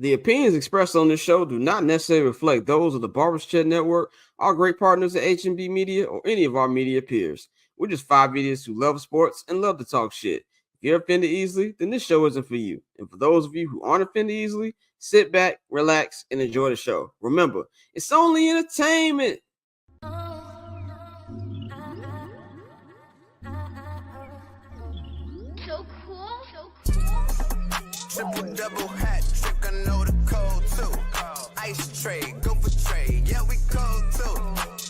The opinions expressed on this show do not necessarily reflect those of the Barbers Chat Network, our great partners at H&B Media, or any of our media peers. We're just five idiots who love sports and love to talk shit. If you're offended easily, then this show isn't for you. And for those of you who aren't offended easily, sit back, relax, and enjoy the show. Remember, it's only entertainment. So cool. Triple double hat trick, I know the code too. Ice trade, go for trade, yeah we cold too.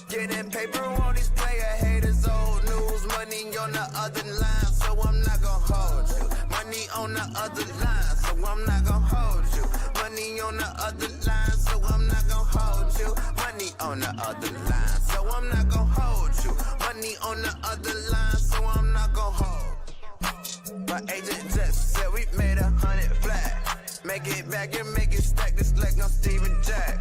Getting paper on these player haters, old news. Money on the other line, so I'm not gonna hold you. Money on the other line, so I'm not gonna hold you. Money on the other line, so I'm not gonna hold you. Money on the other line, so I'm not gonna hold you. Money on the other line, so I'm not gonna hold. My agent just said we made 100 flat. Make it back and make it stack, this like no Steven Jack.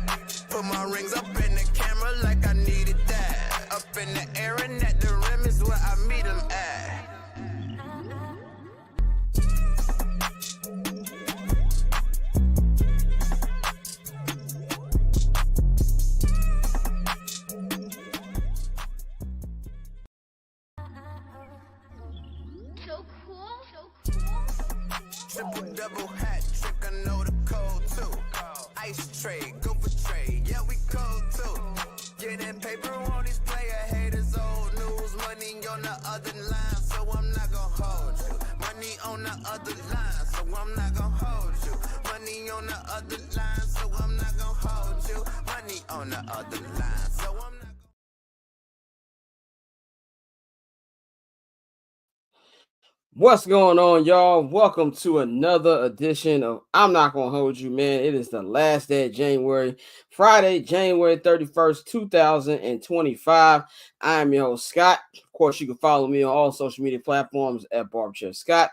Put my rings up in the camera like I needed that. Up in the air and at the rim is where I meet them at. Triple double hat trick, I know the code too. Ice trade, go for trade, yeah we cold too. Getting paper on these player haters, old news. Money on the other line, so I'm not gonna hold you. Money on the other line, so I'm not gonna hold you. Money on the other line, so I'm not gonna hold you. Money on the other line, so I'm not. What's going on, y'all? Welcome to another edition of I'm Not Gonna Hold You, man. It is the last day of January, Friday, January 31st, 2025. I am your host, Scott. Of course, you can follow me on all social media platforms at Barberchair Scott.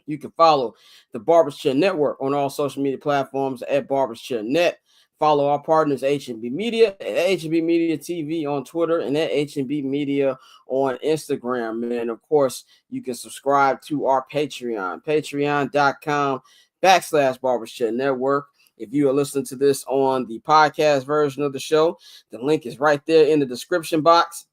You can follow the Barberchair Network on all social media platforms at Barberchair Net. Follow our partners, H&B Media, at H&B Media TV on Twitter, and at H&B Media on Instagram. And, of course, you can subscribe to our Patreon, patreon.com/Barbershop Network. If you are listening to this on the podcast version of the show, the link is right there in the description box.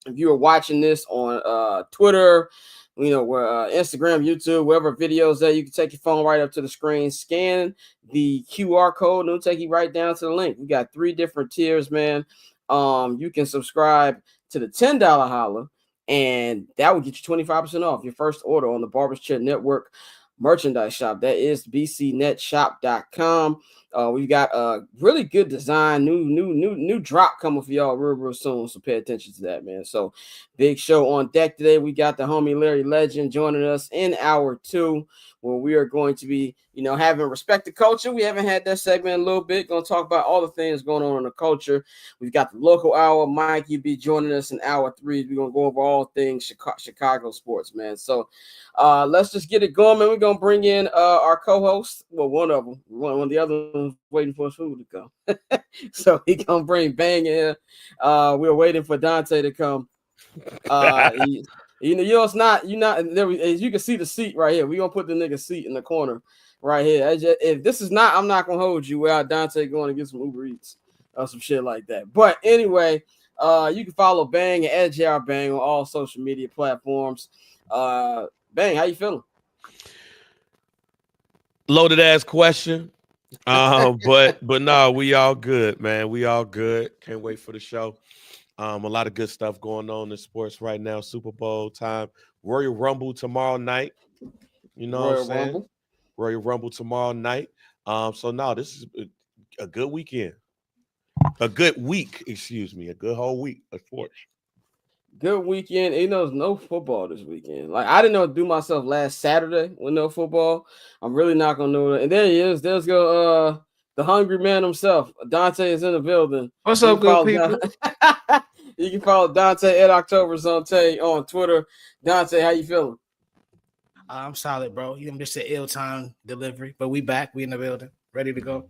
If you are watching this on Twitter, Instagram, YouTube, wherever videos there, you can take your phone right up to the screen, scan the QR code, and it'll take you right down to the link. We got 3 different tiers, man. You can subscribe to the $10 holler, and that will get you 25% off your first order on the Barbershop Network merchandise shop. That is bcnetshop.com. We got a really good design, new drop coming for y'all real soon. So pay attention to that, man. So big show on deck today. We got the homie Larry Legend joining us in hour 2, where we are going to be, having Respect the Culture. We haven't had that segment in a little bit. Going to talk about all the things going on in the culture. We've got the Local Hour Mikey be joining us in hour 3. We're going to go over all things Chicago sports, man. So let's just get it going, man. We're going to bring in our co-host. Well, one of them. One of the other ones waiting for his food to come. So he going to bring Bang in. We're waiting for Dante to come. It's not, there. As you can see the seat right here. We're going to put the nigga seat in the corner right here. If this is not, I'm not going to hold you without Dante going to get some Uber Eats or some shit like that. But anyway, you can follow Bang at JR Bang on all social media platforms. Bang, how you feeling? Loaded ass question. But no, we all good, man. We all good. Can't wait for the show. A lot of good stuff going on in sports right now. Super Bowl time. Royal Rumble tomorrow night. You know what I'm saying? Royal Rumble tomorrow night. So no, this is a good weekend. A good week, excuse me. A good whole week of sports. Good weekend. There's no football this weekend. Like, I didn't know to do myself last Saturday with no football. I'm really not gonna know that. And there he is. There's the hungry man himself. Dante is in the building. What's up, good people? You can follow Dante at October Zante on Twitter. Dante, how you feeling? I'm solid, bro. Just an ill time delivery, but we back. We in the building, ready to go.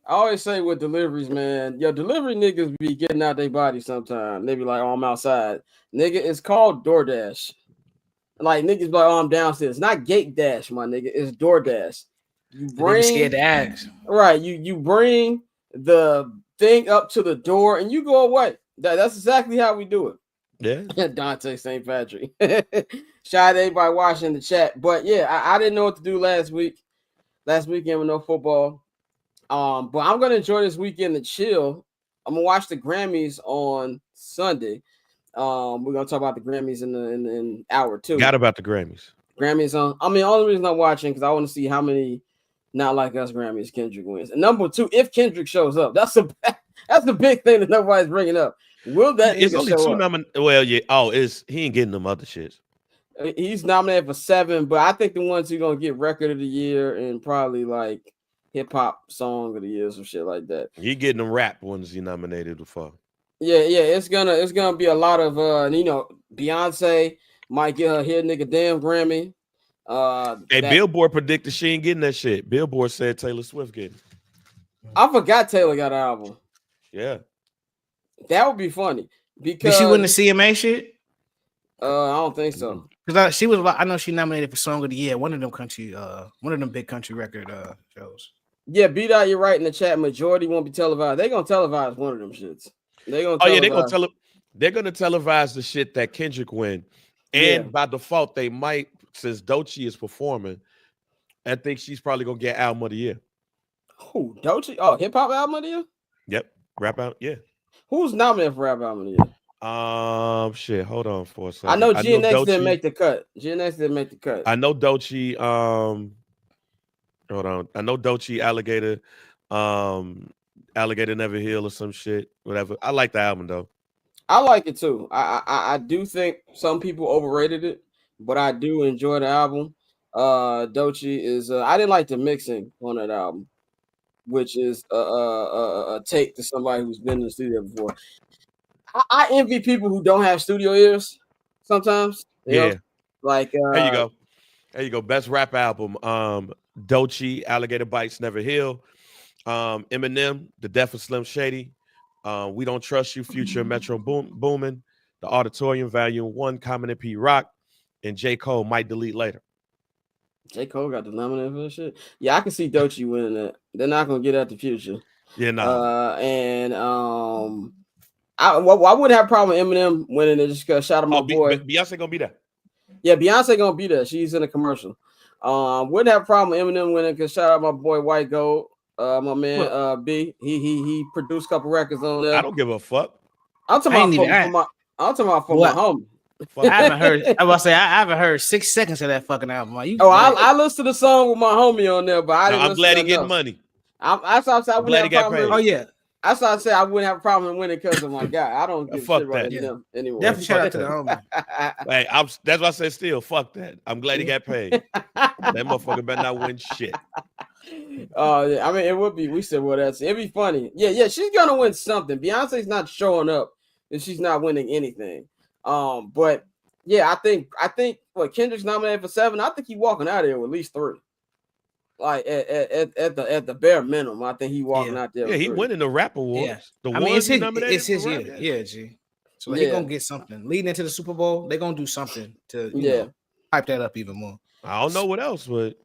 I always say with deliveries, man, yo, delivery niggas be getting out their body sometimes. They be like, oh, I'm outside. Nigga, it's called DoorDash. Like niggas be like, oh, I'm downstairs. It's not gate dash, my nigga. It's DoorDash. You They be scared bring to ask. right, you bring the thing up to the door and you go away. That's exactly how we do it. Yeah. Dante St. Patrick. Shout out to everybody watching in the chat. But yeah, I didn't know what to do last weekend with no football. But I'm gonna enjoy this weekend to chill. I'm gonna watch the Grammys on Sunday. We're gonna talk about the Grammys in hour two. Forgot about the Grammys. Grammys on. I mean, the only reason I'm watching because I want to see how many Not Like Us Grammys Kendrick wins. And number two, if Kendrick shows up, that's the big thing that nobody's bringing up. Will that It's nigga only show two up? nominations. Well, yeah. Oh, he ain't getting them other shits. He's nominated for 7, but I think the ones who gonna get record of the year and probably like hip hop song of the year, some shit like that. He getting them rap ones he nominated for. Yeah, it's gonna be a lot of Beyonce might get her Hit Nigga Damn Grammy. Hey, Billboard predicted she ain't getting that shit. Billboard said Taylor Swift getting. I forgot Taylor got an album. Yeah. That would be funny because Did she win the CMA shit? I don't think so. Because she was. I know she nominated for Song of the Year. One of them big country record shows. Yeah, B-Dot, you're right in the chat. Majority won't be televised. They're gonna televise one of them shits. They're gonna. Oh yeah, they're gonna televise the shit that Kendrick win, and by default they might, since Doechii is performing. I think she's probably gonna get album of the year. Who, Doechii? Oh, hip hop album of the year. Yep, rap out. Yeah. Who's nominated for rap album of the year? Shit. Hold on for a second. I know GNX didn't make the cut. GNX didn't make the cut. I know Doechii. Hold on. I know Doechii, Alligator Never Heal or some shit. Whatever. I like the album though. I like it too. I do think some people overrated it, but I do enjoy the album. Doechii is. I didn't like the mixing on that album, which is a take to somebody who's been in the studio before. I envy people who don't have studio ears sometimes. You know? Like there you go. There you go. Best rap album. Doechii, Alligator Bites Never Heal. Eminem, The Death of Slim Shady. We Don't Trust You, Future and Metro Boomin. The Auditorium, Volume 1, Common and P Rock. And J. Cole, Might Delete Later. J. Cole got the nominated for that shit. Yeah, I can see Doechii winning that. They're not gonna get at the Future. Yeah, no. I wouldn't have a problem with Eminem winning it just because shout out my boy. Beyonce gonna be there. Yeah, Beyonce gonna be there. She's in a commercial. Wouldn't have a problem with Eminem winning because shout out my boy White Gold, my man B. He produced a couple records on there. I don't give a fuck. I'm talking about for my homie. I haven't heard. I haven't heard 6 seconds of that fucking album. I listened to the song with my homie on there, but I'm glad he getting money. I'm glad he got paid. Oh yeah. That's why I said I wouldn't have a problem winning because of my guy. I don't give fuck shit about that. him anymore. Definitely shout out to the homie. Hey, that's why I said still fuck that. I'm glad he got paid. That motherfucker better not win shit. Yeah, I mean it would be. We said well, it'd be funny. Yeah, she's gonna win something. Beyonce's not showing up and she's not winning anything. But yeah, I think what Kendrick's nominated for 7. I think he's walking out of there with at least 3. Like at the bare minimum, I think he walking out there. Yeah, he winning the rap awards. Yeah. The it's his year. Yeah, G. So they're gonna get something. Leading into the Super Bowl, they're gonna do something to know, hype that up even more. I don't know what else, but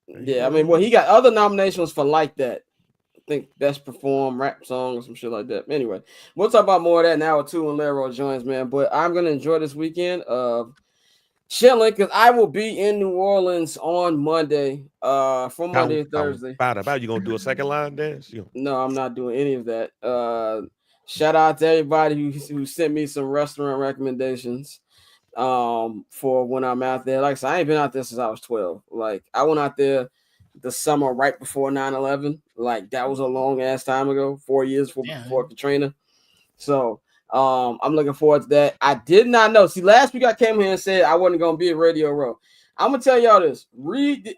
yeah, I mean, well, he got other nominations for Like That. I think best perform rap song or some shit like that. Anyway, we'll talk about more of that in hour 2 when Larro joins, man. But I'm gonna enjoy this weekend of chilling because I will be in New Orleans on Monday. From Monday to Thursday. About you gonna do a second line dance? No, I'm not doing any of that. Shout out to everybody who sent me some restaurant recommendations for when I'm out there. Like I said, I ain't been out there since I was 12. Like I went out there the summer right before 9/11. Like that was a long ass time ago, 4 years before Katrina. So I'm looking forward to that. I did not know. See, last week I came here and said I wasn't gonna be at Radio Row. I'm gonna tell y'all this.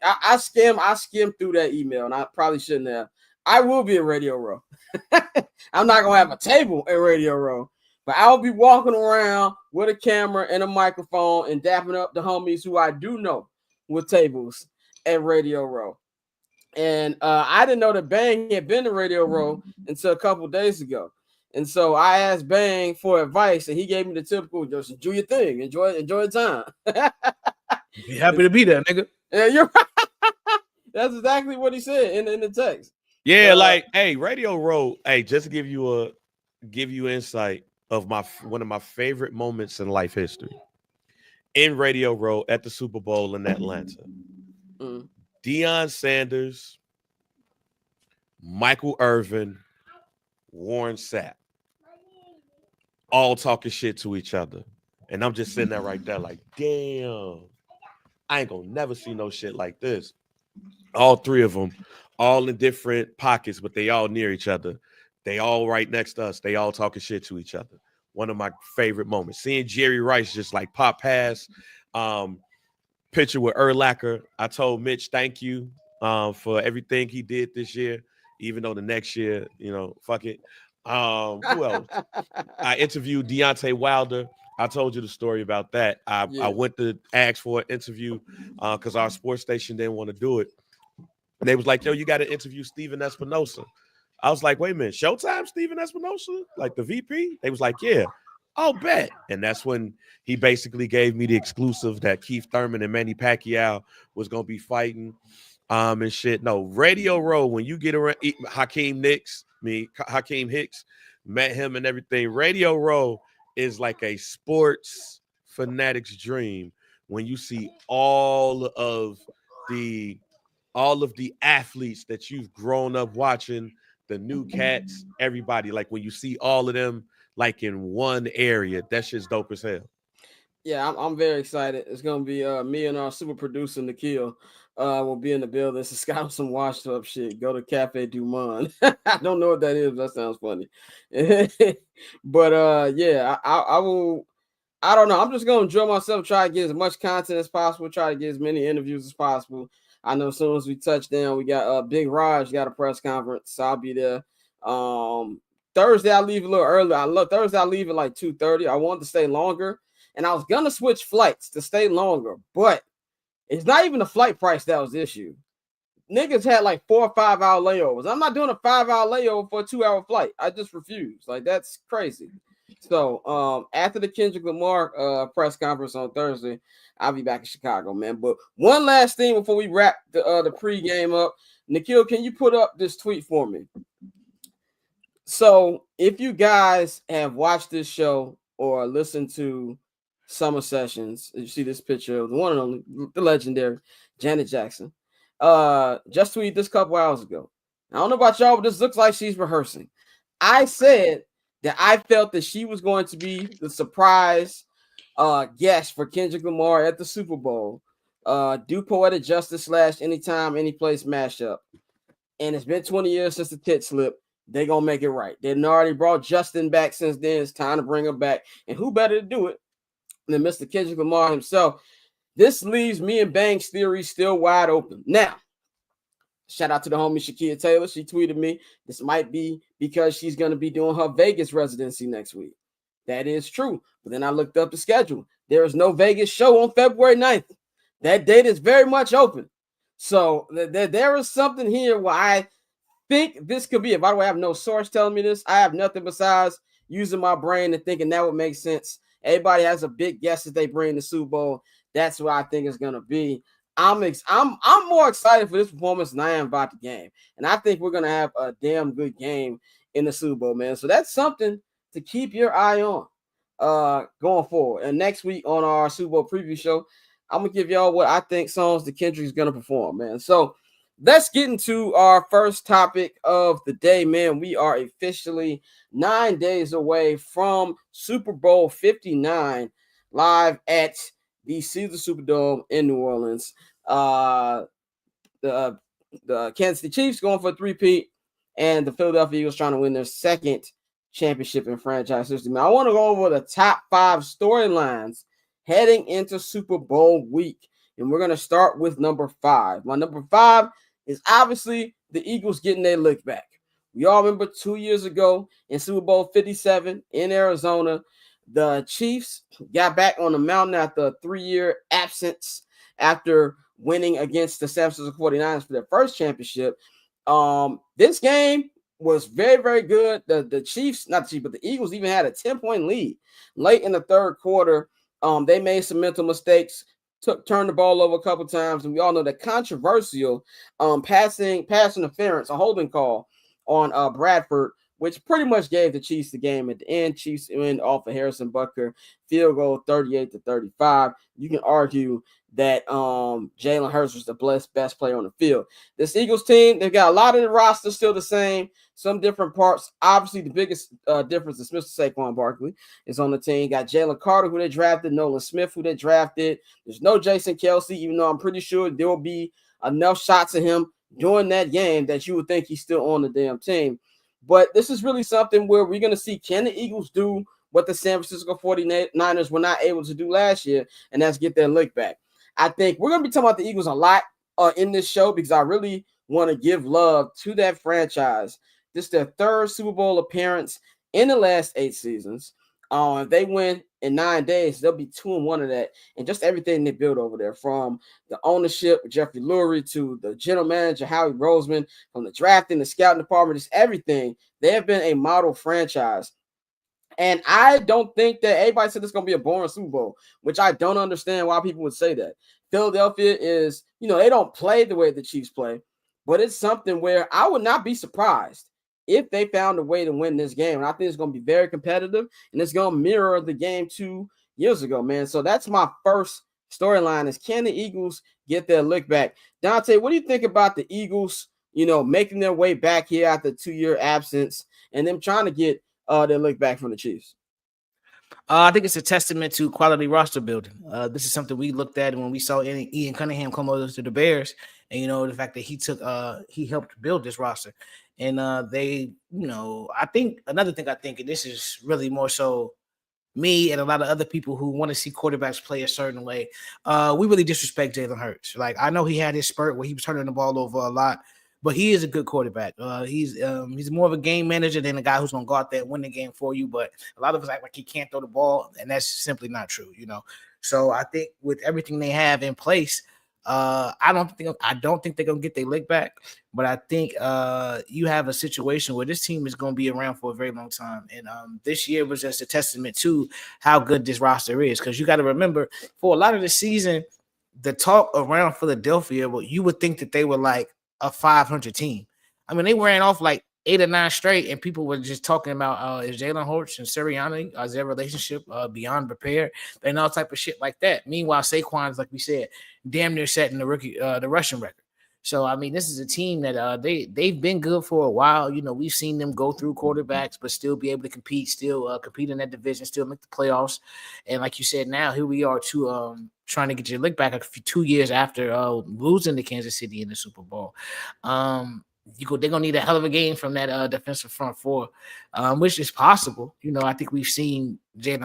I skimmed through that email, and I probably shouldn't have. I will be at Radio Row. I'm not gonna have a table at Radio Row, but I'll be walking around with a camera and a microphone and dapping up the homies who I do know with tables at Radio Row. And I didn't know that Bang had been to Radio Row until a couple of days ago. And so I asked Bang for advice, and he gave me the typical, just do your thing, enjoy the time. Be happy to be there, nigga. Yeah, you're right. That's exactly what he said in the text. Yeah, like, hey, Radio Row, hey, just to give you insight of one of my favorite moments in life history. In Radio Row at the Super Bowl in Atlanta. Deion Sanders, Michael Irvin, Warren Sapp, all talking shit to each other. And I'm just sitting there right there like, damn, I ain't gonna never see no shit like this. All three of them, all in different pockets, but they all near each other. They all right next to us. They all talking shit to each other. One of my favorite moments. Seeing Jerry Rice just like pop past. Picture with Urlacher. I told Mitch, thank you for everything he did this year, even though the next year, fuck it. Who else? I interviewed Deontay Wilder. I told you the story about that. I went to ask for an interview because our sports station didn't want to do it. And they was like, yo, you got to interview Steven Espinosa. I was like, wait a minute, Showtime Steven Espinosa? Like the VP? They was like, yeah. I'll bet. And that's when he basically gave me the exclusive that Keith Thurman and Manny Pacquiao was going to be fighting and shit. No, Radio Row, when you get around Hakeem Hicks, met him and everything. Radio Row is like a sports fanatic's dream when you see all of the athletes that you've grown up watching, the new cats, everybody. Like when you see all of them like in one area, that shit's dope as hell. Yeah, I'm very excited. It's gonna be me and our super producer Nikhil will be in the building. So Scott on some washed up shit. Go to Cafe Du Monde. I don't know what that is. That sounds funny. But yeah, I will. I don't know. I'm just gonna enjoy myself. Try to get as much content as possible. Try to get as many interviews as possible. I know as soon as we touch down, we got Big Raj got a press conference, so I'll be there. Thursday I leave a little early. Thursday I leave at like 2:30. I wanted to stay longer, and I was gonna switch flights to stay longer, but it's not even the flight price that was the issue. Niggas had like 4 or 5 hour layovers. I'm not doing a 5-hour layover for a 2-hour flight. I just refuse. Like that's crazy. So after the Kendrick Lamar press conference on Thursday, I'll be back in Chicago, man. But one last thing before we wrap the pregame up. Nikhil, can you put up this tweet for me? So if you guys have watched this show or listened to Summer Sessions, you see this picture of the one and only, the legendary Janet Jackson. Just tweeted this a couple hours ago. I don't know about y'all, but this looks like she's rehearsing. I said that I felt that she was going to be the surprise guest for Kendrick Lamar at the Super Bowl. Do Poetic Justice / Anytime, Anyplace mashup. And it's been 20 years since the tit slip. They're going to make it right. They've already brought Justin back since then. It's time to bring him back. And who better to do it than Mr. Kendrick Lamar himself? This leaves me and Bang's theory still wide open. Now, shout out to the homie Shakia Taylor. She tweeted me. This might be because she's going to be doing her Vegas residency next week. That is true. But then I looked up the schedule. There is no Vegas show on February 9th. That date is very much open. So there is something here where I think this could be it. By the way, I have no source telling me this. I have nothing besides using my brain and thinking that would make sense. Everybody has a big guess that they bring the Super Bowl. That's what I think it's gonna be. I'm more excited for this performance than I am about the game, and I think we're gonna have a damn good game in the Super Bowl, man. So that's something to keep your eye on going forward. And next week on our Super Bowl preview show, I'm gonna give y'all what I think songs that Kendrick's gonna perform, man. So let's get into our first topic of the day, man. We are officially 9 days away from Super Bowl 59 live at the Caesar Superdome in New Orleans. The Kansas City Chiefs going for a three-peat, and the Philadelphia Eagles trying to win their second championship in franchise history. Man, I want to go over the top 5 storylines heading into Super Bowl week, and we're going to start with number 5. My number 5 is obviously the Eagles getting their lick back. We all remember 2 years ago in Super Bowl 57 in Arizona, the Chiefs got back on the mountain after a 3-year absence after winning against the San Francisco 49ers for their first championship. This game was very, very good. The Chiefs, not the Chiefs, but the Eagles even had a 10-point lead late in the third quarter. They made some mental mistakes, turned the ball over a couple times, and we all know that controversial pass interference, a holding call on Bradford, which pretty much gave the Chiefs the game at the end. Chiefs win off of Harrison Butker field goal, 38-35. You can argue that Jalen Hurts was the best player on the field. This Eagles team, they've got a lot of the roster still the same, some different parts. Obviously, the biggest difference is Mr. Saquon Barkley is on the team. Got Jalen Carter, who they drafted, Nolan Smith, who they drafted. There's no Jason Kelce, even though I'm pretty sure there will be enough shots of him during that game that you would think he's still on the damn team. But this is really something where we're going to see, can the Eagles do what the San Francisco 49ers were not able to do last year, and that's get their lick back. I think we're going to be talking about the Eagles a lot in this show because I really want to give love to that franchise. This is their third Super Bowl appearance in the last 8 seasons. If they win in 9 days, they'll be 2-1 of that. And just everything they built over there, from the ownership, Jeffrey Lurie, to the general manager, Howie Roseman, from the drafting, the scouting department, just everything. They have been a model franchise. And I don't think that everybody said it's going to be a boring Super Bowl, which I don't understand why people would say that. Philadelphia is, they don't play the way the Chiefs play, but it's something where I would not be surprised if they found a way to win this game. And I think it's going to be very competitive, and it's going to mirror the game 2 years ago, man. So that's my first storyline is, can the Eagles get their lick back? Dante, what do you think about the Eagles, making their way back here after a 2-year absence and them trying to get their lick back from the Chiefs? I think it's a testament to quality roster building. This is something we looked at when we saw Ian Cunningham come over to the Bears, and the fact that he helped build this roster, and they, I think another thing and this is really more so me and a lot of other people who want to see quarterbacks play a certain way. We really disrespect Jalen Hurts. Like, I know he had his spurt where he was turning the ball over a lot, but he is a good quarterback. He's more of a game manager than a guy who's going to go out there and win the game for you. But a lot of us act like he can't throw the ball, and that's simply not true, So I think with everything they have in place, I don't think they're going to get their lick back. But I think you have a situation where this team is going to be around for a very long time. And this year was just a testament to how good this roster is. Because you got to remember, for a lot of the season, the talk around Philadelphia, you would think that they were like a 500 team. I mean, they ran off like 8 or 9 straight, and people were just talking about is Jalen Hurts and Sirianni, is their relationship beyond repair, and all type of shit like that. Meanwhile, Saquon's, like we said, damn near setting the rushing record. So, I mean, this is a team that they've been good for a while. We've seen them go through quarterbacks, but still be able to compete, still compete in that division, still make the playoffs. And like you said, now here we are trying to get your lick back 2 years after losing to Kansas City in the Super Bowl. They're gonna need a hell of a game from that defensive front four, which is possible. I think we've seen Jalen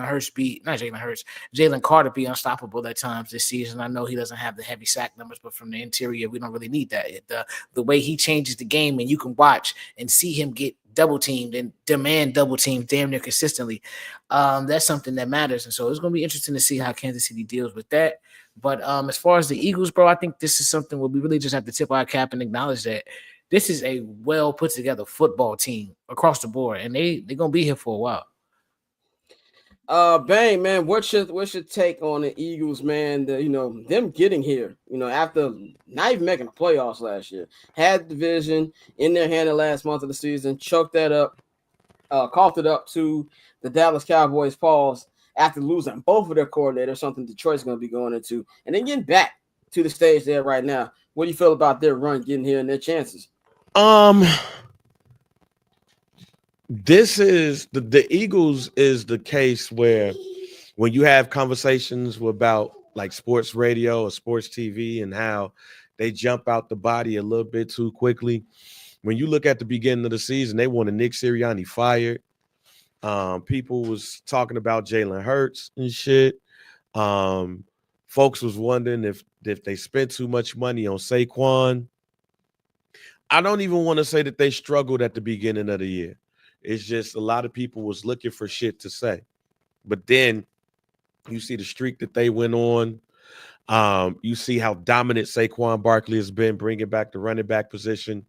Carter be unstoppable at times this season. I know he doesn't have the heavy sack numbers, but from the interior, we don't really need that. The way he changes the game, and you can watch and see him get double teamed and demand double teams damn near consistently. That's something that matters, and so it's gonna be interesting to see how Kansas City deals with that. But as far as the Eagles, bro, I think this is something where we really just have to tip our cap and acknowledge that this is a well put together football team across the board, and they're gonna be here for a while. Bang, man, what's your take on the Eagles, man? Them getting here, after not even making the playoffs last year, had the division in their hand the last month of the season, choked that up, coughed it up to the Dallas Cowboys' paws after losing both of their coordinators, something Detroit's going to be going into, and then getting back to the stage there right now. What do you feel about their run getting here and their chances? This is the Eagles is the case where when you have conversations about like sports radio or sports TV and how they jump out the body a little bit too quickly. When you look at the beginning of the season, they wanted Nick Sirianni fired. People was talking about Jalen Hurts and shit. Folks was wondering if they spent too much money on Saquon. I don't even want to say that they struggled at the beginning of the year. It's just a lot of people was looking for shit to say. But then you see the streak that they went on. You see how dominant Saquon Barkley has been bringing back the running back position.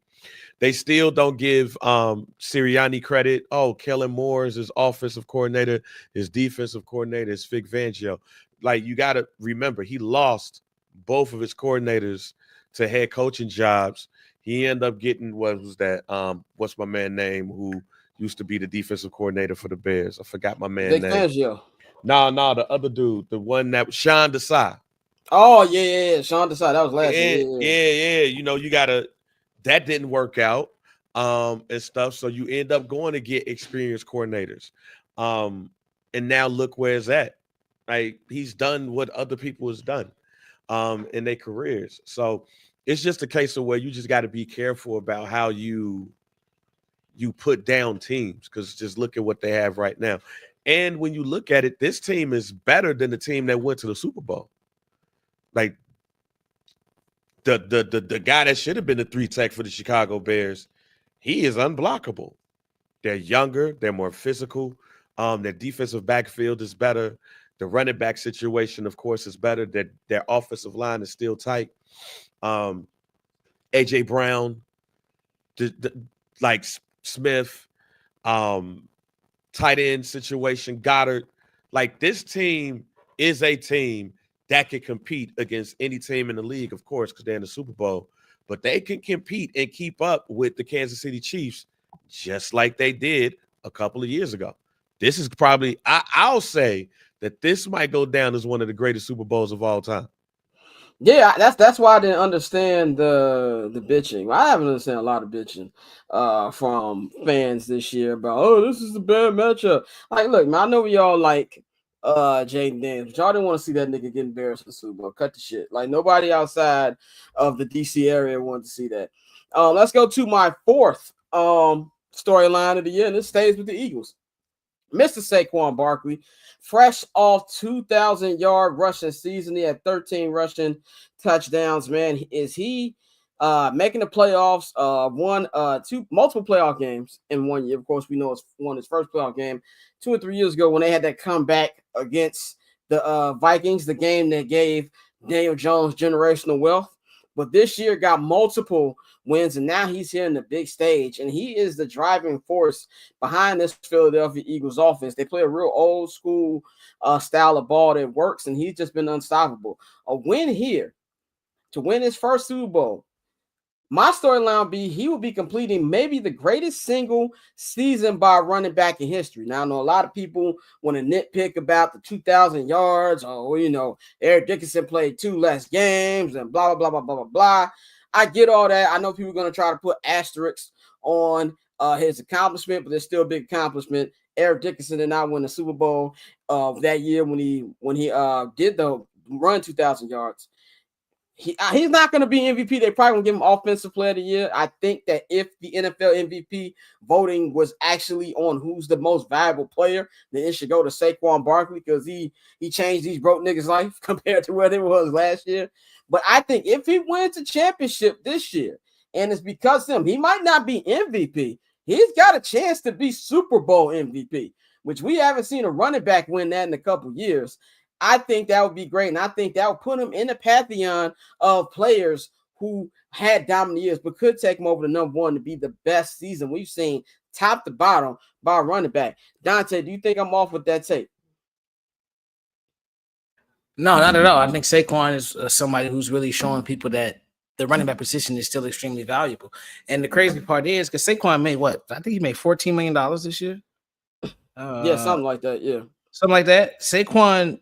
They still don't give Sirianni credit. Oh, Kellen Moore is his offensive coordinator, his defensive coordinator is Vic Fangio. Like, you got to remember, he lost both of his coordinators to head coaching jobs. He ended up getting, what was that? What's my man name who used to be the defensive coordinator for the Bears? I forgot my man Vic name. Fangio. No, the other dude, the one that Sean Desai. Oh, yeah. Sean Desai. That was last year. Yeah. You know, that didn't work out and stuff. So you end up going to get experienced coordinators. And now look where it's at. Like, he's done what other people has done in their careers. So it's just a case of where you just got to be careful about how you put down teams, because just look at what they have right now. And when you look at it, this team is better than the team that went to the Super Bowl. Like, the guy that should have been the 3-tech for the Chicago Bears, he is unblockable. They're younger, they're more physical. Their defensive backfield is better. The running back situation, of course, is better. Their offensive line is still tight. AJ Brown, like Smith, tight end situation, Goddard. Like, this team is a team that can compete against any team in the league, of course, because they're in the Super Bowl. But they can compete and keep up with the Kansas City Chiefs just like they did a couple of years ago. This is probably, I'll say that this might go down as one of the greatest Super Bowls of all time. Yeah, that's why I didn't understand the bitching. I haven't understand a lot of bitching from fans this year about, oh, this is a bad matchup. Like, look, man, I know we all like Jaden Daniels, but y'all didn't want to see that nigga get embarrassed in the Super Bowl. Cut the shit. Like, nobody outside of the DC area wanted to see that. Let's go to my fourth storyline of the year, and this stays with the Eagles. Mr. Saquon Barkley, fresh off 2,000-yard rushing season. He had 13 rushing touchdowns, man. Is he making the playoffs? Multiple playoff games in 1 year. Of course, we know it's won his first playoff game 2 or 3 years ago when they had that comeback against the Vikings, the game that gave Daniel Jones generational wealth. But this year got multiple wins, and now he's here in the big stage, and he is the driving force behind this Philadelphia Eagles offense. They play a real old school style of ball that works, and he's just been unstoppable. A win here to win his first Super Bowl. My storyline would be he will be completing maybe the greatest single season by a running back in history. Now, I know a lot of people want to nitpick about the 2,000 yards, or, you know, Eric Dickerson played 2 less games and blah, blah, blah, blah, blah, blah. I get all that. I know people are going to try to put asterisks on his accomplishment, but there's still a big accomplishment. Eric Dickerson did not win the Super Bowl that year when he did the run 2,000 yards. He's not going to be MVP. They probably going to give him Offensive Player of the Year. I think that if the NFL MVP voting was actually on who's the most valuable player, then it should go to Saquon Barkley, because he changed these broke niggas' life compared to where they was last year. But I think if he wins the championship this year, and it's because of him, he might not be MVP. He's got a chance to be Super Bowl MVP, which we haven't seen a running back win that in a couple years. I think that would be great, and I think that would put him in the pantheon of players who had dominant years but could take him over to number one to be the best season we've seen top to bottom by a running back. Dante, do you think I'm off with that take? No, not at all. I think Saquon is somebody who's really showing people that the running back position is still extremely valuable. And the crazy part is, because Saquon made what? I think he made $14 million this year. Yeah, something like that. Yeah, something like that. Saquon,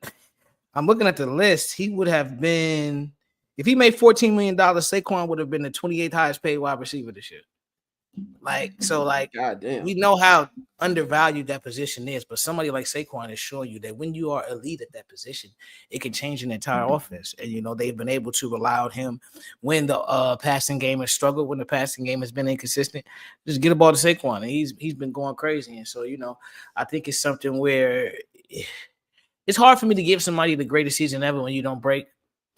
I'm looking at the list. He would have been, if he made $14 million, Saquon would have been the 28th highest paid wide receiver this year. goddamn, we know how undervalued that position is, but somebody like Saquon is showing you that when you are elite at that position, it can change an entire offense. And, you know, they've been able to rely on him when the passing game has struggled, when the passing game has been inconsistent. Just get the ball to Saquon, and he's been going crazy. And so, you know, I think it's something where it's hard for me to give somebody the greatest season ever when you don't break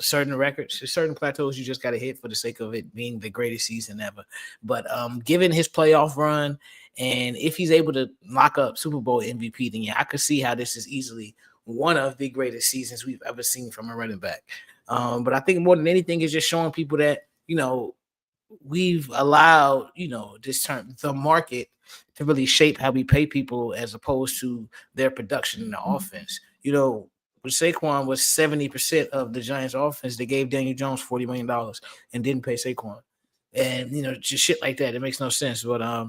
certain records, certain plateaus you just got to hit for the sake of it being the greatest season ever. But given his playoff run, and if he's able to lock up Super Bowl MVP, then yeah, I could see how this is easily one of the greatest seasons we've ever seen from a running back. But I think more than anything is just showing people that, we've allowed, this term, the market, to really shape how we pay people as opposed to their production in the offense. When Saquon was 70% of the Giants offense, they gave Daniel Jones $40 million and didn't pay Saquon. And, just shit like that. It makes no sense. But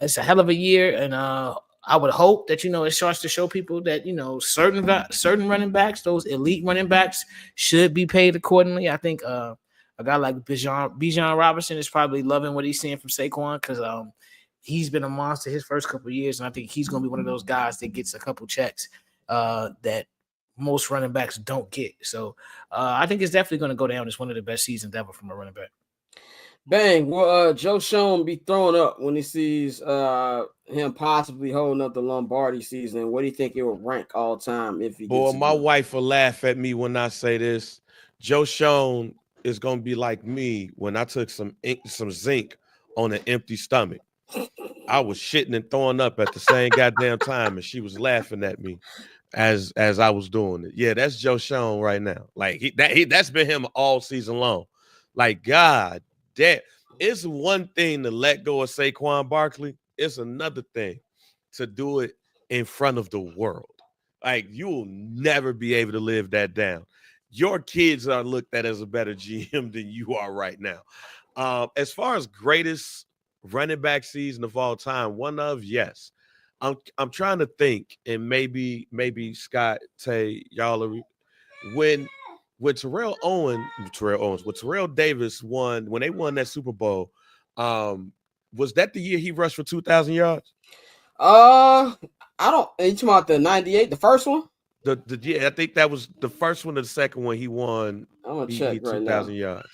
it's a hell of a year. And I would hope that, it starts to show people that, certain running backs, those elite running backs, should be paid accordingly. I think a guy like Bijan Robinson is probably loving what he's seeing from Saquon because he's been a monster his first couple of years. And I think he's going to be one of those guys that gets a couple checks that most running backs don't get. So I think it's definitely going to go down as one of the best seasons ever from a running back. Bang. Will Joe Schoen be throwing up when he sees him possibly holding up the Lombardi season? What do you think it will rank all time if he Boy, gets my wife will laugh at me when I say this. Joe Schoen is going to be like me when I took some zinc on an empty stomach. I was shitting and throwing up at the same goddamn time, and she was laughing at me as I was doing it. Yeah, that's Joe Schoen right now. Like that's been him all season long. Like, God damn. It's one thing to let go of Saquon Barkley. It's another thing to do it in front of the world. Like, you will never be able to live that down. Your kids are looked at as a better GM than you are right now. As far as greatest running back season of all time, yes. I'm trying to think, and maybe Scott, Tay, y'all are when Terrell Davis won, when they won that Super Bowl, was that the year he rushed for 2,000 yards? I don't. Are you talking about the 98, the first one? Yeah, I think that was the first one or the second one he won. I'm gonna check right 2,000 now. yards.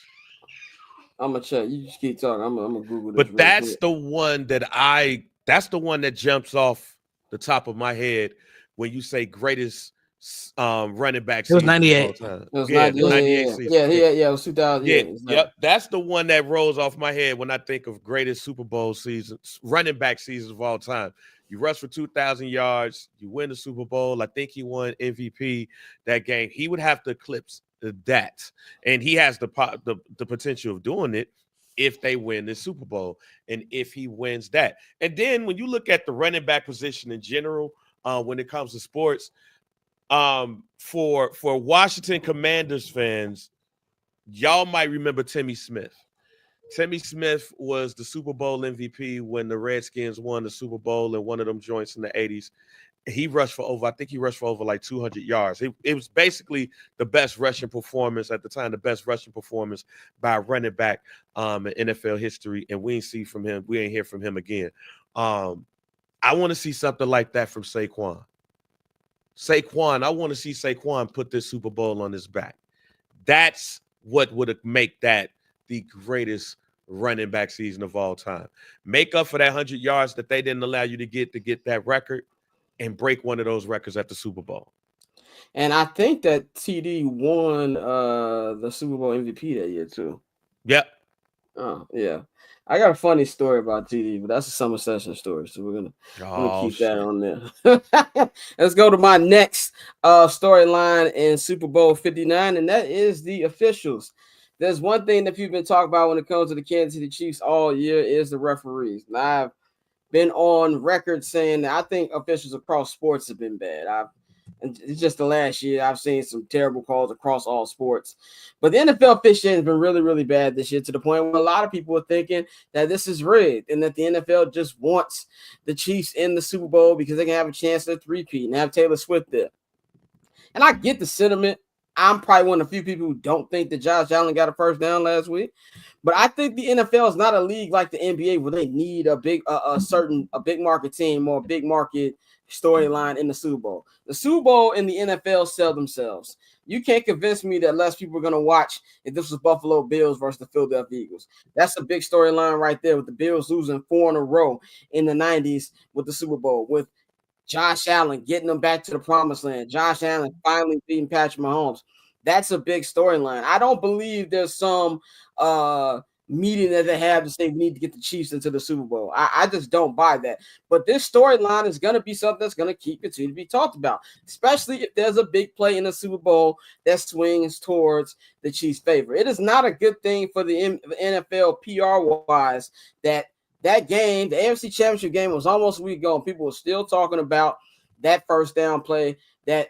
I'm gonna check. You just keep talking. I'm gonna Google this. But that's the one that jumps off the top of my head when you say greatest running back season. It was 98. It was 98 season. Yeah, it was 2000. Yep. That's the one that rolls off my head when I think of greatest Super Bowl seasons, running back seasons of all time. You rush for 2,000 yards, you win the Super Bowl. I think he won MVP that game. He would have to eclipse that, and he has the potential of doing it if they win the Super Bowl and if he wins that. And then when you look at the running back position in general, when it comes to sports, for Washington Commanders fans, y'all might remember Timmy Smith. Timmy Smith was the Super Bowl MVP when the Redskins won the Super Bowl in one of them joints in the 80s. He rushed for over like 200 yards. It was basically the best rushing performance at the time, the best rushing performance by a running back in NFL history. And we ain't hear from him again. I want to see something like that from Saquon. I want to see Saquon put this Super Bowl on his back. That's what would make that the greatest running back season of all time. Make up for that 100 yards that they didn't allow you to get that record, and break one of those records at the Super Bowl. And I think that TD won the Super Bowl MVP that year too. Yep. Oh, yeah. I got a funny story about TD, but that's a summer session story, so we're gonna keep that on there. Let's go to my next storyline in Super Bowl 59, and that is the officials. There's one thing that you've been talking about when it comes to the Kansas City Chiefs all year is the referees. And I've been on record saying that I think officials across sports have been bad. And it's just the last year I've seen some terrible calls across all sports. But the NFL officiating has been really, really bad this year, to the point where a lot of people are thinking that this is rigged and that the NFL just wants the Chiefs in the Super Bowl because they can have a chance to repeat and have Taylor Swift there. And I get the sentiment. I'm probably one of the few people who don't think that Josh Allen got a first down last week. But I think the NFL is not a league like the NBA where they need a big market team or a big market storyline in the Super Bowl. The Super Bowl and the NFL sell themselves. You can't convince me that less people are going to watch if this was Buffalo Bills versus the Philadelphia Eagles. That's a big storyline right there, with the Bills losing 4 in a row in the 90s with the Super Bowl, with Josh Allen getting them back to the promised land. Josh Allen finally beating Patrick Mahomes. That's a big storyline. I don't believe there's some meeting that they have to say we need to get the Chiefs into the Super Bowl. I just don't buy that. But this storyline is going to be something that's going to continue to be talked about, especially if there's a big play in the Super Bowl that swings towards the Chiefs' favor. It is not a good thing for the NFL PR-wise that game, the AFC Championship game, was almost a week ago, and people were still talking about that first down play, that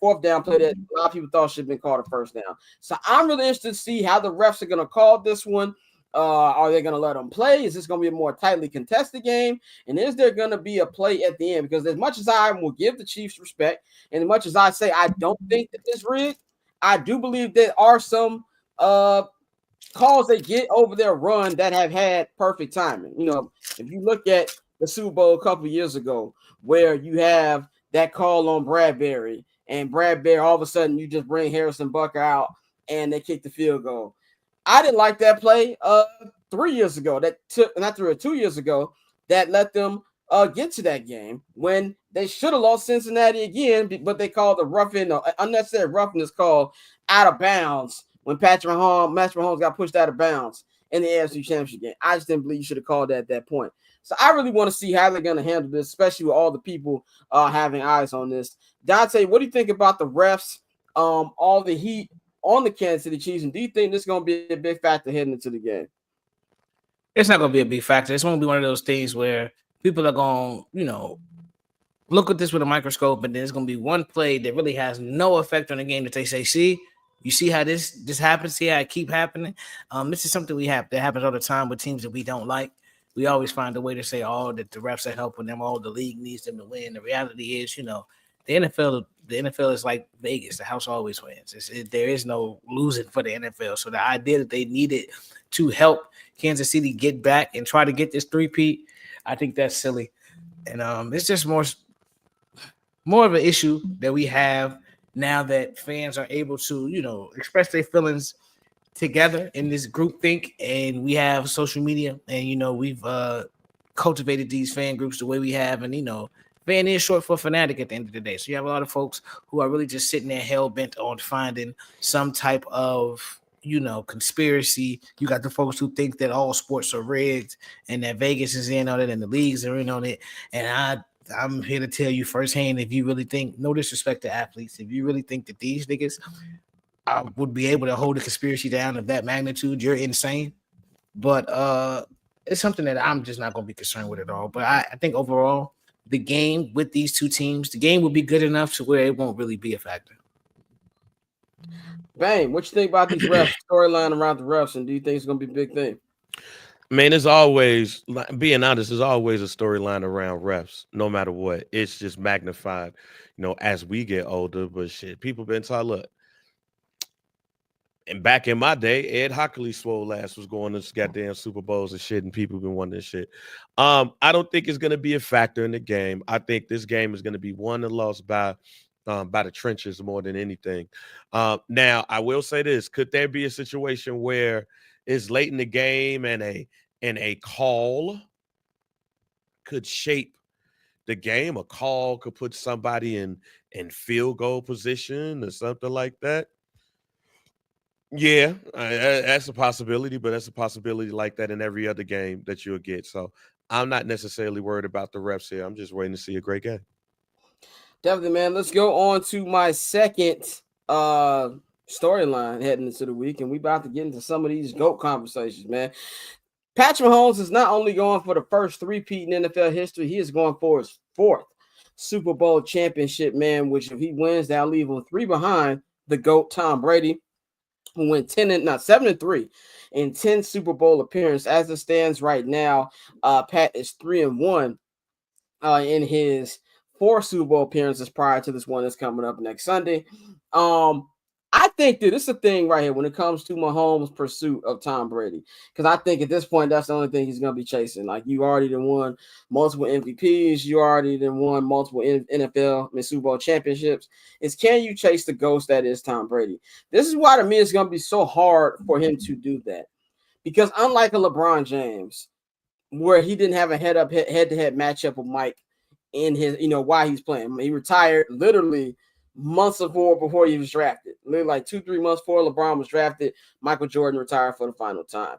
fourth down play that a lot of people thought should have been called a first down. So I'm really interested to see how the refs are going to call this one. Are they going to let them play? Is this going to be a more tightly contested game? And is there going to be a play at the end? Because as much as I will give the Chiefs respect, and as much as I say I don't think that it's rigged, I do believe there are some calls they get over their run that have had perfect timing. You know, if you look at the Super Bowl a couple of years ago, where you have that call on Bradbury, and Bradbury, all of a sudden you just bring Harrison Butker out and they kick the field goal. I didn't like that play 3 years ago. 2 years ago, that let them get to that game when they should have lost Cincinnati again, but they called the unnecessary roughness call out of bounds when Patrick Mahomes got pushed out of bounds in the AFC Championship game. I just didn't believe you should have called that at that point. So I really want to see how they're going to handle this, especially with all the people having eyes on this. Dante, what do you think about the refs, all the heat on the Kansas City Chiefs, and do you think this is going to be a big factor heading into the game? It's not going to be a big factor. It's going to be one of those things where people are going to, look at this with a microscope, and there's going to be one play that really has no effect on the game that they say, see, you see how this happens, see how it keep happening. This is something that happens all the time with teams that we don't like. We always find a way to say, that the refs are helping them, the league needs them to win. The reality is, the NFL is like Vegas. The house always wins. There is no losing for the NFL. So the idea that they needed to help Kansas City get back and try to get this three-peat, I think that's silly. And it's just more of an issue that we have now that fans are able to, express their feelings together in this group think, and we have social media, and we've cultivated these fan groups the way we have, and fan is short for fanatic at the end of the day. So you have a lot of folks who are really just sitting there hell bent on finding some type of conspiracy. You got the folks who think that all sports are rigged and that Vegas is in on it and the leagues are in on it. And I'm here to tell you firsthand, if you really think, no disrespect to athletes, if you really think that these niggas would be able to hold a conspiracy down of that magnitude, you're insane. But it's something that I'm just not going to be concerned with at all. But I think overall, the game with these two teams, the game will be good enough to where it won't really be a factor. Bang, what you think about these refs, storyline around the refs, and do you think it's going to be a big thing? Man, it's always, being honest, there's always a storyline around refs, no matter what. It's just magnified, as we get older. But shit, people been taught, look, and back in my day, Ed Hockley swole ass was going to goddamn Super Bowls and shit, and people been wanting this shit. I don't think it's going to be a factor in the game. I think this game is going to be won and lost by the trenches more than anything. Now, I will say this: could there be a situation where it's late in the game and a call could shape the game? A call could put somebody in field goal position or something like that. Yeah, that's a possibility, but that's a possibility like that in every other game that you'll get. So I'm not necessarily worried about the refs here. I'm just waiting to see a great game. Definitely, man. Let's go on to my second storyline heading into the week, and we about to get into some of these GOAT conversations, man. Patrick Mahomes is not only going for the first three-peat in NFL history, he is going for his fourth Super Bowl championship, man, which if he wins, that'll leave him 3 behind the GOAT Tom Brady, who went 7-3 in 10 Super Bowl appearances. As it stands right now, Pat is 3-1 in his 4 Super Bowl appearances prior to this one that's coming up next Sunday. I think that this is a thing right here when it comes to Mahomes' pursuit of Tom Brady, because I think at this point that's the only thing he's going to be chasing. Like, you already done won multiple MVPs, you already done won multiple NFL Super Bowl championships. Is can you chase the ghost that is Tom Brady? This is why to me it's going to be so hard for him to do that, because unlike a LeBron James, where he didn't have a head-to-head matchup with Mike in his, while he's playing, he retired literally months before he was drafted. Literally like 2-3 months before LeBron was drafted, Michael Jordan retired for the final time.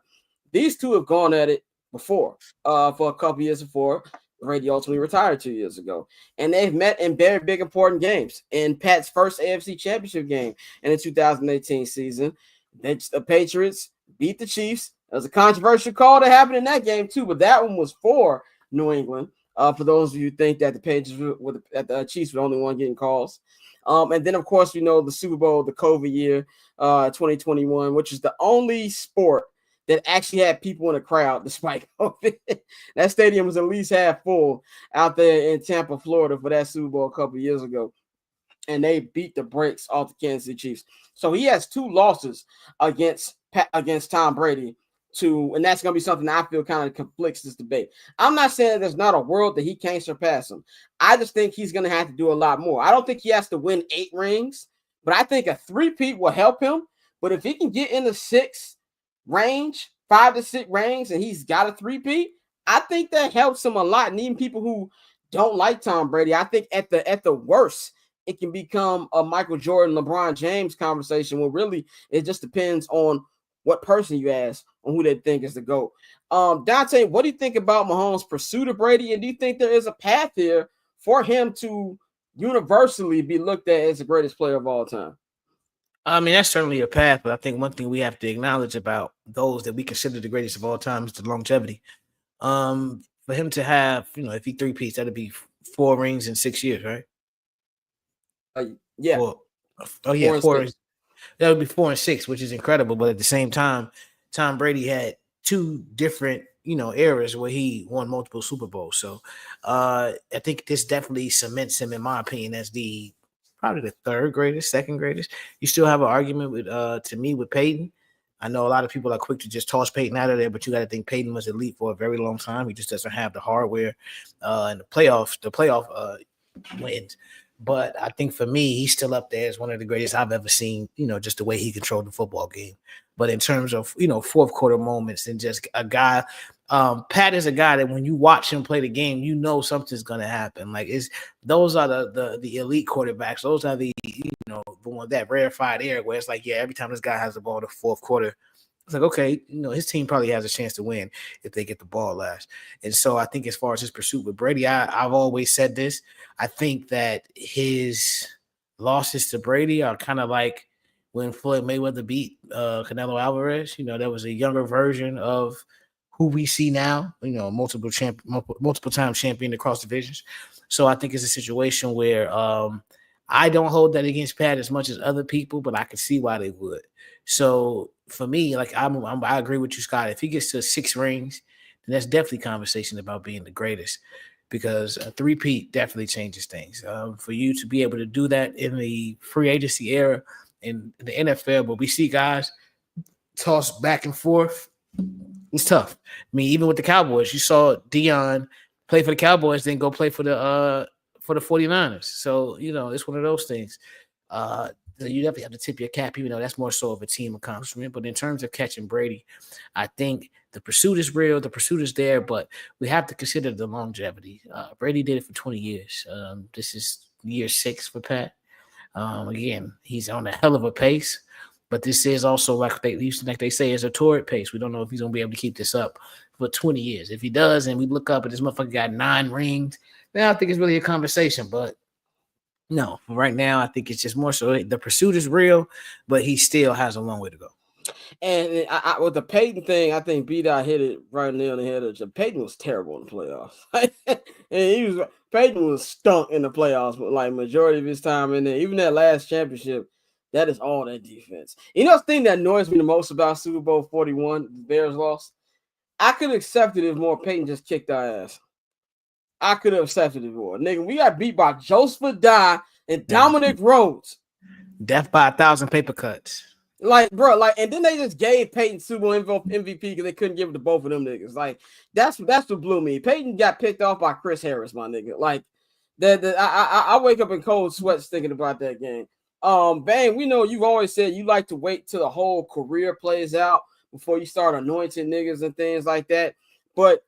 these two have gone at it before, for a couple years before Brady ultimately retired 2 years ago. And they've met in very big, important games. In Pat's first AFC Championship game in the 2018 season, the Patriots beat the Chiefs. It was a controversial call that happened in that game too, but that one was for New England. For those of you who think that the Patriots the Chiefs were the only one getting calls. And then, of course, we know the Super Bowl, the COVID year, 2021, which is the only sport that actually had people in the crowd despite COVID. That stadium was at least half full out there in Tampa, Florida for that Super Bowl a couple of years ago. And they beat the brakes off the Kansas City Chiefs. So he has 2 losses against Tom Brady. And that's going to be something I feel kind of conflicts this debate. I'm not saying there's not a world that he can't surpass him. I just think he's going to have to do a lot more. I don't think he has to win 8 rings, but I think a 3-peat will help him. But if he can get in the 6 range, 5 to 6 range, and he's got a 3-peat, I think that helps him a lot. And even people who don't like Tom Brady, I think at the worst, it can become a Michael Jordan, LeBron James conversation where really it just depends on what person you ask on who they think is the GOAT. Dante, what do you think about Mahomes' pursuit of Brady? And do you think there is a path here for him to universally be looked at as the greatest player of all time? I mean, that's certainly a path, but I think one thing we have to acknowledge about those that we consider the greatest of all time is the longevity. For him to have, if he 3-peats, that'd be 4 rings in 6 years, right? Yeah. 4 rings. That would be 4 and 6, which is incredible. But at the same time, Tom Brady had 2 different, eras where he won multiple Super Bowls. So I think this definitely cements him, in my opinion, as probably the 3rd greatest, 2nd greatest. You still have an argument with Peyton. I know a lot of people are quick to just toss Peyton out of there, but you got to think Peyton was elite for a very long time. He just doesn't have the hardware and the playoff wins. But I think for me, he's still up there as one of the greatest I've ever seen, just the way he controlled the football game. But in terms of, fourth quarter moments and just a guy, Pat is a guy that when you watch him play the game, something's going to happen. Like those are the elite quarterbacks. Those are the one that rarefied air where it's like, yeah, every time this guy has the ball in the fourth quarter, it's like, okay, his team probably has a chance to win if they get the ball last. And so I think as far as his pursuit with Brady, I've always said this. I think that his losses to Brady are kind of like when Floyd Mayweather beat Canelo Alvarez. That was a younger version of who we see now, multiple time champion across divisions. So I think it's a situation where I don't hold that against Pat as much as other people, but I can see why they would. So for me, like I agree with you, Scott. If he gets to 6 rings, then that's definitely conversation about being the greatest, because a 3-peat definitely changes things. For you to be able to do that in the free agency era in the NFL, but we see guys toss back and forth, it's tough. I mean, even with the Cowboys, you saw Deion play for the Cowboys, then go play for the 49ers. So, it's one of those things. You definitely have to tip your cap, even though that's more so of a team accomplishment. But in terms of catching Brady, I think the pursuit is real. The pursuit is there, but we have to consider the longevity. Brady did it for 20 years. This is year 6 for Pat. Again, he's on a hell of a pace, but this is also like they say, is a torrid pace. We don't know if he's going to be able to keep this up for 20 years. If he does, and we look up and this motherfucker got 9 rings, then I think it's really a conversation. But no, right now I think it's just more so the pursuit is real, but he still has a long way to go. And with the Peyton thing, I think B-Dot hit it right near the head. Peyton was terrible in the playoffs. And Peyton was stunk in the playoffs, but like majority of his time in there. Even that last championship, that is all that defense. The thing that annoys me the most about Super Bowl 41, the Bears lost, I could have accepted it if more Peyton just kicked our ass. I could have accepted it more. Nigga, we got beat by Joseph Dye and Dominic Rhodes. Death by 1,000 paper cuts. And then they just gave Peyton Super Bowl MVP because they couldn't give it to both of them niggas. Like, that's what blew me. Peyton got picked off by Chris Harris, my nigga. Like, I wake up in cold sweats thinking about that game. Bang, we know you've always said you like to wait till the whole career plays out before you start anointing niggas and things like that. But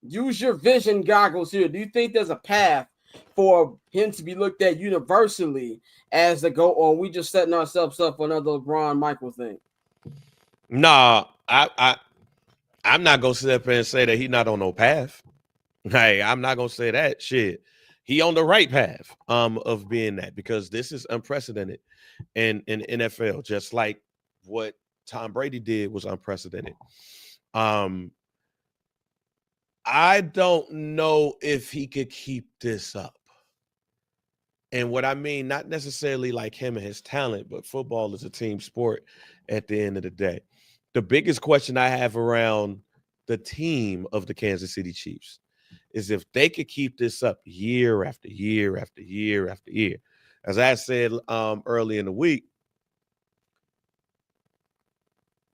use your vision goggles here. Do you think there's a path for him to be looked at universally as the GOAT, or are we just setting ourselves up for another LeBron Michael thing? Nah, I I'm not gonna sit up and say that he's not on no path. Hey, I'm not gonna say that shit. He on the right path of being that, because this is unprecedented in NFL, just like what Tom Brady did was unprecedented. I don't know if he could keep this up. And what I mean, not necessarily like him and his talent, but football is a team sport at the end of the day. The biggest question I have around the team of the Kansas City Chiefs is if they could keep this up year after year after year after year. As I said early in the week,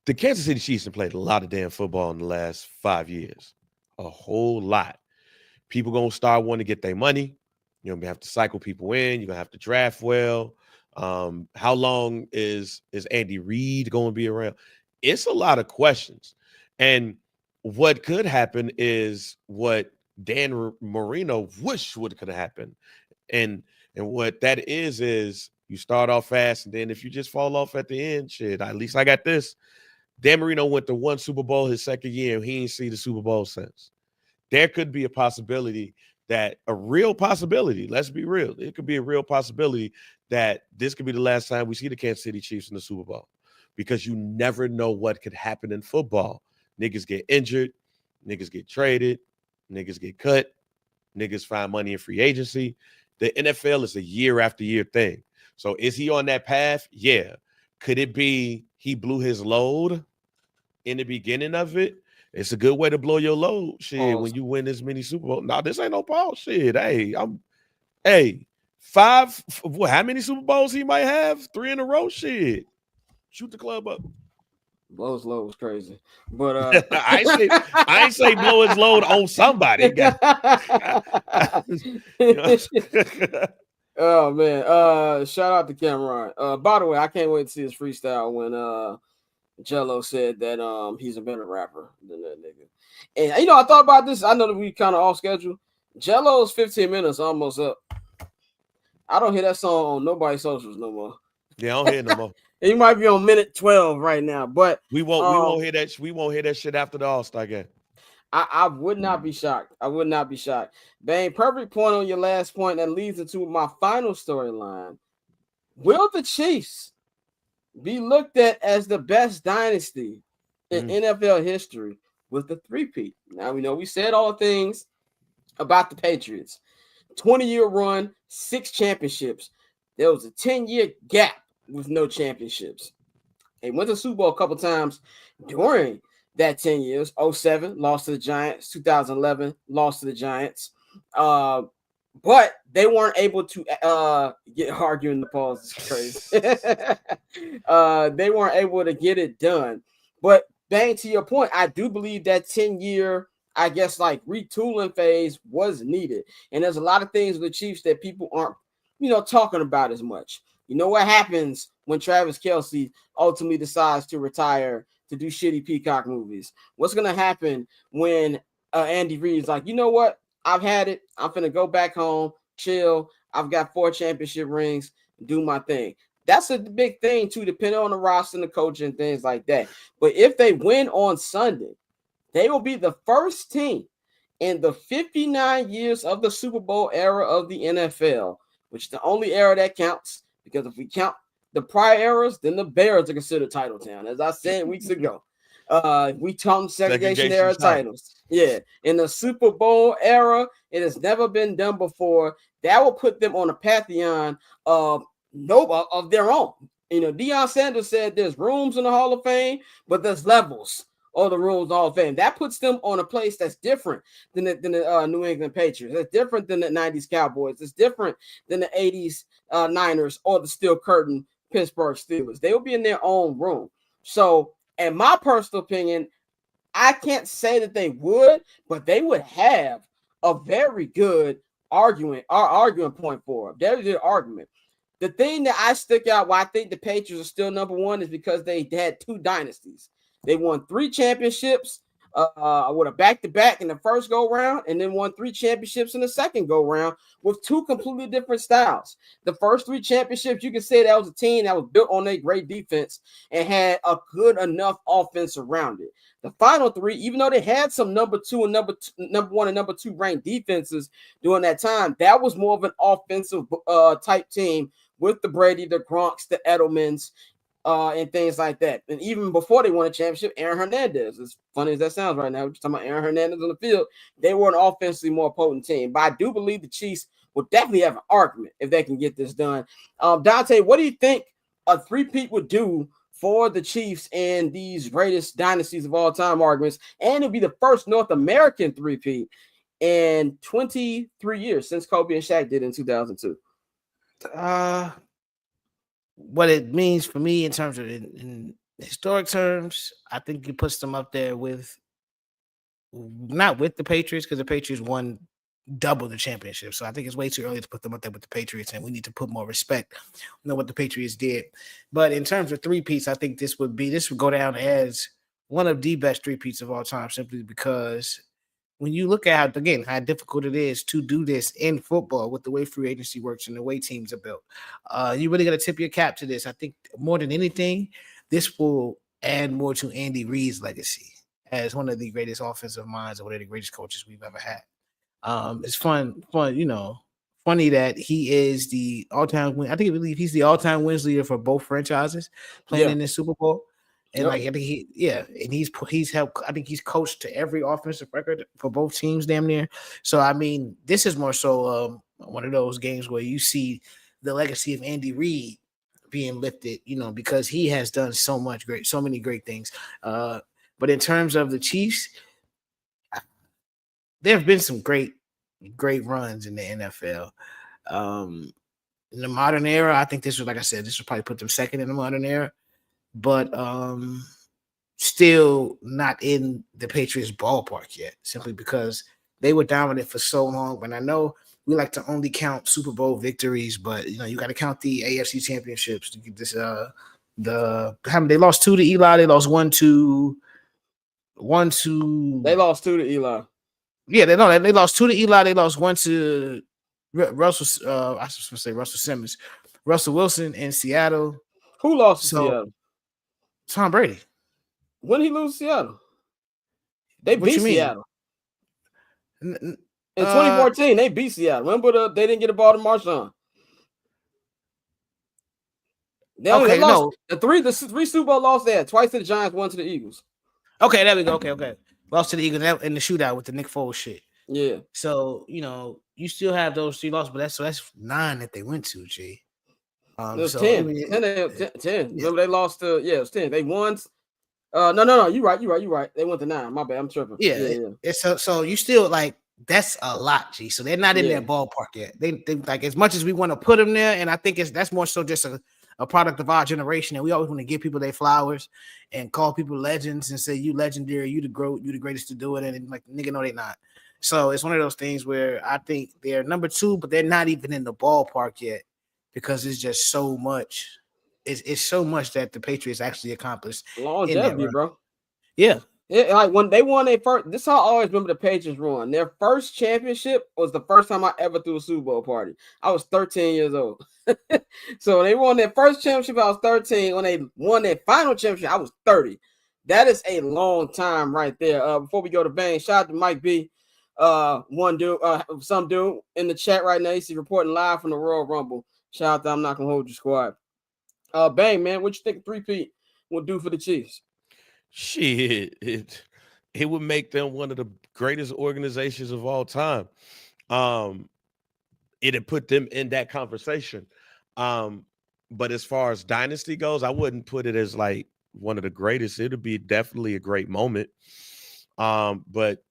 the Kansas City Chiefs have played a lot of damn football in the last 5 years. A whole lot. People going to start wanting to get their money. You're going to have to cycle people in. You're going to have to draft well. How long is Andy Reid going to be around? It's a lot of questions. And what could happen is what Dan Marino wished could have happened. And what that is you start off fast, and then if you just fall off at the end, shit, at least I got this. Dan Marino went to one Super Bowl his second year, and he ain't see the Super Bowl since. There could be a possibility real possibility, let's be real. It could be a real possibility that this could be the last time we see the Kansas City Chiefs in the Super Bowl, because you never know what could happen in football. Niggas get injured, niggas get traded, niggas get cut, niggas find money in free agency. The NFL is a year after year thing. So is he on that path? Yeah. Could it be he blew his load in the beginning of it? It's a good way to blow your load, shit, when you win this many Super Bowl. No, this ain't no pause, shit. Hey, how many Super Bowls he might have? 3 in a row, shit. Shoot the club up. Blow his load was crazy, but I ain't say blow his load on somebody. Oh man, shout out to Cameron. By the way, I can't wait to see his freestyle when Jello said that he's a better rapper than that nigga. And I thought about this. I know that we kind of off schedule. Jello's 15 minutes almost up. I don't hear that song on nobody's socials no more. Yeah, I don't hear it no more. He might be on minute 12 right now, but we won't hear that. We won't hear that shit after the All-Star game. I would not be shocked. I would not be shocked. Bang, perfect point on your last point. That leads into my final storyline. Will the Chiefs be looked at as the best dynasty in NFL history with the three-peat? Now, we said all the things about the Patriots. 20-year run, 6 championships. There was a 10-year gap with no championships. They went to the Super Bowl a couple times during that 10 years. 2007, lost to the Giants. 2011, lost to the Giants. But they weren't able to get arguing the pause. It's crazy. They weren't able to get it done. But Bang, to your point, I do believe that 10-year, I guess, like retooling phase was needed. And there's a lot of things with the Chiefs that people aren't, talking about as much. You know what happens when Travis Kelce ultimately decides to retire to do shitty Peacock movies? What's going to happen when Andy Reid's like, you know what? I've had it. I'm finna go back home, chill. I've got 4 championship rings, do my thing. That's a big thing too, depending on the roster and the coach and things like that. But if they win on Sunday, they will be the first team in the 59 years of the Super Bowl era of the NFL, which is the only era that counts. Because if we count the prior eras, then the Bears are considered title town, as I said weeks ago. We count segregation era titles. Yeah, in the Super Bowl era, it has never been done before. That will put them on a pantheon of their own. Deion Sanders said there's rooms in the Hall of Fame, but there's levels of the rooms in the Hall of Fame. That puts them on a place that's different than the New England Patriots. It's different than the 90s Cowboys. It's different than the 80s Niners or the Steel Curtain Pittsburgh Steelers. They will be in their own room. So, in my personal opinion, I can't say that they would, but they would have a very good argument point for them. Very good argument. The thing that I stick out why I think the Patriots are still number one is because they had 2 dynasties. They won 3 championships with a back-to-back in the first go-round and then won 3 championships in the second go-round with 2 completely different styles. The first 3 championships, you can say that was a team that was built on a great defense and had a good enough offense around it. The final 3, even though they had some number 2 and number 1 and number 2 ranked defenses during that time, that was more of an offensive type team with the Brady, the Gronks, the Edelmans, and things like that. And even before they won a championship, Aaron Hernandez, as funny as that sounds right now, we're talking about Aaron Hernandez on the field, they were an offensively more potent team. But I do believe the Chiefs will definitely have an argument if they can get this done. Dante, what do you think a three-peat would do for the Chiefs and these greatest dynasties of all time arguments? And it'll be the first North American three-peat in 23 years since Kobe and Shaq did in 2002. What it means for me in terms of in historic terms, I think it puts them up there with, not with the Patriots, because the Patriots won double the championship. So I think it's way too early to put them up there with the Patriots, and we need to put more respect on what the Patriots did. But in terms of three-peats, I think this would go down as one of the best three-peats of all time, simply because when you look at how difficult it is to do this in football with the way free agency works and the way teams are built, you really got to tip your cap to this. I think more than anything, this will add more to Andy Reid's legacy as one of the greatest offensive minds or one of the greatest coaches we've ever had. It's fun, funny that he is the all-time win. I believe he's the all-time wins leader for both franchises playing in the Super Bowl. And I think he's helped. I think he's coached to every offensive record for both teams, damn near. So I mean, this is more so one of those games where you see the legacy of Andy Reid being lifted, because he has done so many great things. But in terms of the Chiefs, there have been some great runs in the NFL. In the modern era, I think this would probably put them second in the modern era. But still not in the Patriots ballpark yet, simply because they were dominant for so long. And I know we like to only count Super Bowl victories, but you got to count the AFC championships to get this. They lost 2 to Eli. They lost 1 to. They lost 2 to Eli. Yeah, they lost 2 to Eli. They lost 1 to Russell. I was supposed to say Russell Simmons, Russell Wilson in Seattle. Who lost to Seattle? Tom Brady. When did he lose to Seattle? They beat Seattle. In 2014, they beat Seattle. Remember they didn't get a ball to Marshawn. They lost the three Super Bowl losses they had. Twice to the Giants, 1 to the Eagles. Okay, there we go. Okay. Lost to the Eagles in the shootout with the Nick Foles shit. Yeah. So, you still have those 3 losses, but that's 9 that they went to, G. It was 10. 10. Remember they lost to, it was 10. They won. No. You're right. They went to 9. My bad. I'm tripping. Yeah. So you still that's a lot, G. So they're not in their ballpark yet. They as much as we want to put them there, and I think that's more so just a product of our generation, and we always want to give people their flowers and call people legends and say you legendary, you the greatest to do it, and nigga, no, they not. So it's one of those things where I think they're number 2, but they're not even in the ballpark yet. Because it's just so much. It's so much that the Patriots actually accomplished. Longevity, bro. Yeah. When they won their first, this is how I always remember the Patriots run. Their first championship was the first time I ever threw a Super Bowl party. I was 13 years old. So they won their first championship, I was 13. When they won their final championship, I was 30. That is a long time right there. Before we go to Bang, shout out to Mike B. One dude, some dude in the chat right now. He's reporting live from the Royal Rumble. Shout out to I'm Not Gonna Hold You squad. Bang, man, what you think three-peat will do for the Chiefs? Shit, it would make them one of the greatest organizations of all time. It'd put them in that conversation. But as far as dynasty goes, I wouldn't put it as one of the greatest. It'd be definitely a great moment. But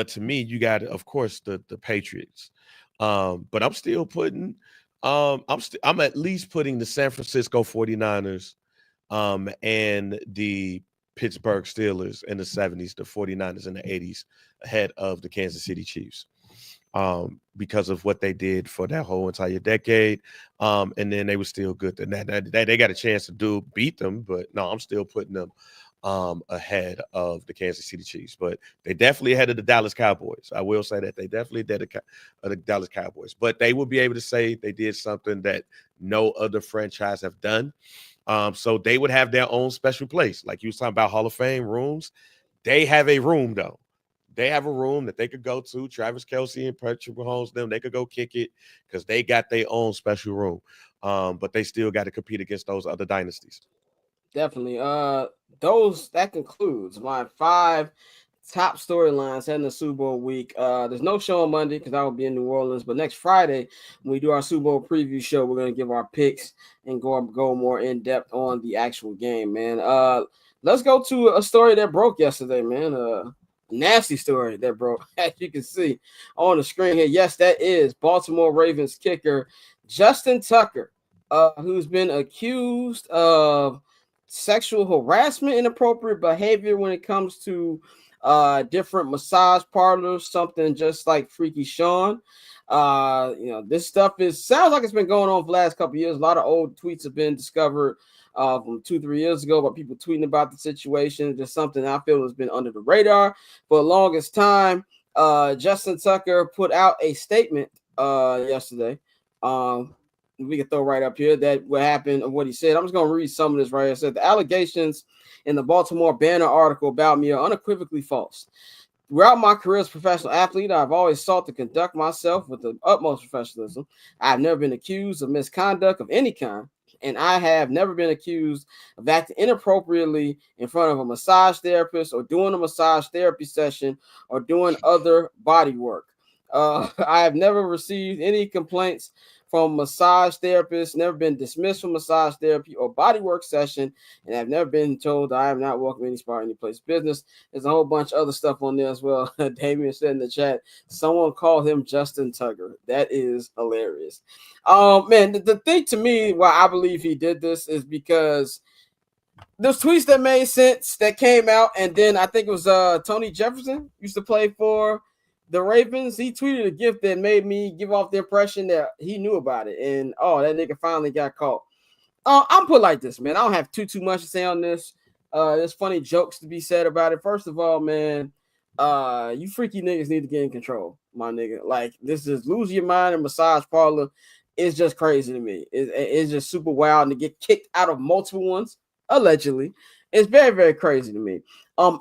to me, you got, of course, the Patriots. But I'm still putting I'm at least putting the San Francisco 49ers and the Pittsburgh Steelers in the 70s, the 49ers in the 80s ahead of the Kansas City Chiefs because of what they did for that whole entire decade. And then they were still good. They got a chance to beat them, but no, I'm still putting them ahead of the Kansas City Chiefs, but they definitely ahead of the Dallas Cowboys. I will say that they definitely did the Dallas Cowboys, but they will be able to say they did something that no other franchise have done. So they would have their own special place. Like you was talking about Hall of Fame rooms. They have a room though. They have a room that they could go to. Travis Kelce and Patrick Mahomes, they could go kick it because they got their own special room. But they still got to compete against those other dynasties. Definitely. That concludes my 5 top storylines heading to Super Bowl week. There's no show on Monday because I will be in New Orleans. But next Friday, when we do our Super Bowl preview show, we're gonna give our picks and go more in depth on the actual game, man. Let's go to a story that broke yesterday, man. Nasty story that broke, as you can see on the screen here. Yes, that is Baltimore Ravens kicker Justin Tucker, who's been accused of sexual harassment, inappropriate behavior when it comes to different massage parlors, something just like Freaky Sean. This stuff sounds like it's been going on for the last couple of years. A lot of old tweets have been discovered from 2-3 years ago by people tweeting about the situation. Just something I feel has been under the radar for the longest time. Justin Tucker put out a statement yesterday. We can throw right up here that what happened and what he said. I'm just going to read some of this right here. It said the allegations in the Baltimore Banner article about me are unequivocally false. Throughout my career as a professional athlete, I've always sought to conduct myself with the utmost professionalism. I've never been accused of misconduct of any kind, and I have never been accused of acting inappropriately in front of a massage therapist or doing a massage therapy session or doing other body work. I have never received any complaints from massage therapists, never been dismissed from massage therapy or bodywork session, and I've never been told I am not welcome any spot, any place of business. There's a whole bunch of other stuff on there as well. Damien said in the chat, someone called him Justin Tucker. That is hilarious. Man, the thing to me why I believe he did this is because there's tweets that made sense that came out, and then I think it was Tony Jefferson used to play for the Ravens. He tweeted a gift that made me give off the impression that he knew about it. And that nigga finally got caught. I'm put like this, man. I don't have too much to say on this. There's funny jokes to be said about it. First of all, man, you freaky niggas need to get in control, my nigga. Like, this is lose your mind in massage parlor. It's just crazy to me. It's just super wild, and to get kicked out of multiple ones, allegedly, it's very, very crazy to me.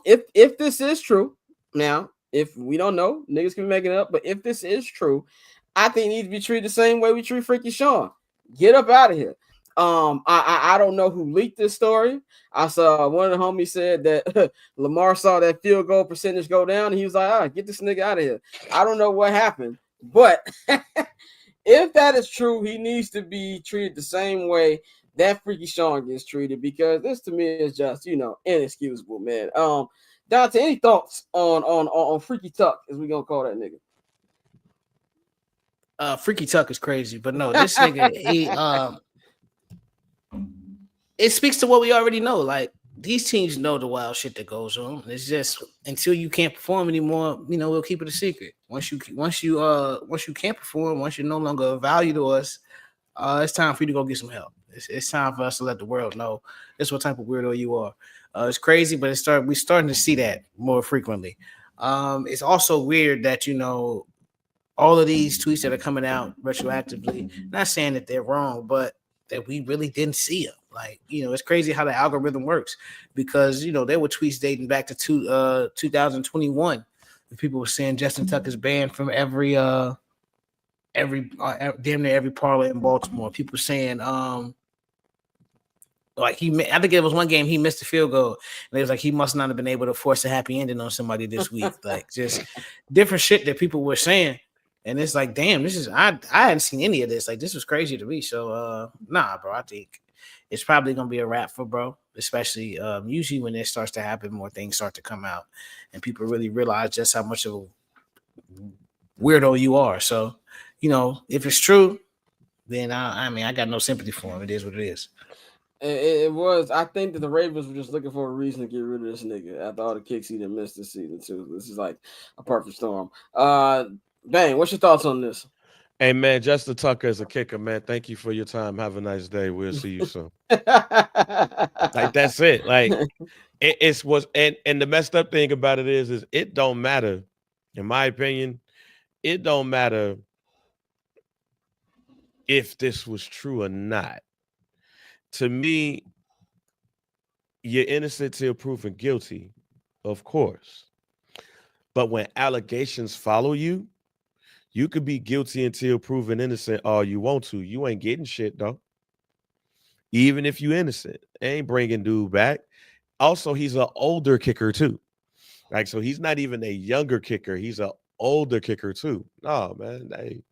If this is true, now, if we don't know, niggas can make it up. But if this is true, I think it needs to be treated the same way we treat Freaky Sean. Get up out of here. I don't know who leaked this story. I saw one of the homies said that Lamar saw that field goal percentage go down, and he was like, get this nigga out of here. I don't know what happened, but if that is true, he needs to be treated the same way that Freaky Sean gets treated, because this to me is just, inexcusable, man. Dante, any thoughts on Freaky Tuck, as we gonna call that nigga? Freaky Tuck is crazy, but no, this nigga, it speaks to what we already know. Like, these teams know the wild shit that goes on. It's just until you can't perform anymore, we'll keep it a secret. Once you can't perform, once you're no longer of value to us, it's time for you to go get some help. It's time for us to let the world know this what type of weirdo you are. It's crazy, but we're starting to see that more frequently. It's also weird that, all of these tweets that are coming out retroactively, not saying that they're wrong, but that we really didn't see them. Like, it's crazy how the algorithm works, because, there were tweets dating back to 2021. People were saying Justin Tucker's banned from every damn near every parlor in Baltimore. People saying, I think it was one game he missed a field goal, and it was like he must not have been able to force a happy ending on somebody this week. Like, just different shit that people were saying, and it's like, damn, this is I hadn't seen any of this. Like, this was crazy to me. So, nah, bro, I think it's probably gonna be a wrap for bro. Especially usually when it starts to happen, more things start to come out, and people really realize just how much of a weirdo you are. So, if it's true, then I got no sympathy for him. It is what it is. It was. I think that the Ravens were just looking for a reason to get rid of this nigga after all the kicks he done missed this season too. This is like a perfect storm. Bang, what's your thoughts on this? Hey man, Justin Tucker is a kicker, man. Thank you for your time. Have a nice day. We'll see you soon. Like, that's it. Like, and the messed up thing about it is it don't matter, in my opinion, it don't matter if this was true or not. To me, you're innocent till proven guilty, of course. But when allegations follow you, you could be guilty until proven innocent all you want to. You ain't getting shit, though. Even if you innocent, ain't bringing dude back. Also, he's an older kicker, too. Like, so he's not even a younger kicker. He's an older kicker, too. No, man. Hey,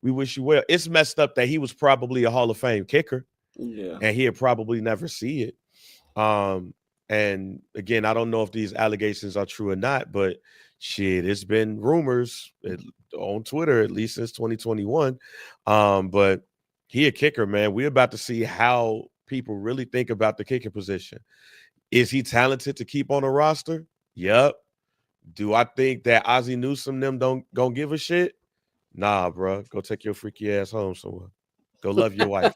we wish you well. It's messed up that he was probably a Hall of Fame kicker. Yeah. And he'll probably never see it. And again, I don't know if these allegations are true or not, but shit, it's been rumors on Twitter, at least since 2021. But he a kicker, man. We're about to see how people really think about the kicking position. Is he talented to keep on a roster? Yep. Do I think that Ozzie Newsome them don't give a shit? Nah, bro. Go take your freaky ass home somewhere. Go love your wife.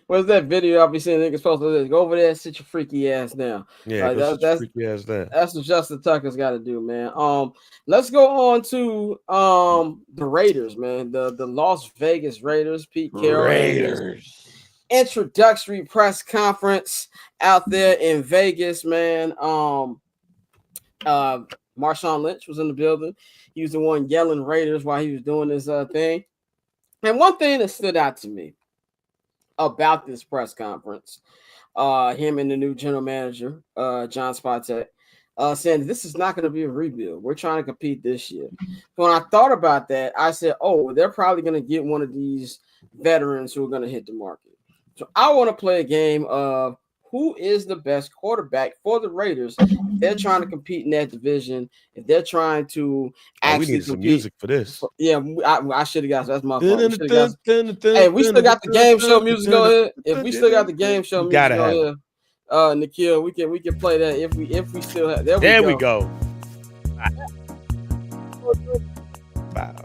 What's that video I'll be seeing niggas post this? Go over there and sit your freaky ass down. Yeah, go sit your freaky ass down. That's what Justin Tucker's got to do, man. Let's go on to the Raiders, man. The Las Vegas Raiders. Pete Carroll. Raiders. Introductory press conference out there in Vegas, man. Marshawn Lynch was in the building. He was the one yelling Raiders while he was doing this thing. And one thing that stood out to me about this press conference, him and the new general manager, John Spatek, saying this is not going to be a rebuild. We're trying to compete this year. So when I thought about that, I said, oh, they're probably going to get one of these veterans who are going to hit the market. So I want to play a game of who is the best quarterback for the Raiders. If they're trying to compete in that division, if they're trying to actually we need some music for this. Yeah, I should have got. That's my fault. Hey, we still got the game show music on here. If we still got the game show music on here, Nikhil, we can play that if we still have. There we go. Wow.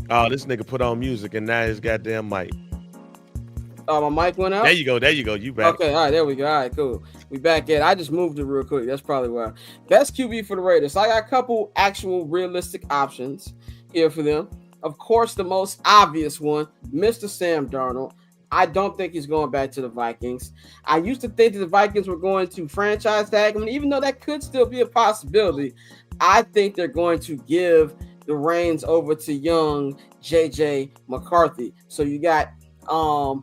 Oh, this nigga put on music and now his goddamn mic. My mic went out. There you go. You back. Okay, all right, there we go. All right, cool. We back at. I just moved it real quick. That's probably why. Best QB for the Raiders. So I got a couple actual realistic options here for them. Of course, the most obvious one, Mr. Sam Darnold. I don't think he's going back to the Vikings. I used to think that the Vikings were going to franchise tag him, and even though that could still be a possibility, I think they're going to give the reins over to young JJ McCarthy. So you got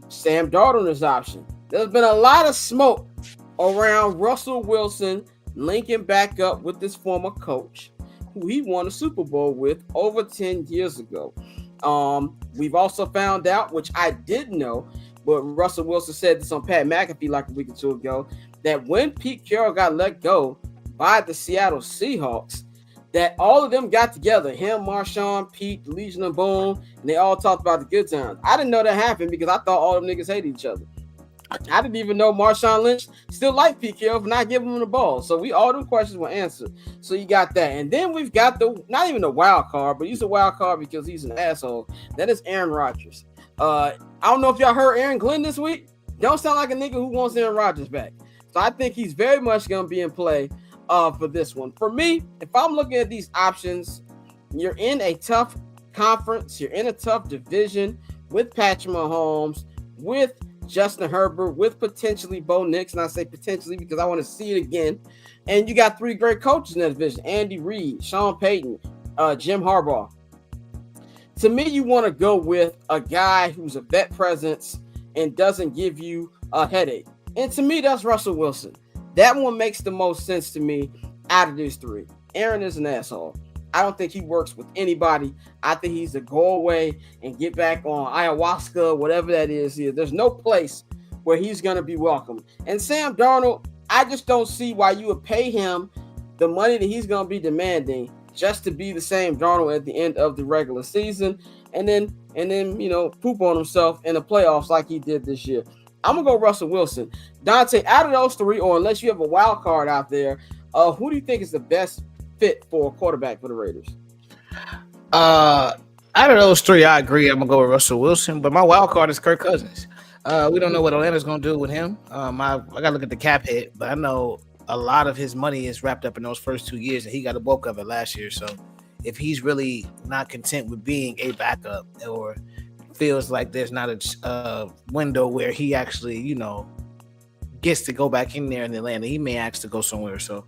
Sam Darnold is option. There's been a lot of smoke around Russell Wilson linking back up with this former coach who he won a Super Bowl with over 10 years ago. We've also found out, which I didn't know, but Russell Wilson said this on Pat McAfee like a week or two ago, that when Pete Carroll got let go by the Seattle Seahawks, that all of them got together, him, Marshawn, Pete, Legion and Boone, and they all talked about the good times. I didn't know that happened because I thought all them niggas hated each other. I didn't even know Marshawn Lynch still liked Pete Carroll for not giving him the ball. So all them questions were answered. So you got that. And then we've got not even a wild card, but he's a wild card because he's an asshole. That is Aaron Rodgers. I don't know if y'all heard Aaron Glenn this week. Don't sound like a nigga who wants Aaron Rodgers back. So I think he's very much going to be in play for this one. For me, if I'm looking at these options, you're in a tough conference. You're in a tough division with Patrick Mahomes, with Justin Herbert, with potentially Bo Nix. And I say potentially because I want to see it again. And you got three great coaches in that division: Andy Reid, Sean Payton, Jim Harbaugh. To me, you want to go with a guy who's a vet presence and doesn't give you a headache. And to me, that's Russell Wilson. That one makes the most sense to me out of these three. Aaron is an asshole. I don't think he works with anybody. I think he's to go away and get back on ayahuasca, whatever that is here. There's no place where he's going to be welcome. And Sam Darnold, I just don't see why you would pay him the money that he's going to be demanding just to be the same Darnold at the end of the regular season and then poop on himself in the playoffs like he did this year. I'm going to go Russell Wilson. Dante, out of those three, or unless you have a wild card out there, who do you think is the best fit for a quarterback for the Raiders? Out of those three, I agree. I'm going to go with Russell Wilson, but my wild card is Kirk Cousins. We don't know what Atlanta's gonna do with him. I gotta look at the cap hit, but I know a lot of his money is wrapped up in those first 2 years, and he got a bulk of it last year. So if he's really not content with being a backup, or feels like there's not a window where he actually, gets to go back in there in Atlanta, he may ask to go somewhere. So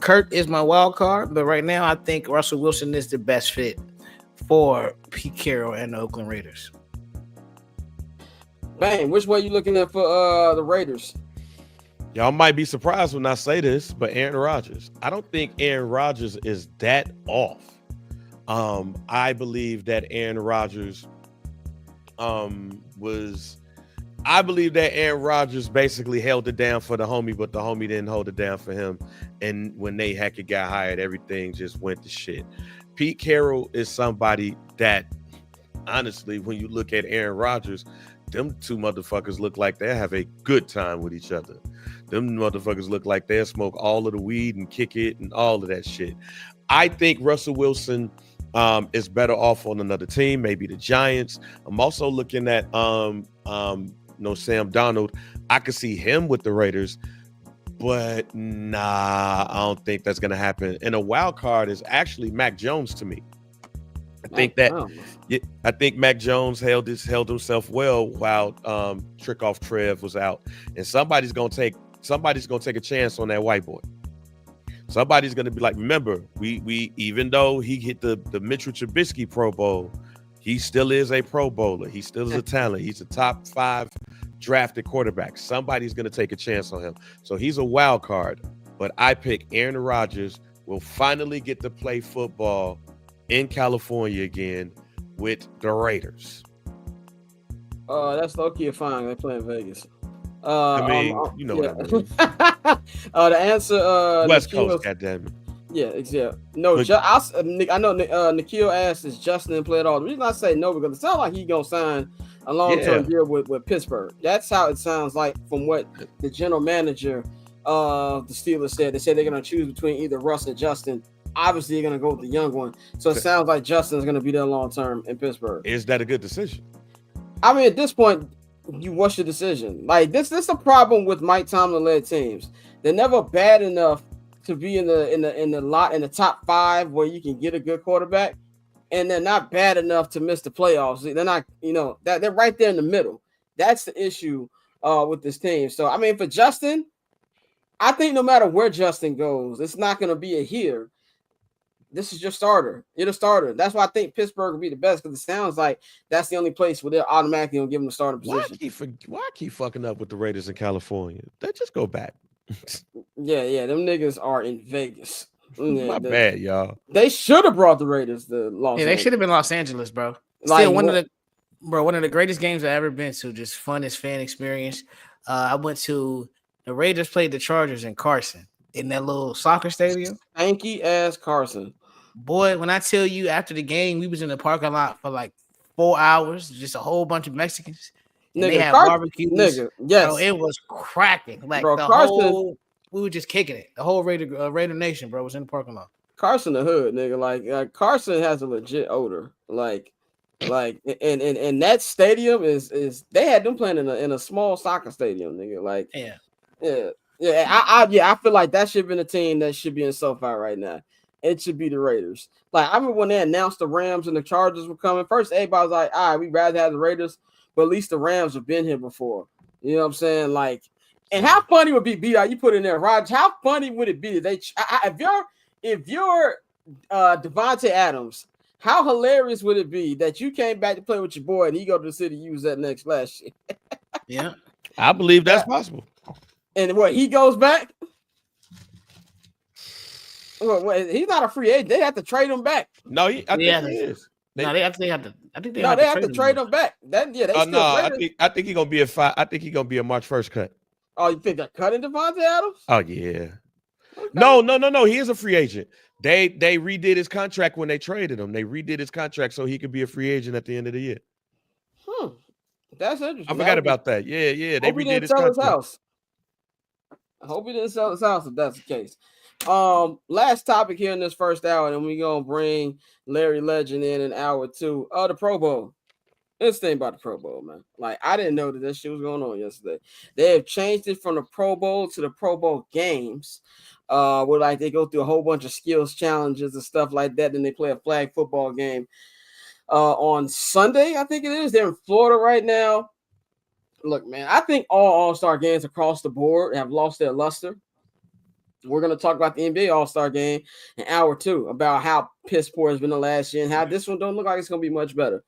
Kurt is my wild card, but right now I think Russell Wilson is the best fit for Pete Carroll and the Oakland Raiders. Bang, which way you looking at for the Raiders? Y'all might be surprised when I say this, but Aaron Rodgers. I don't think Aaron Rodgers is that off. I believe that Aaron Rodgers I believe that Aaron Rodgers basically held it down for the homie, but the homie didn't hold it down for him. And when Nate Hackett got hired, everything just went to shit. Pete Carroll is somebody that, honestly, when you look at Aaron Rodgers, them two motherfuckers look like they have a good time with each other. Them motherfuckers look like they'll smoke all of the weed and kick it and all of that shit. I think Russell Wilson is better off on another team, maybe the Giants. I'm also looking at Sam Darnold. I could see him with the Raiders, but nah, I don't think that's gonna happen. And a wild card is actually Mac Jones to me. I think Mac Jones held himself well while Trickoff Trev was out, and somebody's gonna take a chance on that white boy. Somebody's gonna be like, remember, we even though he hit the Mitchell Trubisky Pro Bowl, he still is a Pro Bowler. He still is a talent. He's a top 5 drafted quarterback. Somebody's gonna take a chance on him, so he's a wild card. But I pick Aaron Rodgers will finally get to play football in California again with the Raiders. That's low-key fine. They play in Vegas. What I mean. The answer, West Coast, goddammit. Yeah. No, I know Nikhil asked, is Justin play at all? The reason I say no, because it sounds like he's gonna sign a long-term deal with Pittsburgh. That's how it sounds like from what the general manager of the Steelers said. They said they're gonna choose between either Russ or Justin. Obviously, you're gonna go with the young one. So it sounds like Justin's gonna be there long-term in Pittsburgh. Is that a good decision? I mean, at this point, what's your decision? Like this is a problem with Mike Tomlin led teams. They're never bad enough to be in the top 5 where you can get a good quarterback, and they're not bad enough to miss the playoffs. They're not, they're right there in the middle. That's the issue with this team. So I mean, for Justin, I think no matter where Justin goes, it's not going to be a here. This is your starter. You're the starter. That's why I think Pittsburgh will be the best, because it sounds like that's the only place where they're automatically going to give them the starting position. Why keep fucking up with the Raiders in California? They just go back. Yeah. Them niggas are in Vegas. My bad, y'all. They should have brought the Raiders to Los Angeles. They should have been Los Angeles, bro. Still one of the greatest games I've ever been to. Just funnest fan experience. I went to the Raiders played the Chargers in Carson in that little soccer stadium. Stanky ass Carson. Boy, when I tell you, after the game, we was in the parking lot for like 4 hours, just a whole bunch of Mexicans. And they had barbecues. Nigga, yes. Bro, it was cracking. Like, bro, we were just kicking it. The whole Raider Nation, bro, was in the parking lot. Carson the hood, nigga. Like Carson has a legit odor. Like, and that stadium is they had them playing in a small soccer stadium, nigga. Like, yeah. I feel like that should have been a team that should be in SoFi right now. It should be the Raiders. Like, I remember when they announced the Rams and the Chargers were coming. First, everybody was like, all right, we'd rather have the Raiders, but at least the Rams have been here before. You know what I'm saying? Like, and how funny would be B.I. you put in there, Raj? How funny would it be if you're Devontae Adams? How hilarious would it be that you came back to play with your boy and he go to the city use that next last shit? Yeah, I believe that's possible. And what, he goes back? Well, he's not a free agent. They have to trade him back. No, I think he is. They have to trade him back. I think he's gonna be I think he's gonna be a March 1st cut. Oh, you think they're cutting Devontae Adams? Oh yeah. Okay. No. He is a free agent. They redid his contract when they traded him. They redid his contract so he could be a free agent at the end of the year. That's interesting. I forgot about that. Yeah. They redid his contract. I hope he didn't sell his house if that's the case. Last topic here in this first hour, and we're gonna bring Larry Legend in hour 2. The Pro Bowl. Let's think about the Pro Bowl, man. Like, I didn't know that shit was going on yesterday. They have changed it from the Pro Bowl to the Pro Bowl games. Where like they go through a whole bunch of skills challenges and stuff like that. Then they play a flag football game on Sunday, I think it is. They're in Florida right now. Look, man, I think all All-Star games across the board have lost their luster. We're going to talk about the NBA All-Star game in hour 2 about how piss poor has been the last year and how this one don't look like it's going to be much better.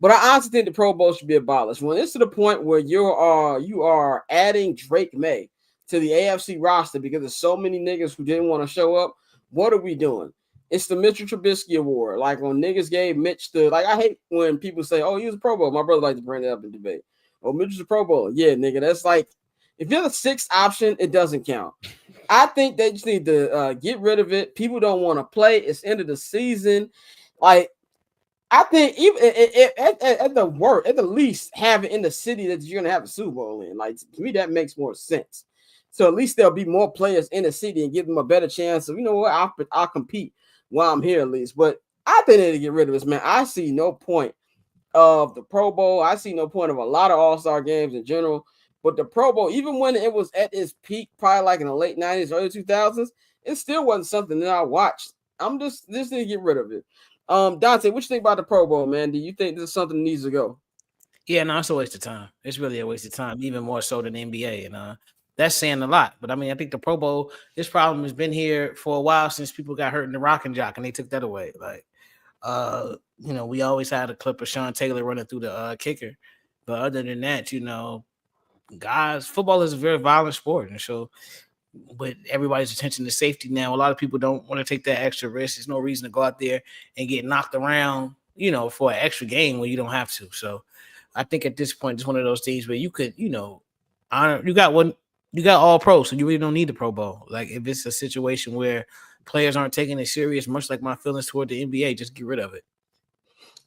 But I honestly think the Pro Bowl should be abolished. When it's to the point where you are adding Drake May to the AFC roster because there's so many niggas who didn't want to show up, what are we doing? It's the Mitchell Trubisky Award. Like when niggas gave Mitch the, like, I hate when people say, oh, he was a Pro Bowl. My brother likes to bring it up in debate. Oh, Mitchell's a Pro Bowl. Yeah, nigga, that's like, if you're the 6th option, it doesn't count. I think they just need to get rid of it. People don't want to play. It's end of the season. Like, I think even at the least, have it in the city that you're gonna have a Super Bowl in. Like, to me, that makes more sense. So at least there'll be more players in the city and give them a better chance. So you know what? I'll compete while I'm here at least. But I think they need to get rid of this, man. I see no point of the Pro Bowl. I see no point of a lot of All-Star games in general. But the Pro Bowl, even when it was at its peak, probably like in the late 90s, early 2000s, it still wasn't something that I watched. I'm just need to get rid of it. Dante, what you think about the Pro Bowl, man? Do you think this is something that needs to go? Yeah, no, it's a waste of time. It's really a waste of time, even more so than the NBA. And that's saying a lot. But I mean, I think the Pro Bowl, this problem has been here for a while since people got hurt in the rock and jock and they took that away. Like, we always had a clip of Sean Taylor running through the kicker. But other than that, guys, football is a very violent sport. And so with everybody's attention to safety now, a lot of people don't want to take that extra risk. There's no reason to go out there and get knocked around, for an extra game when you don't have to. So I think at this point, it's one of those things where you could, honor, you got all pro, so you really don't need the Pro Bowl. Like if it's a situation where players aren't taking it serious, much like my feelings toward the NBA, just get rid of it.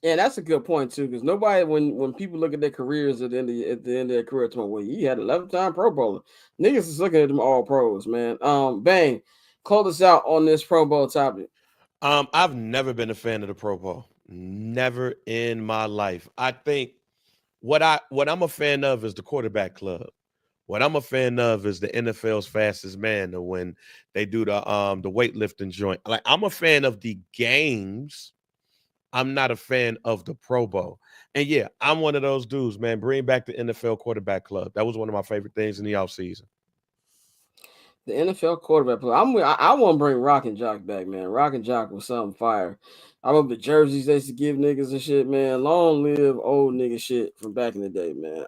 Yeah, that's a good point too, because nobody, when people look at their careers at the end of their career, well, he had 11-time Pro Bowler. Niggas is looking at them all pros, man. Bang, close us out on this Pro Bowl topic. I've never been a fan of the Pro Bowl. Never in my life. I think what I'm a fan of is the quarterback club. What I'm a fan of is the NFL's fastest man, when they do the weightlifting joint. Like, I'm a fan of the games. I'm not a fan of the Pro Bowl. And yeah, I'm one of those dudes, man. Bring back the NFL quarterback club. That was one of my favorite things in the offseason. The NFL quarterback club. I want to bring Rock and Jock back, man. Rock and Jock was something fire. I remember the jerseys they used to give niggas and shit, man. Long live old nigga shit from back in the day, man.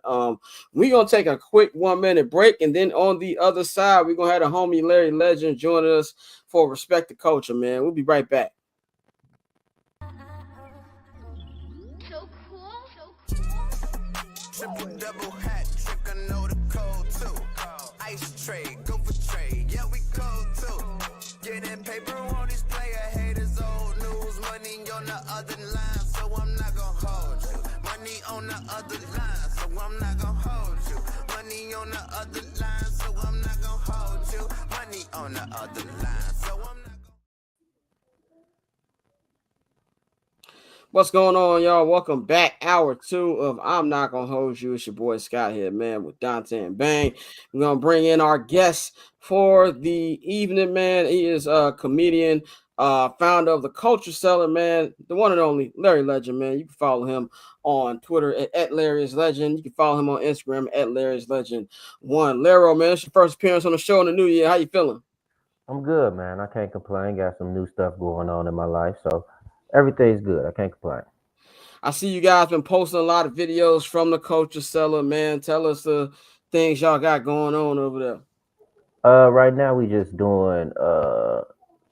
We're going to take a quick 1-minute break, and then on the other side, we're going to have the homie Larry Legend joining us for Respect the Culture, man. We'll be right back. Triple double hat trick, I know the code too. Ice trade, go for trade, yeah we cold too. Getting paper on these player haters, old news, money on the other line, so I'm not gonna hold you. Money on the other line, so I'm not gonna hold you. Money on the other line, so I'm not gonna hold you. Money on the other line, so I'm not gonna. What's going on, y'all? Welcome back. Hour 2 of I'm Not Gonna Hold You. It's your boy Scott here, man, with Dante and Bang. We're gonna bring in our guest for the evening, man. He is a comedian, founder of the Culture Seller, man, the one and only Larry Legend, man. You can follow him on Twitter at Larry's Legend. You can follow him on Instagram at Larry's Legend 1. Larro, man, it's your first appearance on the show in the new year. How you feeling? I'm good, man. I can't complain. Got some new stuff going on in my life, so everything's good. I can't complain. I see you guys been posting a lot of videos from the Culture Seller, man. Tell us the things y'all got going on over there. Right now we just doing the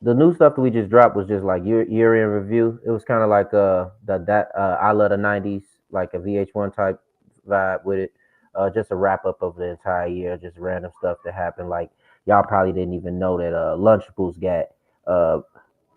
new stuff that we just dropped was just like year in review. It was kind of like I love the 90s, like a VH1 type vibe with it. Just a wrap up of the entire year, just random stuff that happened. Like y'all probably didn't even know that Lunchables got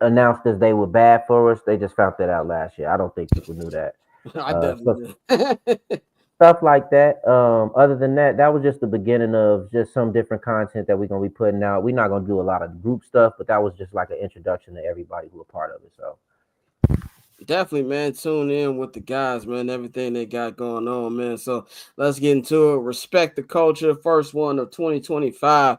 announced as they were bad for us. They just found that out last year. I don't think people knew that. I definitely did. Stuff like that. Other than that, that was just the beginning of just some different content that we're gonna be putting out. We're not gonna do a lot of group stuff, but that was just like an introduction to everybody who a part of it. So Definitely, man. Tune in with the guys, man. Everything they got going on, man. So let's get into it. Respect the culture. First one of 2025.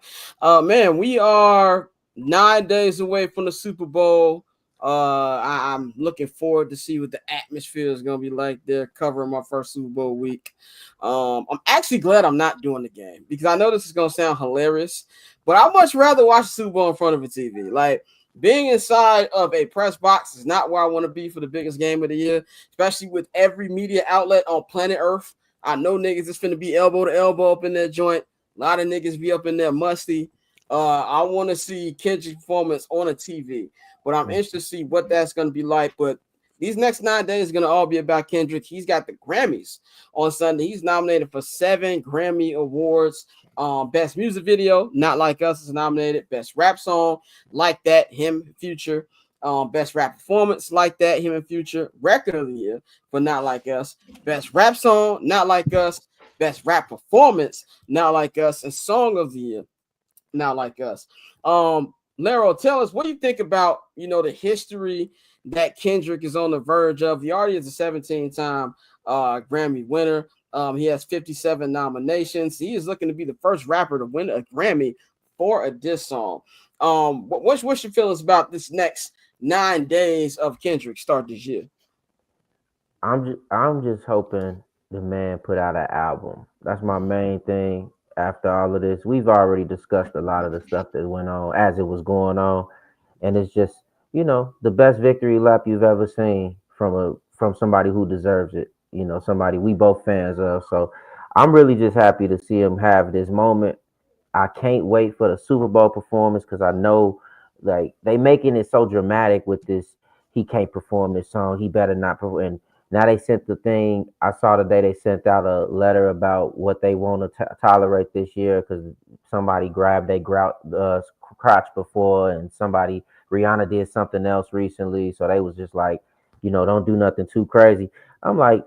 Man, we are 9 days away from the Super Bowl. I'm looking forward to see what the atmosphere is gonna be like there, covering my first Super Bowl week. I'm actually glad I'm not doing the game because I know this is gonna sound hilarious, but I'd much rather watch the Super Bowl in front of a TV. Like, being inside of a press box is not where I want to be for the biggest game of the year, especially with every media outlet on planet Earth. I know niggas is finna be elbow to elbow up in that joint. A lot of niggas be up in there musty. I want to see Kendrick's performance on a TV, but I'm interested to see what that's going to be like. But these next 9 days are going to all be about Kendrick. He's got the Grammys on Sunday. He's nominated for 7 Grammy Awards. Best music video, Not Like Us, is nominated. Best rap song, Like That, him, Future. Best rap performance, Like That, him and Future. Record of the year for Not Like Us. Best rap song, Not Like Us. Best rap performance, Not Like Us. And song of the year, Not Like Us. Larro, tell us, what do you think about, the history that Kendrick is on the verge of? He already is a 17-time Grammy winner. He has 57 nominations. He is looking to be the first rapper to win a Grammy for a diss song. What's your feelings about this next 9 days of Kendrick start this year? I'm just hoping the man put out an album. That's my main thing. After all of this, we've already discussed a lot of the stuff that went on as it was going on, and it's just the best victory lap you've ever seen from somebody who deserves it. Somebody we both fans of. So I'm really just happy to see him have this moment. I can't wait for the Super Bowl performance because I know, like, they making it so dramatic with this. He can't perform this song. He better not perform. And now they sent the thing. I saw today they sent out a letter about what they want to tolerate this year because somebody grabbed their crotch before, and Rihanna did something else recently. So they was just like, don't do nothing too crazy. I'm like,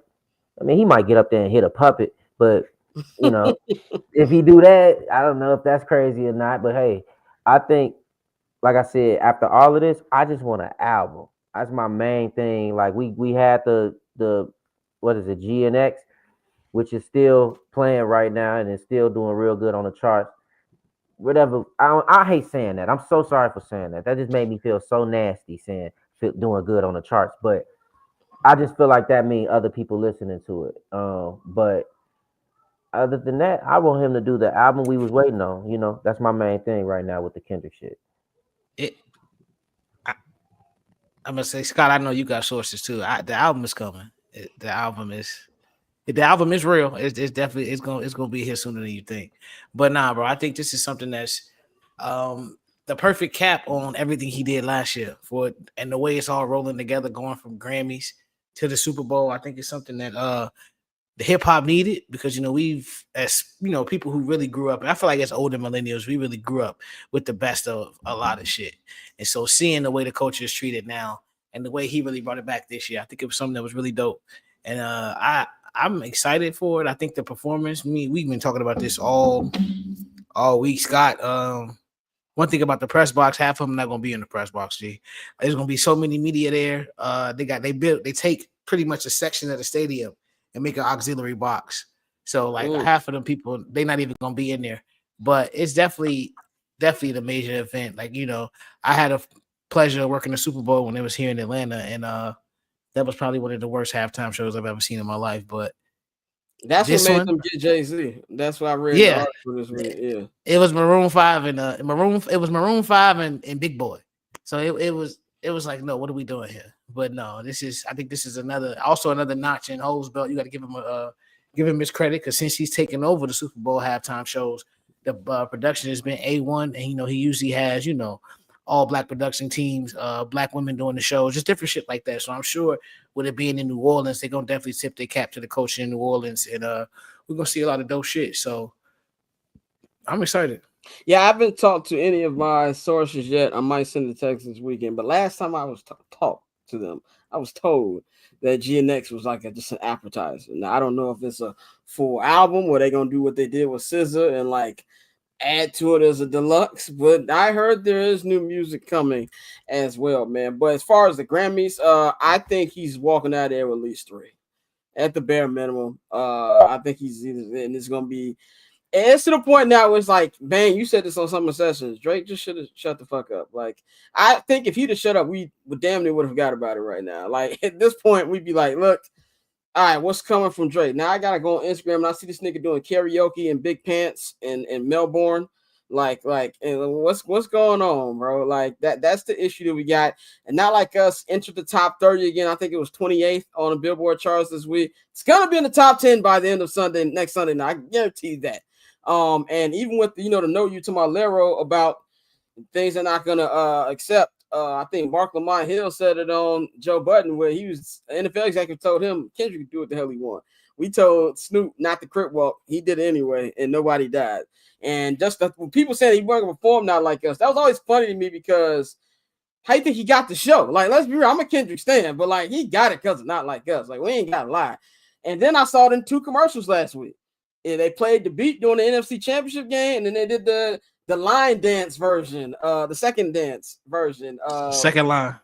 I mean, he might get up there and hit a puppet, but if he do that, I don't know if that's crazy or not. But hey, I think, like I said, after all of this, I just want an album. That's my main thing. Like we had the what is it, GNX, which is still playing right now and is still doing real good on the charts. Whatever. I hate saying that. I'm so sorry for saying that. That just made me feel so nasty saying doing good on the charts. But I just feel like that means other people listening to it. But other than that, I want him to do the album we was waiting on. That's my main thing right now with the Kendrick shit. I'm gonna say, Scott, I know you got sources too. The album is coming. The album is real. It's definitely it's gonna be here sooner than you think. But nah, bro, I think this is something that's the perfect cap on everything he did last year and the way it's all rolling together, going from Grammys to the Super Bowl. I think it's something that the hip hop needed because we've, as people who really grew up, and I feel like as older millennials, we really grew up with the best of a lot of shit. And so seeing the way the culture is treated now and the way he really brought it back this year, I think it was something that was really dope. And I'm excited for it. I think the performance, we've been talking about this all week, Scott. One thing about the press box, half of them not gonna be in the press box. G, there's gonna be so many media there. They take pretty much a section of the stadium and make an auxiliary box. So like half of them people, they're not even gonna be in there. But it's definitely the major event. Like, I had a pleasure of working the Super Bowl when it was here in Atlanta, and that was probably one of the worst halftime shows I've ever seen in my life. But that's what made them get Jay-Z. That's what I read. Yeah, the article this week. Yeah, it was Maroon 5 and Maroon 5 and Big Boy. So it was like, no, what are we doing here? But no, I think this is another notch in Ho's belt. You got to give him his credit because since he's taken over the Super Bowl halftime shows, the production has been A1, and he usually has all black production teams, black women doing the shows, just different shit like that. So I'm sure with it being in New Orleans, they're gonna definitely tip their cap to the culture in New Orleans, and we're gonna see a lot of dope shit. So I'm excited. Yeah, I haven't talked to any of my sources yet. I might send a text this weekend, but last time I was talked to them, I was told that GNX was like just an appetizer. Now I don't know if it's a full album where they're gonna do what they did with SZA and like add to it as a deluxe. But I heard there is new music coming as well, man. But as far as the Grammys, I think he's walking out there with at least 3 at the bare minimum. I think he's either, and it's gonna be. And it's to the point now where it's like, man, you said this on some of the sessions. Drake just should have shut the fuck up. Like, I think if he'd have shut up, we would damn near would have forgot about it right now. Like, at this point, we'd be like, look, all right, what's coming from Drake? Now I gotta go on Instagram and I see this nigga doing karaoke in big pants in Melbourne. And what's going on, bro? Like that's the issue that we got. And not like us entered the top 30 again. I think it was 28th on the Billboard charts this week. It's gonna be in the top 10 by the end of next Sunday night. I guarantee that. And even with the note you to my Larro about things they're not gonna accept. I think Mark Lamont Hill said it on Joe Budden where he was NFL executive told him Kendrick could do what the hell he want. We told Snoop not to crip walk. He did it anyway, and nobody died. And just when people said he wasn't gonna perform not like us, that was always funny to me because how you think he got the show? Like, let's be real, I'm a Kendrick stan, but like he got it because of not like us. Like, we ain't gotta lie. And then I saw it in 2 commercials last week. And they played the beat during the NFC Championship game, and then they did the line dance version, the second dance version. Second line,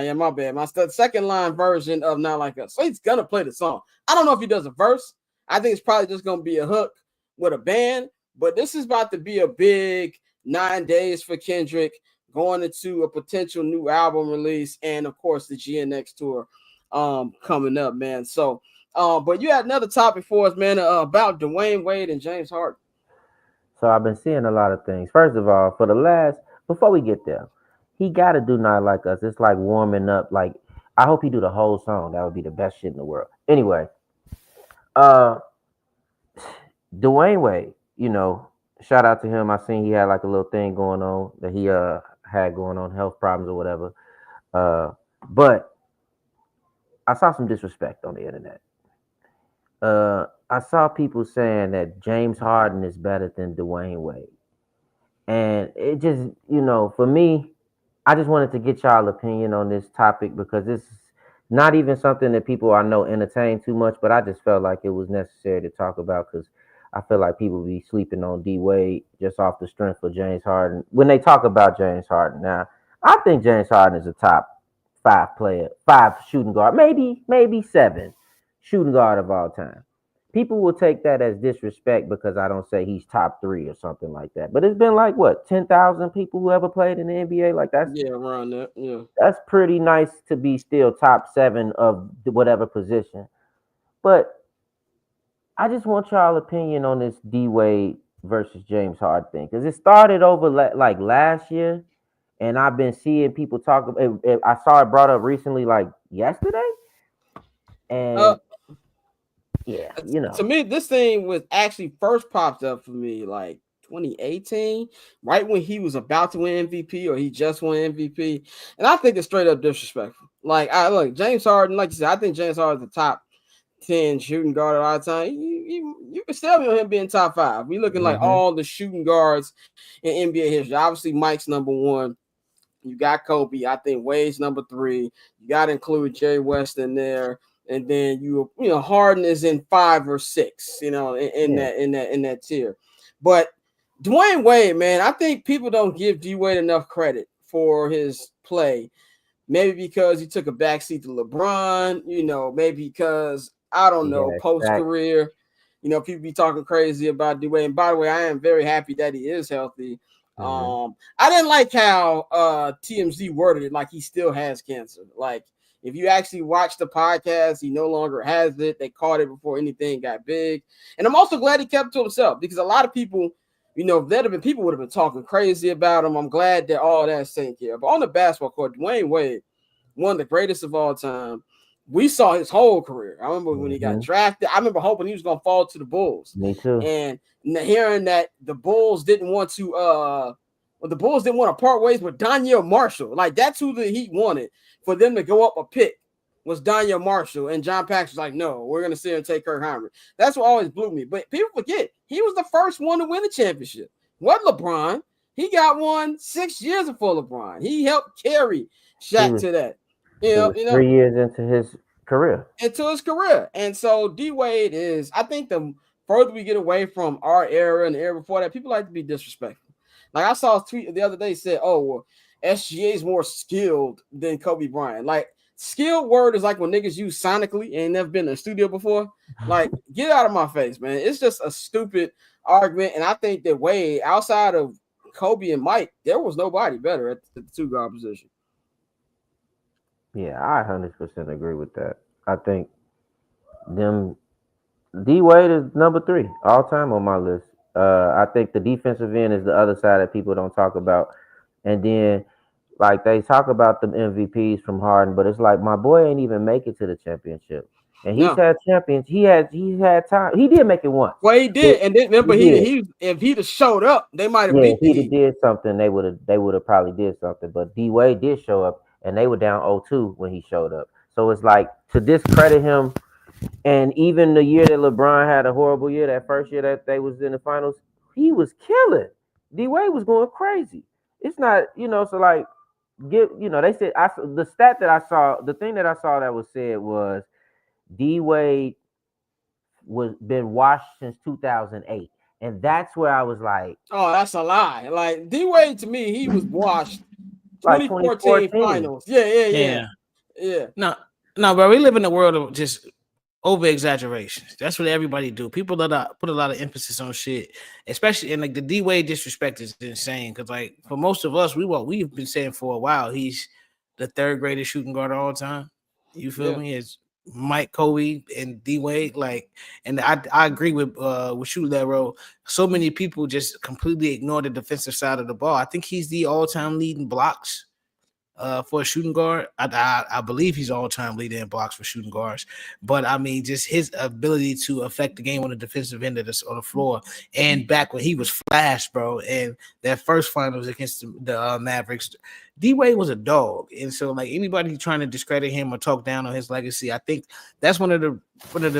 yeah, my bad. Second line version of Not Like Us. So he's gonna play the song. I don't know if he does a verse. I think it's probably just gonna be a hook with a band, but this is about to be a big 9 days for Kendrick going into a potential new album release, and of course the GNX tour coming up, man. So but you had another topic for us, man, about Dwayne Wade and James Harden. So I've been seeing a lot of things. First of all, before we get there, he got to do Not Like Us. It's like warming up. Like, I hope he do the whole song. That would be the best shit in the world. Anyway, Dwayne Wade, shout out to him. I seen he had like a little thing going on that he had going on, health problems or whatever. But I saw some disrespect on the internet. I saw people saying that James Harden is better than Dwayne Wade. And it just, for me, I just wanted to get y'all opinion on this topic because it's not even something that people I know entertain too much, but I just felt like it was necessary to talk about because I feel like people be sleeping on D-Wade just off the strength of James Harden. When they talk about James Harden now, I think James Harden is a top 5 shooting guard, maybe 7 shooting guard of all time. People will take that as disrespect because I don't say he's top 3 or something like that. But it's been like 10,000 people who ever played in the NBA. Like around that. Yeah, that's pretty nice to be still top 7 of whatever position. But I just want y'all opinion on this D-Wade versus James Harden thing because it started over like last year, and I've been seeing people talk about it. I saw it brought up recently, like yesterday, and. Yeah, To me, this thing was actually first popped up for me like 2018, right when he was about to win MVP or he just won MVP, and I think it's straight up disrespectful. Like, look, James Harden, like you said, I think James Harden's the top 10 shooting guard of all time. You can still be on him being top 5. We looking like all the shooting guards in NBA history. Obviously, Mike's number 1. You got Kobe. I think Wade's number 3. You got to include Jerry West in there. And then Harden is in 5 or 6, in that tier. But Dwayne Wade, man, I think people don't give D-Wade enough credit for his play. Maybe because he took a backseat to LeBron, maybe because I don't know, post-career, people be talking crazy about D-Wade. And by the way, I am very happy that he is healthy. I didn't like how TMZ worded it, like he still has cancer. Like, if you actually watch the podcast, he no longer has it. They caught it before anything got big. And I'm also glad he kept it to himself because a lot of people, if there'd have been people would have been talking crazy about him. I'm glad that all that's taken care of. But on the basketball court, Dwayne Wade, one of the greatest of all time. We saw his whole career. I remember when he got drafted. I remember hoping he was going to fall to the Bulls. Me too. And hearing that the Bulls didn't want to part ways with Donyell Marshall. Like, that's who the Heat wanted for them to go up a pick was Donyell Marshall. And John Paxson was like, no, we're going to sit here and take Kirk Hinrich. That's what always blew me. But people forget, he was the first one to win a championship. What LeBron? He got one 6 years before LeBron. He helped carry Shaq to that. 3 years into his career. And so D-Wade is, I think, the further we get away from our era and the era before that, people like to be disrespectful. Like I saw a tweet the other day said, "Oh, well, SGA is more skilled than Kobe Bryant." Like skilled word is like when niggas use sonically and never been in a studio before. Like get out of my face, man. It's just a stupid argument, and I think that Wade, outside of Kobe and Mike, there was nobody better at the two guard position. Yeah, I 100% agree with that. I think them D-Wade is number 3 all time on my list. I think the defensive end is the other side that people don't talk about. And then, like, they talk about the MVPs from Harden, but it's like my boy ain't even make it to the championship. And he's had champions. He had time. He did make it once. Well, he did, and then remember he if he'd have showed up, they might have beat the Heat. If he did something, they would have probably did something. But D-Wade did show up, and they were down 0-2 when he showed up. So it's like to discredit him. And even the year that LeBron had a horrible year, that first year that they was in the finals, he was killing. D-Wade was going crazy. It's not, so like, they said, the stat that I saw, the thing that I saw that was said was D-Wade was been washed since 2008. And that's where I was like, oh, that's a lie. Like D-Wade, to me, he was washed 2014 finals. Yeah. No, bro, we live in a world of just over exaggerations. That's what everybody do. People that put a lot of emphasis on shit, especially in like the D-Wade disrespect is insane. Because like for most of us, we've been saying for a while he's the 3rd greatest shooting guard of all time. You feel me? It's Mike, Kobe, and D-Wade. Like, and I agree with you, Larro. So many people just completely ignore the defensive side of the ball. I think he's the all-time leading blocks. For a shooting guard, I believe he's all-time leader in blocks for shooting guards. But I mean, just his ability to affect the game on the defensive end of on the floor, and back when he was flash, bro, and that first finals against the Mavericks, D-Wade was a dog. And so, like anybody trying to discredit him or talk down on his legacy, I think that's one of the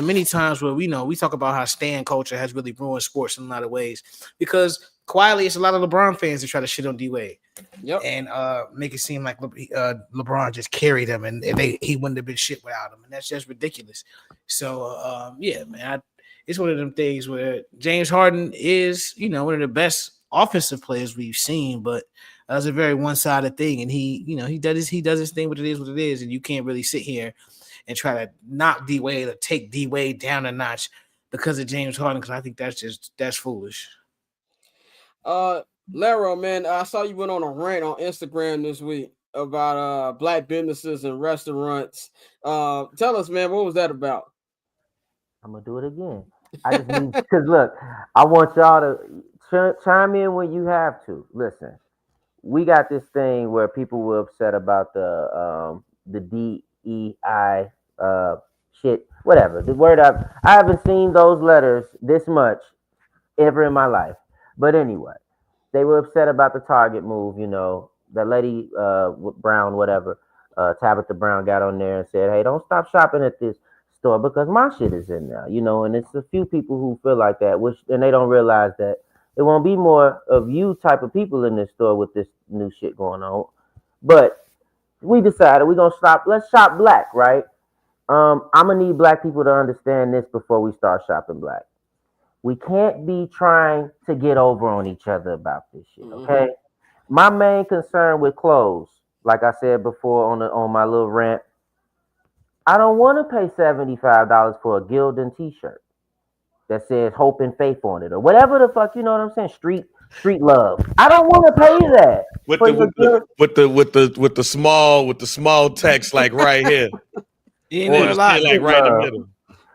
many times where we talk about how stan culture has really ruined sports in a lot of ways, because quietly it's a lot of LeBron fans that try to shit on D-Wade. Yep. And make it seem like LeBron just carried him, and he wouldn't have been shit without him, and that's just ridiculous. So yeah, man, it's one of them things where James Harden is one of the best offensive players we've seen, but it's a very one-sided thing, and he does his thing, but it is what it is, and you can't really sit here and try to knock D-Wade or take D-Wade down a notch because of James Harden, because I think that's foolish. Larro, man, I saw you went on a rant on Instagram this week about black businesses and restaurants. Tell us, man, what was that about? I'm gonna do it again. I just need because look, I want y'all to chime in when you have to. Listen, we got this thing where people were upset about the DEI shit, whatever. The word I haven't seen those letters this much ever in my life. But anyway, they were upset about the Target move. The lady Brown, whatever, Tabitha Brown got on there and said, "Hey, don't stop shopping at this store because my shit is in there." And it's a few people who feel like that, and they don't realize that it won't be more of you type of people in this store with this new shit going on. But we decided we're gonna stop. Let's shop black, right? I'm gonna need black people to understand this before we start shopping black. We can't be trying to get over on each other about this shit, okay? Mm-hmm. My main concern with clothes, like I said before on my little rant, I don't want to pay $75 for a Gildan t-shirt that says hope and faith on it or whatever the fuck, you know what I'm saying? Street love. I don't want to pay that. With the small text like right here. Yeah, like right in the middle.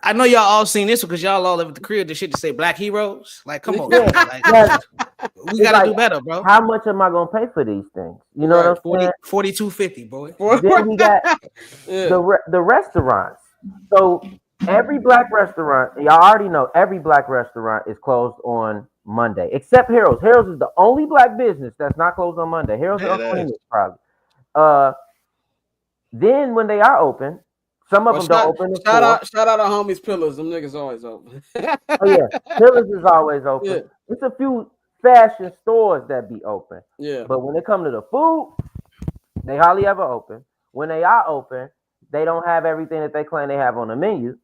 I know y'all all seen this one because y'all all live at the crib. The shit to say Black Heroes. Like, come on, we gotta do better, bro. How much am I gonna pay for these things? You know what I'm saying? $42.50, boy. Then we got the restaurants. So every black restaurant, y'all already know, every black restaurant is closed on Monday, except Harold's. Harold's is the only black business that's not closed on Monday. Harold's is probably. Then when they are open. Some of them don't open. Shout out to homies Pillars. Them niggas always open. Oh yeah, Pillars is always open. Yeah. It's a few fashion stores that be open. Yeah. But when it comes to the food, they hardly ever open. When they are open, they don't have everything that they claim they have on the menu.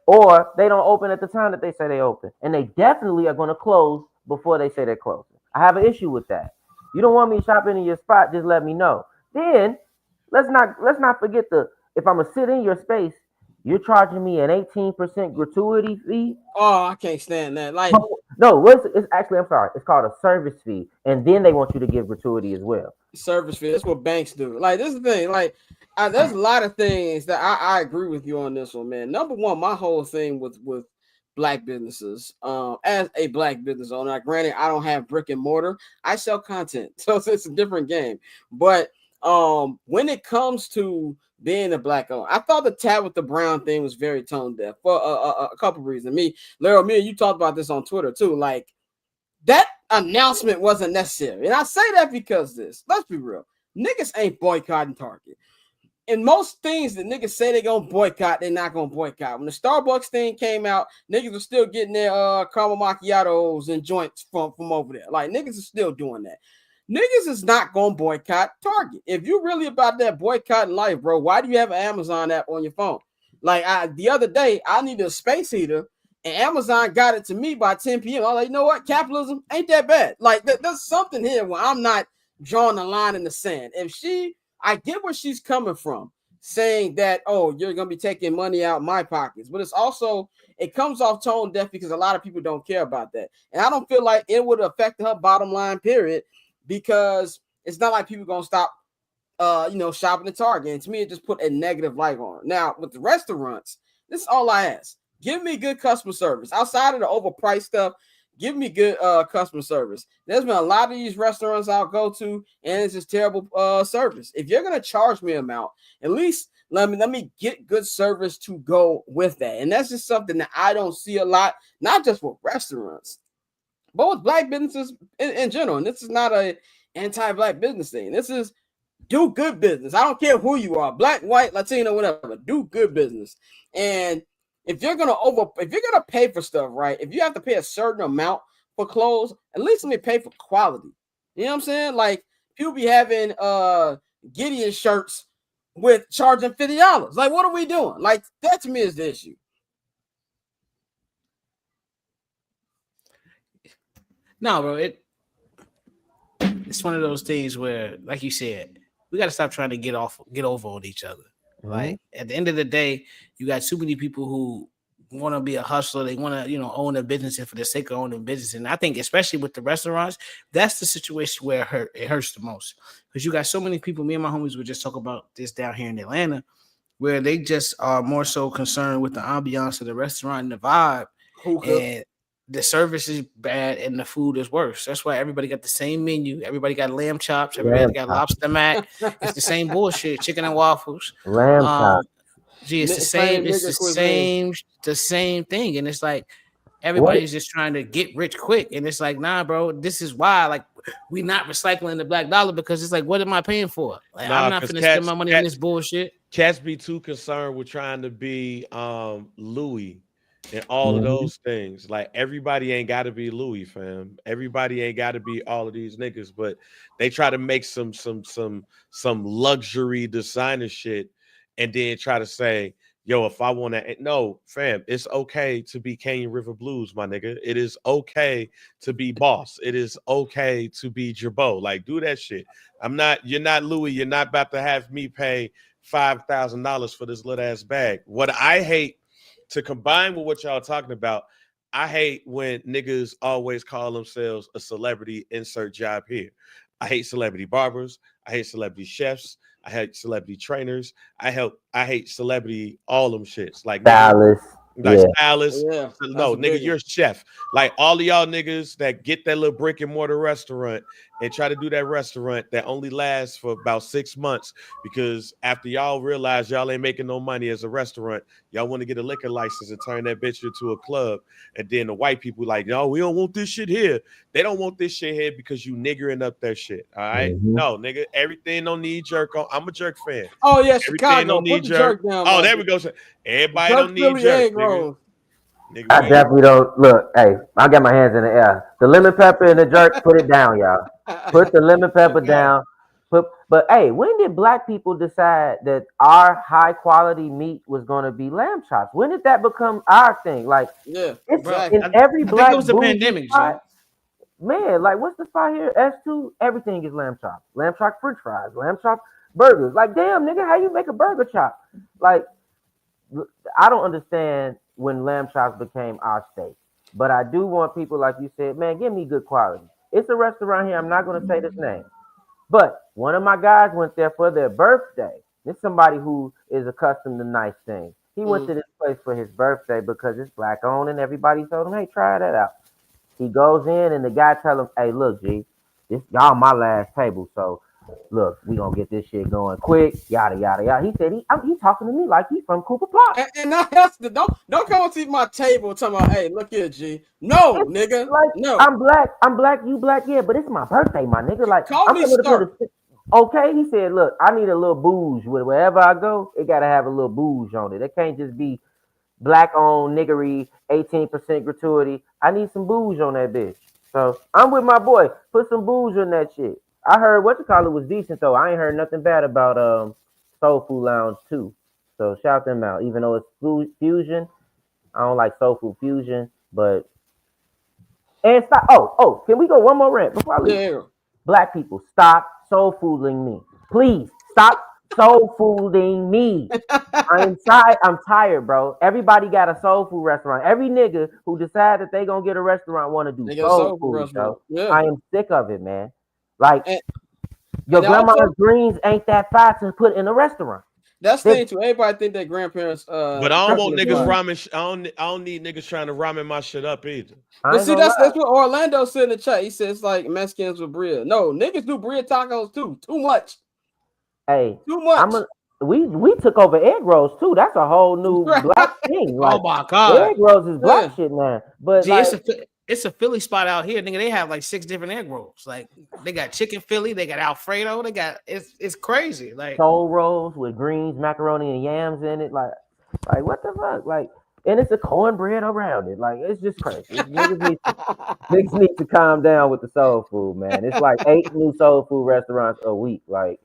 or they don't open at the time that they say they open, and they definitely are going to close before they say they're closing. I have an issue with that. You don't want me shopping in your spot, just let me know. Then let's not forget if I'm gonna sit in your space, you're charging me an 18% gratuity fee. Oh, I can't stand that. Like, No, it's actually, I'm sorry, it's called a service fee, and then they want you to give gratuity as well. service fee. That's what banks do. Like, this is the thing. Like, there's a lot of things that I agree with you on this one, man. Number one, my whole thing with black businesses, as a black business owner, granted, I don't have brick and mortar. I sell content, so it's a different game. But when it comes to being a black owner, I thought the Tabitha Brown thing was very tone deaf for a couple reasons. Larro, me and you talked about this on Twitter too. Like, that announcement wasn't necessary. And I say that because let's be real, niggas ain't boycotting Target. And most things that niggas say they're gonna boycott, they're not gonna boycott. When the Starbucks thing came out, niggas were still getting their caramel macchiatos and joints from over there. Like, niggas are still doing that. Niggas is not gonna boycott Target. If you really about that boycotting life, bro, why do you have an Amazon app on your phone? Like, the other day, I needed a space heater, and Amazon got it to me by 10 p.m. I was like, you know what? Capitalism ain't that bad. Like, there's something here where I'm not drawing a line in the sand. I get where she's coming from, saying that, oh, you're going to be taking money out of my pockets. But it comes off tone deaf because a lot of people don't care about that. And I don't feel like it would affect her bottom line, period, because it's not like people going to stop, shopping at Target. And to me, it just put a negative light on it. Now, with the restaurants, this is all I ask. Give me good customer service. Outside of the overpriced stuff, give me good customer service. There's been a lot of these restaurants I'll go to, and it's just terrible service. If you're gonna charge me amount, at least let me get good service to go with that. And that's just something that I don't see a lot, not just with restaurants, but with black businesses in general. And this is not a anti-black business thing. This is do good business. I don't care who you are, black, white, Latino, whatever. Do good business. And if you're gonna pay for stuff, right? If you have to pay a certain amount for clothes, at least let me pay for quality. You know what I'm saying? Like, people be having Gideon shirts with charging $50. Like, what are we doing? Like, that to me is the issue. No, bro, it's one of those things where, like you said, we got to stop trying to get over on each other. Like, at the end of the day, you got too many people who want to be a hustler. They want to, own a business, and for the sake of owning business. And I think, especially with the restaurants, that's the situation where it hurts the most, because you got so many people. Me and my homies would just talk about this down here in Atlanta, where they just are more so concerned with the ambiance of the restaurant and the vibe, and the service is bad and the food is worse. That's why everybody got the same menu. Everybody got lamb chops. Everybody got lobster mac. It's the same bullshit. Chicken and waffles. Lamb chops. It's the same. It's the same thing. And it's like everybody's just trying to get rich quick. And it's like, nah, bro. This is why, like, we not recycling the black dollar, because it's like, what am I paying for? Like, I'm not finna spend my money on this bullshit. Cats be too concerned with trying to be Louis and all of those things. Like, everybody ain't got to be Louis, fam. Everybody ain't got to be all of these niggas, but they try to make some luxury designer shit, and then try to say, yo, if I want to, no, fam, it's okay to be Canyon River Blues, my nigga. It is okay to be Boss. It is okay to be Jabot. Like, do that shit. You're not Louis. You're not about to have me pay $5,000 for this little ass bag. What I hate, to combine with what y'all talking about, I hate when niggas always call themselves a celebrity, insert job here. I hate celebrity barbers. I hate celebrity chefs. I hate celebrity trainers. I hate celebrity all them shits. Like, Stylist. Stylist. Yeah, No, nigga, you're a chef. Like, all of y'all niggas that get that little brick and mortar restaurant and try to do that restaurant that only lasts for about 6 months, because after y'all realize y'all ain't making no money as a restaurant, y'all want to get a liquor license and turn that bitch into a club. And then the white people like, no, we don't want this shit here. They don't want this shit here because you niggering up their shit. All right. No, nigga, everything don't need jerk on. I'm a jerk fan. Oh, yeah, Everything Chicago. don't need jerk. Down, oh, there we go. Everybody don't need jerk. Nigga. I definitely don't. Look, hey, I got my hands in the air. The lemon pepper and the jerk, put it down, y'all. Put the lemon pepper down. But hey, when did black people decide that our high quality meat was going to be lamb chops? When did that become our thing? Like Yeah, it's Bro, exactly. in every I think black it was the bougie pandemic, spot. G. Man, like what's the spot here? S2, everything is lamb chop French fries, lamb chop burgers. Like damn, nigga, how you make a burger chop? Like I don't understand when lamb chops became our steak, but I do want people like you said, man, give me good quality. It's a restaurant here. I'm not going to say this name, but one of my guys went there for their birthday. This is somebody who is accustomed to nice things. He went to this place for his birthday because it's black owned, and everybody told him, "Hey, try that out." He goes in, and the guy tell him, "Hey, look, G, this y'all my last table, so look, we gonna get this shit going quick." Yada yada yada. He said he talking to me like he from Cooper Plot. And that's the don't come to my table talking about, hey, look here, G. No, It's nigga, like no. I'm black, you black, yeah, but it's my birthday, my nigga. Like Call I'm me coming to Stark. the okay. He said, look, I need a little booze with wherever I go. It gotta have a little booze on it. It can't just be black owned niggery, 18% gratuity. I need some booze on that bitch. So I'm with my boy. Put some booze on that shit. I heard what you call it was decent though. I ain't heard nothing bad about Soul Food Lounge too. So shout them out. Even though it's food fusion, I don't like Soul Food Fusion, but and stop. Oh, can we go one more rant before I leave? Yeah. Black people, stop soul fooding me. Please stop soul fooding me. I'm tired, bro. Everybody got a soul food restaurant. Every nigga who decide that they gonna get a restaurant want to do They got a soul soul food food, restaurant. bro. Yeah. I am sick of it, man. Like And your grandma's also, greens ain't that fat to put in a restaurant. that's the thing too. Everybody think that grandparents But I don't want cooking is niggas fire. ramen. I don't need niggas trying to ramen my shit up either. I But ain't see, gonna that's lie. what Orlando said in the chat. He says like Mexicans with bread. No, niggas do bread tacos too. Too much. Hey, Too much. we took over egg rolls too. That's a whole new Right. black thing. Oh Like my God. egg rolls is black Yeah. shit now. But Gee, like it's a Philly spot out here, nigga. They have like 6 different egg rolls. Like they got chicken Philly, they got Alfredo, they got it's crazy. Like soul rolls with greens, macaroni, and yams in it. Like what the fuck? Like, and it's a cornbread around it. Like, it's just crazy. Niggas need to calm down with the soul food, man. It's like 8 new soul food restaurants a week. Like,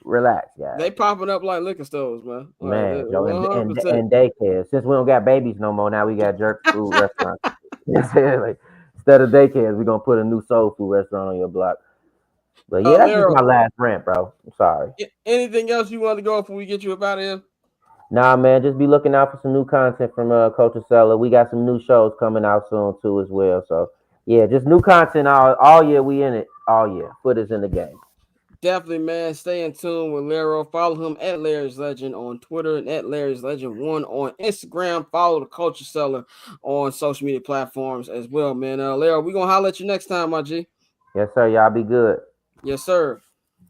relax, guys. They popping up like liquor stores, man. Like, Man, Joe, and, and, 100%. and daycare. Since we don't got babies no more, now we got jerk food restaurants. You know what I'm saying? Like, instead of daycares, we're gonna put a new soul food restaurant on your block. But yeah, that's just Larro, my last rant, bro. I'm sorry. anything else you want to go before we get you up out of here? Nah, man, just be looking out for some new content from Culture Seller. We got some new shows coming out soon too as well. So yeah, just new content all year. We in it all year. Foot is in the game. Definitely, man. Stay in tune with Larro. Follow him at Larry's Legend on Twitter and at Larry's Legend 1 on Instagram. Follow the Culture Seller on social media platforms as well, man. Larro, we're gonna holler at you next time, my G. Yes, sir. Y'all be good. Yes, sir.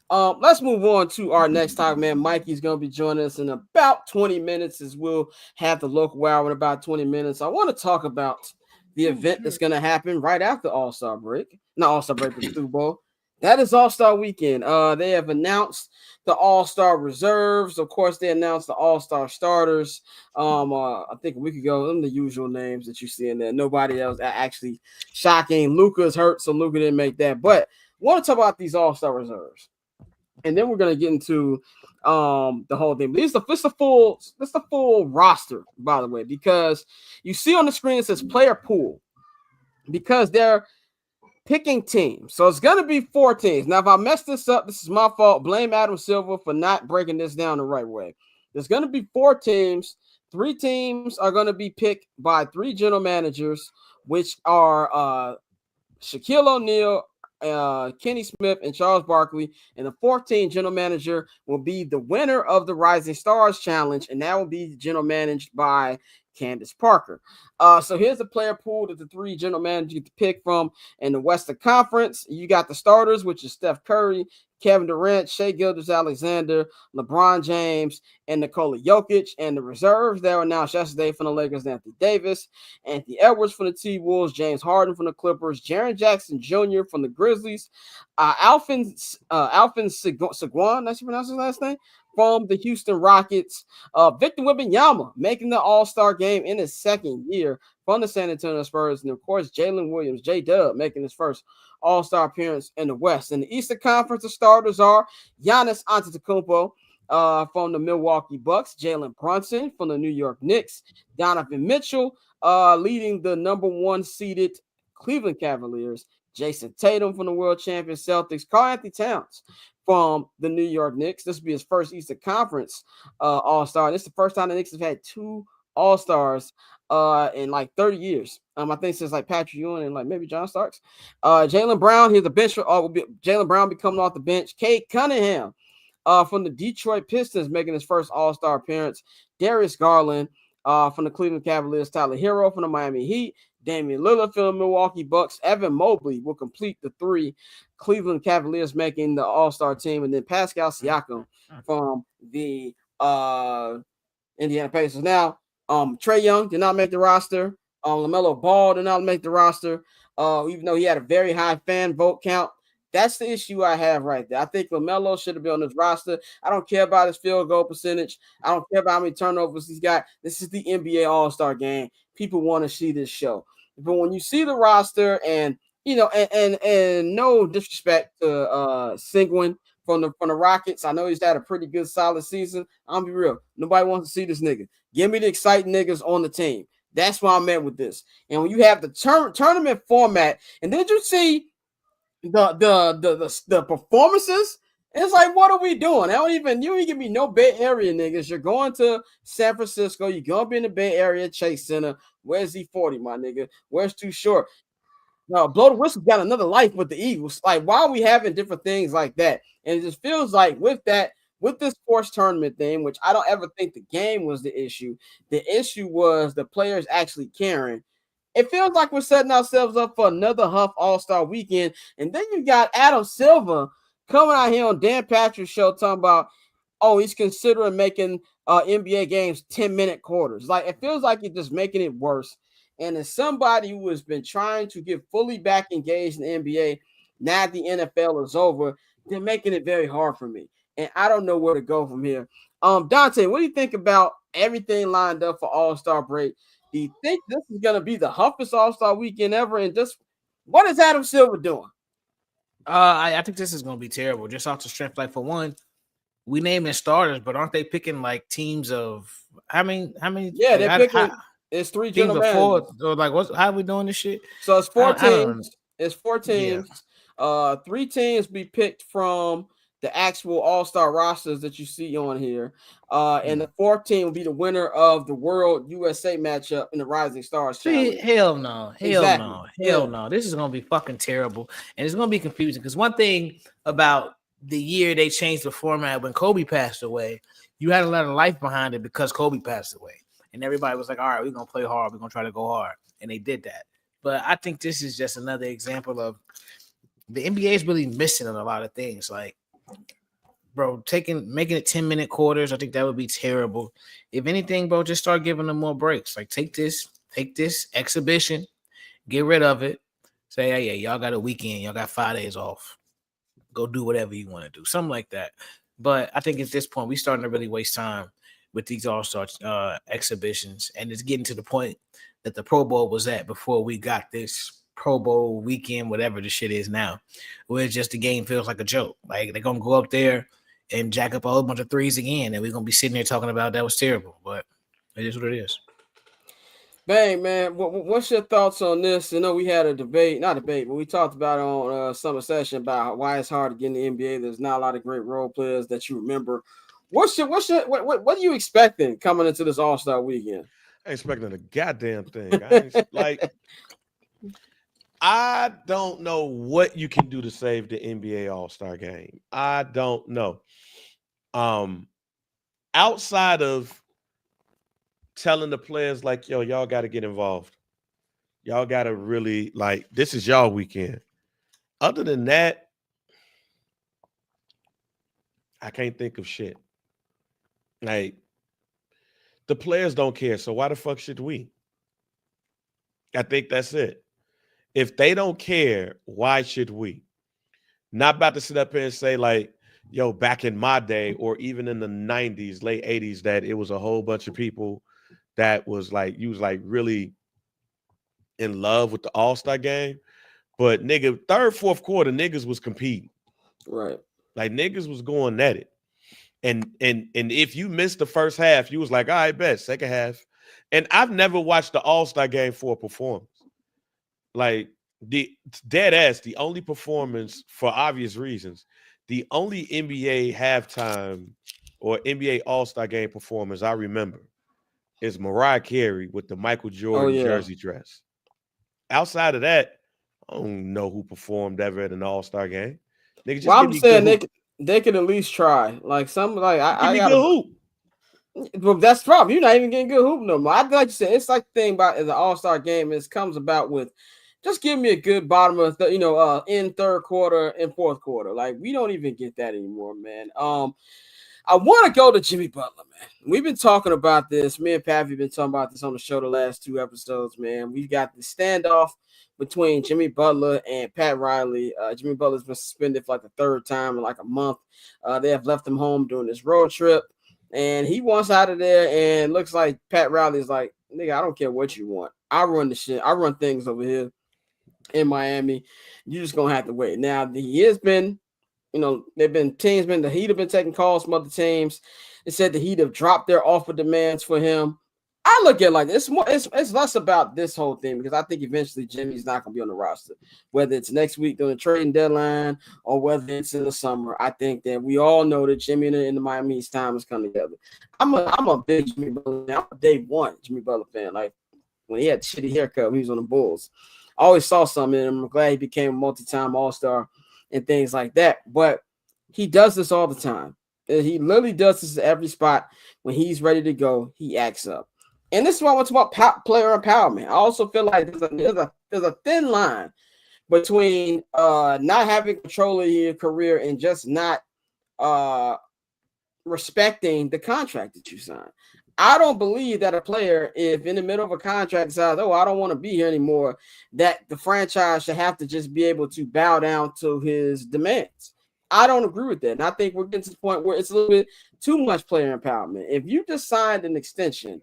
Let's move on to our next topic, man. Mikey's gonna be joining us in about 20 minutes, as we'll have the local hour in about 20 minutes. I want to talk about the event that's gonna happen right after All-Star break. Not All-Star break, but Super Bowl. That is All-Star weekend. They have announced the All-Star reserves. Of course, they announced the All-Star starters. I think a week ago, them the usual names that you see in there. Nobody else actually shocking. Luka's hurt, so Luka didn't make that. But I want to talk about these All-Star reserves. And then we're gonna get into the whole thing. But it's the full roster, by the way, because you see on the screen it says player pool because they're picking teams. So it's gonna be 4 teams. Now, if I mess this up, this is my fault. Blame Adam Silver for not breaking this down the right way. There's gonna be 4 teams. 3 teams are gonna be picked by 3 general managers, which are Shaquille O'Neal, Kenny Smith, and Charles Barkley. And the 14th general manager will be the winner of the Rising Stars Challenge, and that will be general managed by Candace Parker. So here's the player pool that the 3 general managers get to pick from in the Western Conference. You got the starters, which is Steph Curry, Kevin Durant, Shai Gilgeous-Alexander, LeBron James, and Nikola Jokic. And the reserves that were announced yesterday from the Lakers: Anthony Davis, Anthony Edwards from the T-Wolves, James Harden from the Clippers, Jaren Jackson Jr. from the Grizzlies, Alvin Seguin, that's how you pronounce his last name, from the Houston Rockets, Victor Wembanyama making the All-Star game in his 2nd year from the San Antonio Spurs. And, of course, Jalen Williams, J-Dub, making his first All-Star appearance in the West. In the Eastern Conference, the starters are Giannis Antetokounmpo from the Milwaukee Bucks, Jalen Brunson from the New York Knicks, Donovan Mitchell leading the number 1 seeded Cleveland Cavaliers, Jason Tatum from the world champion Celtics, Karl-Anthony Towns from the New York Knicks. This will be his first Eastern Conference All-Star. This is the first time the Knicks have had 2 All-Stars in like 30 years. I think since like Patrick Ewing and like maybe John Starks. Jaylen Brown, here's the bench. Jaylen Brown be coming off the bench. Cade Cunningham from the Detroit Pistons making his first All-Star appearance. Darius Garland from the Cleveland Cavaliers. Tyler Hero from the Miami Heat. Damian Lillard from the Milwaukee Bucks. Evan Mobley will complete the 3 Cleveland Cavaliers making the All-Star team. And then Pascal Siakam from the Indiana Pacers. Now, Trae Young did not make the roster. LaMelo Ball did not make the roster, even though he had a very high fan vote count. That's the issue I have right there. I think LaMelo should have been on this roster. I don't care about his field goal percentage. I don't care about how many turnovers he's got. This is the NBA All-Star game. People want to see this show. But when you see the roster and, you know, and no disrespect to Sengun from the Rockets. I know he's had a pretty good solid season. I'm be real. Nobody wants to see this nigga. Give me the exciting niggas on the team. That's why I'm at with this. And when you have the tournament format, and then you see the performances, it's like, what are we doing? You ain't give me no Bay Area niggas. You're going to San Francisco. You're gonna be in the Bay Area Chase Center. Where's Z40, my nigga? Where's Too Short? No, Blow the Whistle got another life with the Eagles. Like, why are we having different things like that? And it just feels like with this sports tournament thing, which I don't ever think the game was the issue. The issue was the players actually caring. It feels like we're setting ourselves up for another Huff All-Star weekend. And then you got Adam Silver coming out here on Dan Patrick's show talking about, oh, he's considering making NBA games 10-minute quarters. Like, it feels like you're just making it worse. And as somebody who has been trying to get fully back engaged in the NBA, now the NFL is over, they're making it very hard for me. And I don't know where to go from here. Dante, what do you think about everything lined up for All-Star break? Do you think this is going to be the huffest All-Star weekend ever? And just what is Adam Silver doing? I think this is going to be terrible. Just off the strength, like for one, we naming starters, but aren't they picking like teams of how many? Yeah, they're picking. It's 3 teams general of 4. managers. Or like, how are we doing this shit? So it's 4 teams. It's 4 teams. Yeah. 3 teams be picked from the actual All-Star rosters that you see on here. And the 4th team will be the winner of the World USA matchup in the Rising Stars Challenge. Hell no. This is going to be fucking terrible. And it's going to be confusing because one thing about the year they changed the format when Kobe passed away, you had a lot of life behind it because Kobe passed away. And everybody was like, all right, we're going to play hard. We're going to try to go hard. And they did that. But I think this is just another example of the NBA is really missing on a lot of things. Like, bro, making it 10-minute quarters, I think that would be terrible. If anything, bro, just start giving them more breaks. Like, take this exhibition, get rid of it. Say, hey, y'all got a weekend. Y'all got 5 days off. Go do whatever you want to do. Something like that. But I think at this point, we're starting to really waste time with these All-Star exhibitions. And it's getting to the point that the Pro Bowl was at before we got this Pro Bowl weekend, whatever the shit is now, where it's just the game feels like a joke. Like they're going to go up there and jack up a whole bunch of threes again. And we're going to be sitting there talking about that was terrible. But it is what it is. Bang, man. What's your thoughts on this? You know, we had not a debate, but we talked about it on Summer Session about why it's hard to get in the NBA. There's not a lot of great role players that you remember. What are you expecting coming into this All-Star weekend? I ain't expecting a goddamn thing. I don't know what you can do to save the NBA All-Star game. I don't know. Outside of telling the players like, yo, y'all got to get involved. Y'all got to really, like, this is y'all weekend. Other than that, I can't think of shit. Like, the players don't care, so why the fuck should we? I think that's it. If they don't care, why should we? Not about to sit up here and say, like, yo, back in my day, or even in the 90s, late 80s, that it was a whole bunch of people that was like, you was like really in love with the All-Star game, but nigga, third, fourth quarter, niggas was competing. Right. Like niggas was going at it. And if you missed the first half, you was like, all right, bet, second half. And I've never watched the All-Star game for a performance. Like the dead ass, the only performance for obvious reasons, the only NBA halftime or NBA All-Star game performance I remember is Mariah Carey with the Michael Jordan jersey dress. Outside of that, I don't know who performed ever at an All-Star game. Nigga, just Well, give I'm me saying good hoop. they could at least try. Like some like Give I me gotta good hoop. Well, that's the problem. You're not even getting good hoop no more. I like you said, it's like the thing about the All-Star game is comes about with just give me a good bottom of the, in third quarter and fourth quarter. Like we don't even get that anymore, man. I want to go to Jimmy Butler, man. We've been talking about this. Me and Pat have been talking about this on the show the last 2 episodes, man. We've got the standoff between Jimmy Butler and Pat Riley. Jimmy Butler's been suspended for like the third time in like a month. They have left him home during this road trip. And he wants out of there, and looks like Pat Riley's like, nigga, I don't care what you want. I run the shit. I run things over here in Miami. You're just gonna have to wait. Now, he has been, they've been teams, the Heat have been taking calls from other teams. They said the Heat have dropped their offer demands for him. I look at it like this. It's less about this whole thing because I think eventually Jimmy's not going to be on the roster, whether it's next week during the trading deadline or whether it's in the summer. I think that we all know that Jimmy and the Miami Heat's time has come together. I'm a big Jimmy Butler fan. I'm a day one Jimmy Butler fan. Like when he had shitty haircut when he was on the Bulls, I always saw something in him. I'm glad he became a multi-time All-Star and things like that. But he does this all the time. He literally does this at every spot. When he's ready to go, he acts up. And this is what I want to talk about player empowerment. I also feel like there's a thin line between not having control of your career and just not respecting the contract that you sign. I don't believe that a player, if in the middle of a contract decides, I don't want to be here anymore, that the franchise should have to just be able to bow down to his demands. I don't agree with that. And I think we're getting to the point where it's a little bit too much player empowerment. If you just signed an extension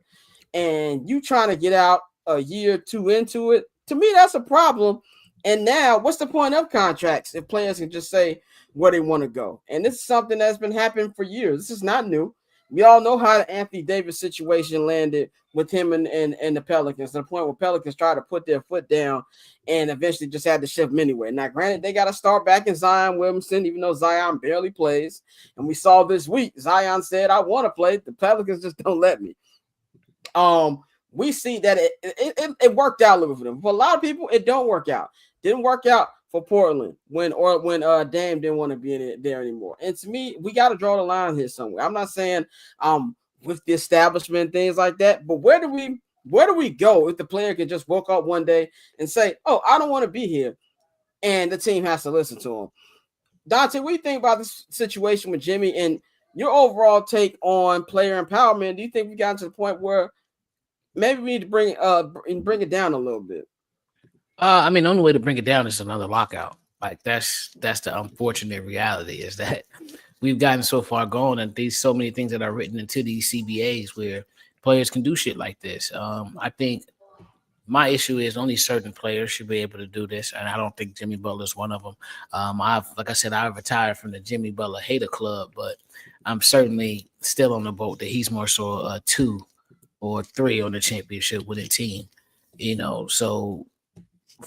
and you trying to get out a year or two into it, to me, that's a problem. And now what's the point of contracts if players can just say where they want to go? And this is something that's been happening for years. This is not new. We all know how the Anthony Davis situation landed with him and the Pelicans, to the point where Pelicans tried to put their foot down and eventually just had to shift them anyway. Now, granted, they got to start back in Zion Williamson, even though Zion barely plays. And we saw this week, Zion said, I want to play. The Pelicans just don't let me. We see that it worked out a little bit for them. For a lot of people, it don't work out. Didn't work out for Portland when Dame didn't want to be in there anymore. And to me, we got to draw the line here somewhere. I'm not saying with the establishment and things like that, but where do we go if the player can just woke up one day and say, I don't want to be here, and the team has to listen to him? Dante, what do you think about this situation with Jimmy and your overall take on player empowerment? Do you think we got to the point where maybe we need to bring it down a little bit? I mean, the only way to bring it down is another lockout. Like that's the unfortunate reality is that we've gotten so far gone, and these so many things that are written into these CBAs where players can do shit like this. I think my issue is only certain players should be able to do this, and I don't think Jimmy Butler is one of them. I retired from the Jimmy Butler hater club, but I'm certainly still on the boat that he's more so a 2 or 3 on the championship winning team. So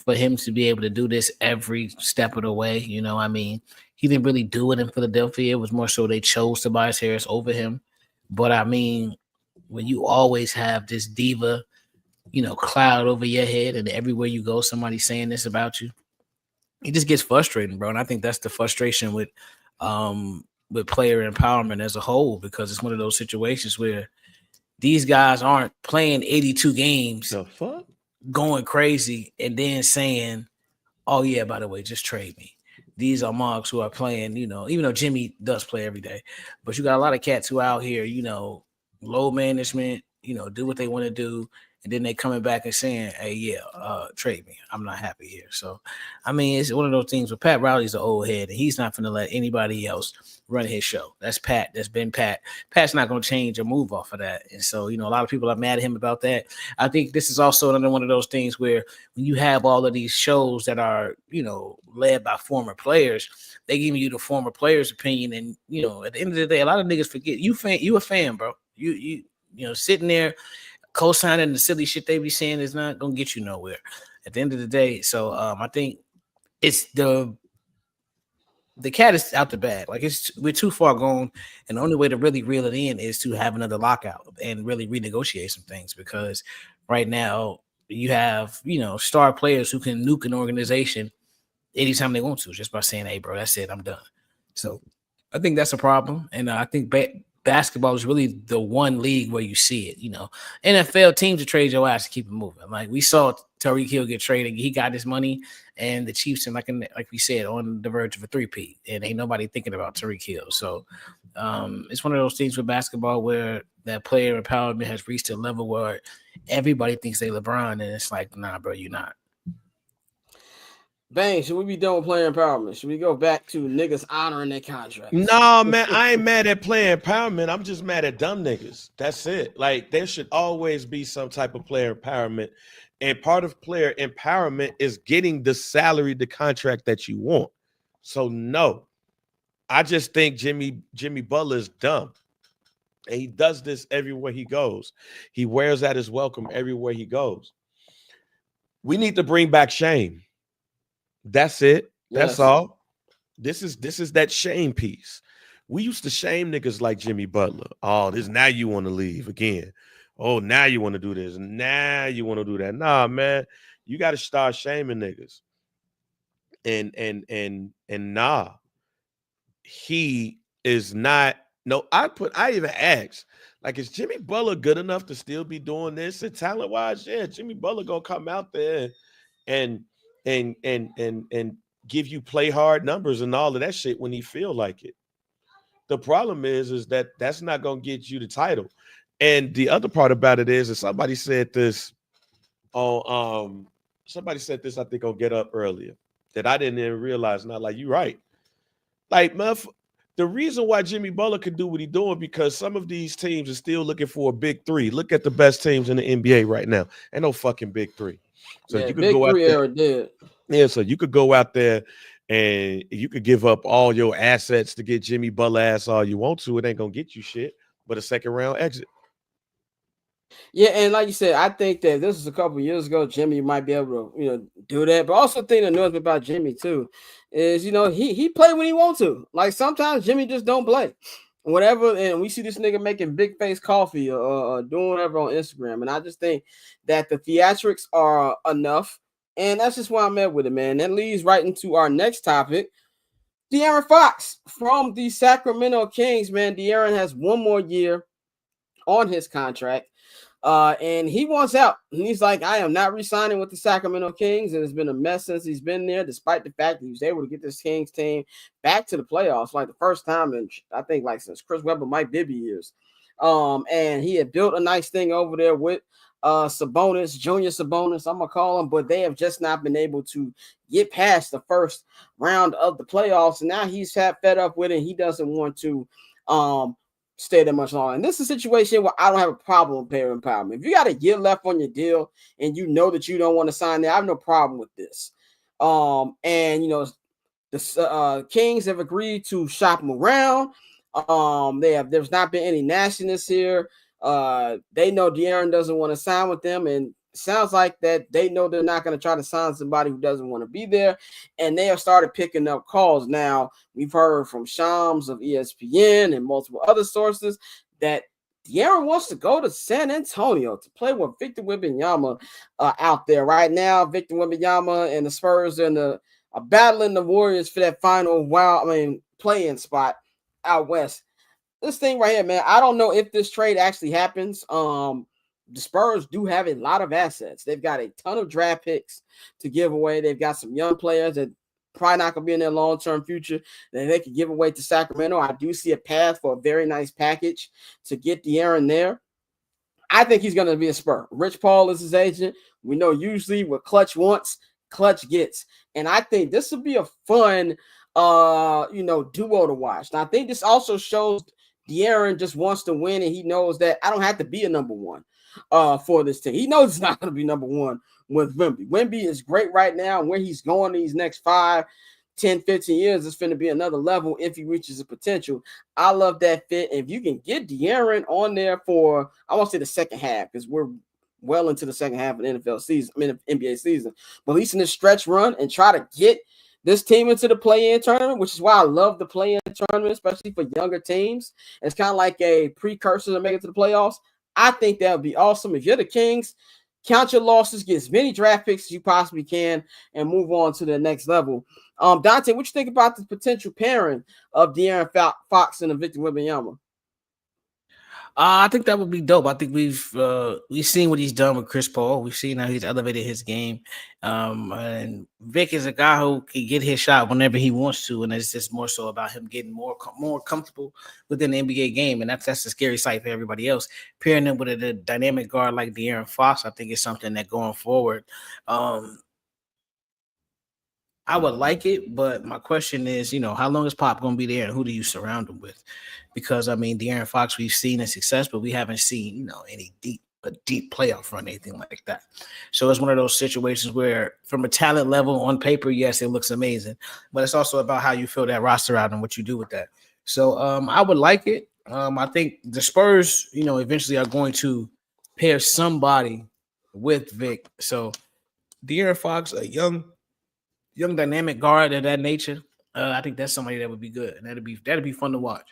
for him to be able to do this every step of the way, he didn't really do it in Philadelphia. It was more so they chose Tobias Harris over him. But I mean, when you always have this diva, cloud over your head, and everywhere you go, somebody's saying this about you, it just gets frustrating, bro. And I think that's the frustration with player empowerment as a whole, because it's one of those situations where these guys aren't playing 82 games. The fuck? Going crazy and then saying, oh yeah, by the way, just trade me. These are marks who are playing, even though Jimmy does play every day, but you got a lot of cats who out here, low management, do what they want to do, and then they coming back and saying, "Hey, yeah, trade me. I'm not happy here." So, I mean, it's one of those things where Pat Riley's an old head, and he's not going to let anybody else run his show. That's Pat. That's been Pat. Pat's not going to change or move off of that. And so, a lot of people are mad at him about that. I think this is also another one of those things where when you have all of these shows that are, led by former players, they give you the former players' opinion. And, at the end of the day, a lot of niggas forget you a fan, bro. You sitting there co-signing the silly shit they be saying is not going to get you nowhere at the end of the day. So I think it's the cat is out the bag. Like we're too far gone, and the only way to really reel it in is to have another lockout and really renegotiate some things, because right now you have star players who can nuke an organization anytime they want to just by saying, "Hey, bro, that's it, I'm done." So I think that's a problem, and I think basketball is really the one league where you see it. NFL teams to trade your ass to keep it moving. Like we saw Tyreek Hill get traded, he got his money, and the Chiefs are like we said, on the verge of a three-peat, and ain't nobody thinking about Tyreek Hill. So it's one of those things with basketball where that player empowerment has reached a level where everybody thinks they LeBron, and it's like, nah, bro, you're not. Bang, should we be done with player empowerment? Should we go back to niggas honoring their contracts? No, man, I ain't mad at player empowerment. I'm just mad at dumb niggas. That's it. Like, there should always be some type of player empowerment. And part of player empowerment is getting the salary, the contract that you want. So, no. I just think Jimmy Butler is dumb. And he does this everywhere he goes. He wears out his welcome everywhere he goes. We need to bring back shame. That's it. That's all. This is that shame piece. We used to shame niggas like Jimmy Butler. Oh, now you want to leave again. Oh, now you want to do this. Now you want to do that. Nah, man. You got to start shaming niggas. And nah. He is not. No, I even asked, like, is Jimmy Butler good enough to still be doing this? And talent-wise, yeah, Jimmy Butler gonna come out there and give you play hard numbers and all of that shit when he feel like it. The problem is that that's not gonna get you the title. And the other part about it is somebody said this on I think on Get Up earlier that I didn't even realize. Not like, you right. Like, the reason why Jimmy Butler could do what he's doing, because some of these teams are still looking for a big three. Look at the best teams in the NBA right now. Ain't no fucking big three. So you could go out there. Yeah, so you could go out there and you could give up all your assets to get Jimmy Butler ass all you want to. It ain't gonna get you shit but a second round exit. Yeah, and like you said, I think that this was a couple years ago. Jimmy might be able to, do that. But also, think the noise about Jimmy too is, he play when he wants to. Like sometimes Jimmy just don't play, whatever. And we see this nigga making big face coffee or doing whatever on Instagram. And I just think that the theatrics are enough, and that's just why I'm at with it, man. That leads right into our next topic. De'Aaron Fox from the Sacramento Kings, man. De'Aaron has one more year on his contract. And he wants out. And he's like, I am not re-signing with the Sacramento Kings. And it's been a mess since he's been there, despite the fact that he was able to get this Kings team back to the playoffs, like the first time in, I think, like since Chris Webber, Mike Bibby years. And he had built a nice thing over there with Sabonis, Junior Sabonis, I'm gonna call him, but they have just not been able to get past the first round of the playoffs. And now he's fed up with it. He doesn't want to stay there much longer. And this is a situation where I don't have a problem with player empowerment. If you got a year left on your deal and you know that you don't want to sign there, I have no problem with this. And the Kings have agreed to shop him around. There's not been any nastiness here. They know De'Aaron doesn't want to sign with them, and it sounds like that they know they're not going to try to sign somebody who doesn't want to be there, and they have started picking up calls. Now, we've heard from Shams of ESPN and multiple other sources that De'Aaron wants to go to San Antonio to play with Victor Wembanyama out there right now. Victor Wembanyama and the Spurs are battling the Warriors for that final play-in spot out west. This thing right here, man, I don't know if this trade actually happens. The Spurs do have a lot of assets. They've got a ton of draft picks to give away. They've got some young players that probably not going to be in their long-term future that they could give away to Sacramento. I do see a path for a very nice package to get De'Aaron there. I think he's going to be a Spur. Rich Paul is his agent. We know usually what Clutch wants, Clutch gets. And I think this will be a fun, duo to watch. And I think this also shows De'Aaron just wants to win, and he knows that I don't have to be a number one for this team. He knows it's not going to be number one with Wemby. Wemby is great right now, and where he's going these next 5, 10, 15 years, it's going to be another level if he reaches his potential. I love that fit. And if you can get De'Aaron on there for, I won't say the second half, because we're well into the second half of the NFL season, NBA season, but at least in this stretch run and try to get this team into the play-in tournament, which is why I love the play-in tournament, especially for younger teams. It's kind of like a precursor to make it to the playoffs. I think that would be awesome. If you're the Kings, count your losses, get as many draft picks as you possibly can, and move on to the next level. Dante, what you think about the potential pairing of De'Aaron Fox and Victor Wembanyama? I think that would be dope. I think we've seen what he's done with Chris Paul. We've seen how he's elevated his game. And Vic is a guy who can get his shot whenever he wants to, and it's just more so about him getting more comfortable within the NBA game, and that's the scary sight for everybody else. Pairing him with a dynamic guard like De'Aaron Fox, I think is something that going forward, I would like it, but my question is, how long is Pop going to be there, and who do you surround him with? Because De'Aaron Fox, we've seen his success, but we haven't seen, any deep playoff run, anything like that. So it's one of those situations where, from a talent level on paper, yes, it looks amazing, but it's also about how you fill that roster out and what you do with that. So I would like it. I think the Spurs, eventually are going to pair somebody with Vic. So De'Aaron Fox, a young dynamic guard of that nature, I think that's somebody that would be good, and that'd be fun to watch.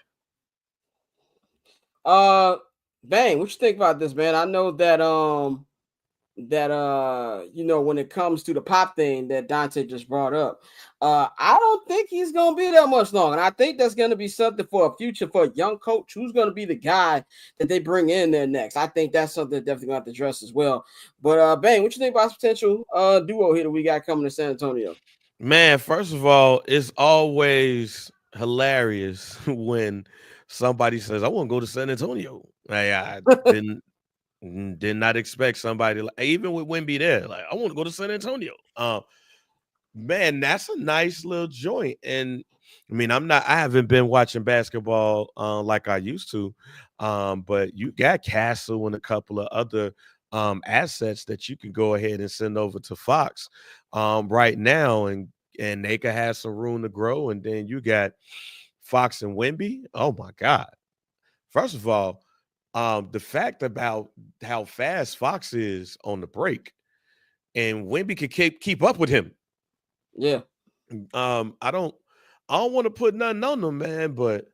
Bang, what you think about this, man? I know that when it comes to the Pop thing that Dante just brought up, I don't think he's gonna be there much longer, and I think that's gonna be something for a future for a young coach who's gonna be the guy that they bring in there next. I think that's something definitely gonna have to address as well. But Bang, what you think about this potential duo here that we got coming to San Antonio? Man, first of all, it's always hilarious when somebody says, "I want to go to San Antonio." I did not expect somebody even with Wemby there. Like, I want to go to San Antonio. Man, that's a nice little joint. And I haven't been watching basketball like I used to. But you got Castle and a couple of other assets that you can go ahead and send over to Fox right now, and they could have some room to grow. And then you got Fox and Wemby. Oh my God. First of all, the fact about how fast Fox is on the break, and Wemby could keep up with him. Yeah. I don't want to put nothing on them, man, but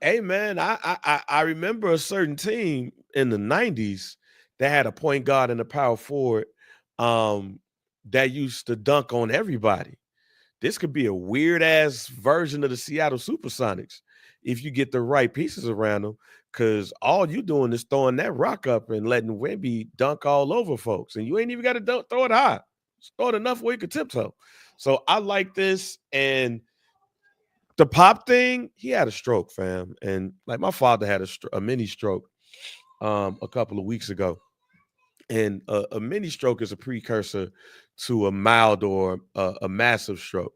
hey, man, I remember a certain team in the 90s that had a point guard and a power forward that used to dunk on everybody. This could be a weird ass version of the Seattle Supersonics if you get the right pieces around them, because all you doing is throwing that rock up and letting Wemby dunk all over folks, and you ain't even got to throw it high. Just throw it enough where you can tiptoe. So I like this. And the Pop thing, he had a stroke, fam. And like my father had a mini stroke a couple of weeks ago. And a mini stroke is a precursor to a mild or a massive stroke.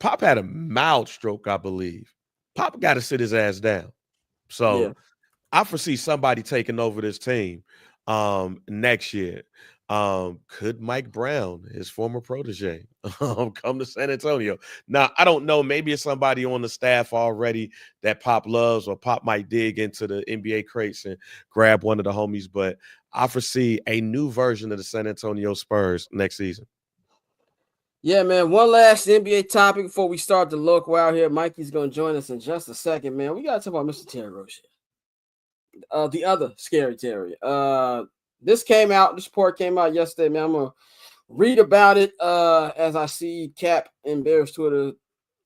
Pop had a mild stroke, I believe. Pop got to sit his ass down. So yeah. I foresee somebody taking over this team next year. Could Mike Brown, his former protege, come to San Antonio? Now, I don't know. Maybe it's somebody on the staff already that Pop loves, or Pop might dig into the NBA crates and grab one of the homies. But I foresee a new version of the San Antonio Spurs next season. Yeah, man. One last NBA topic before we start the local out here. Mikey's going to join us in just a second, man. We got to talk about Mr. Terry Rozier. The other scary Terry. This report came out yesterday, man. I'm going to read about it as I see Cap and Bears Twitter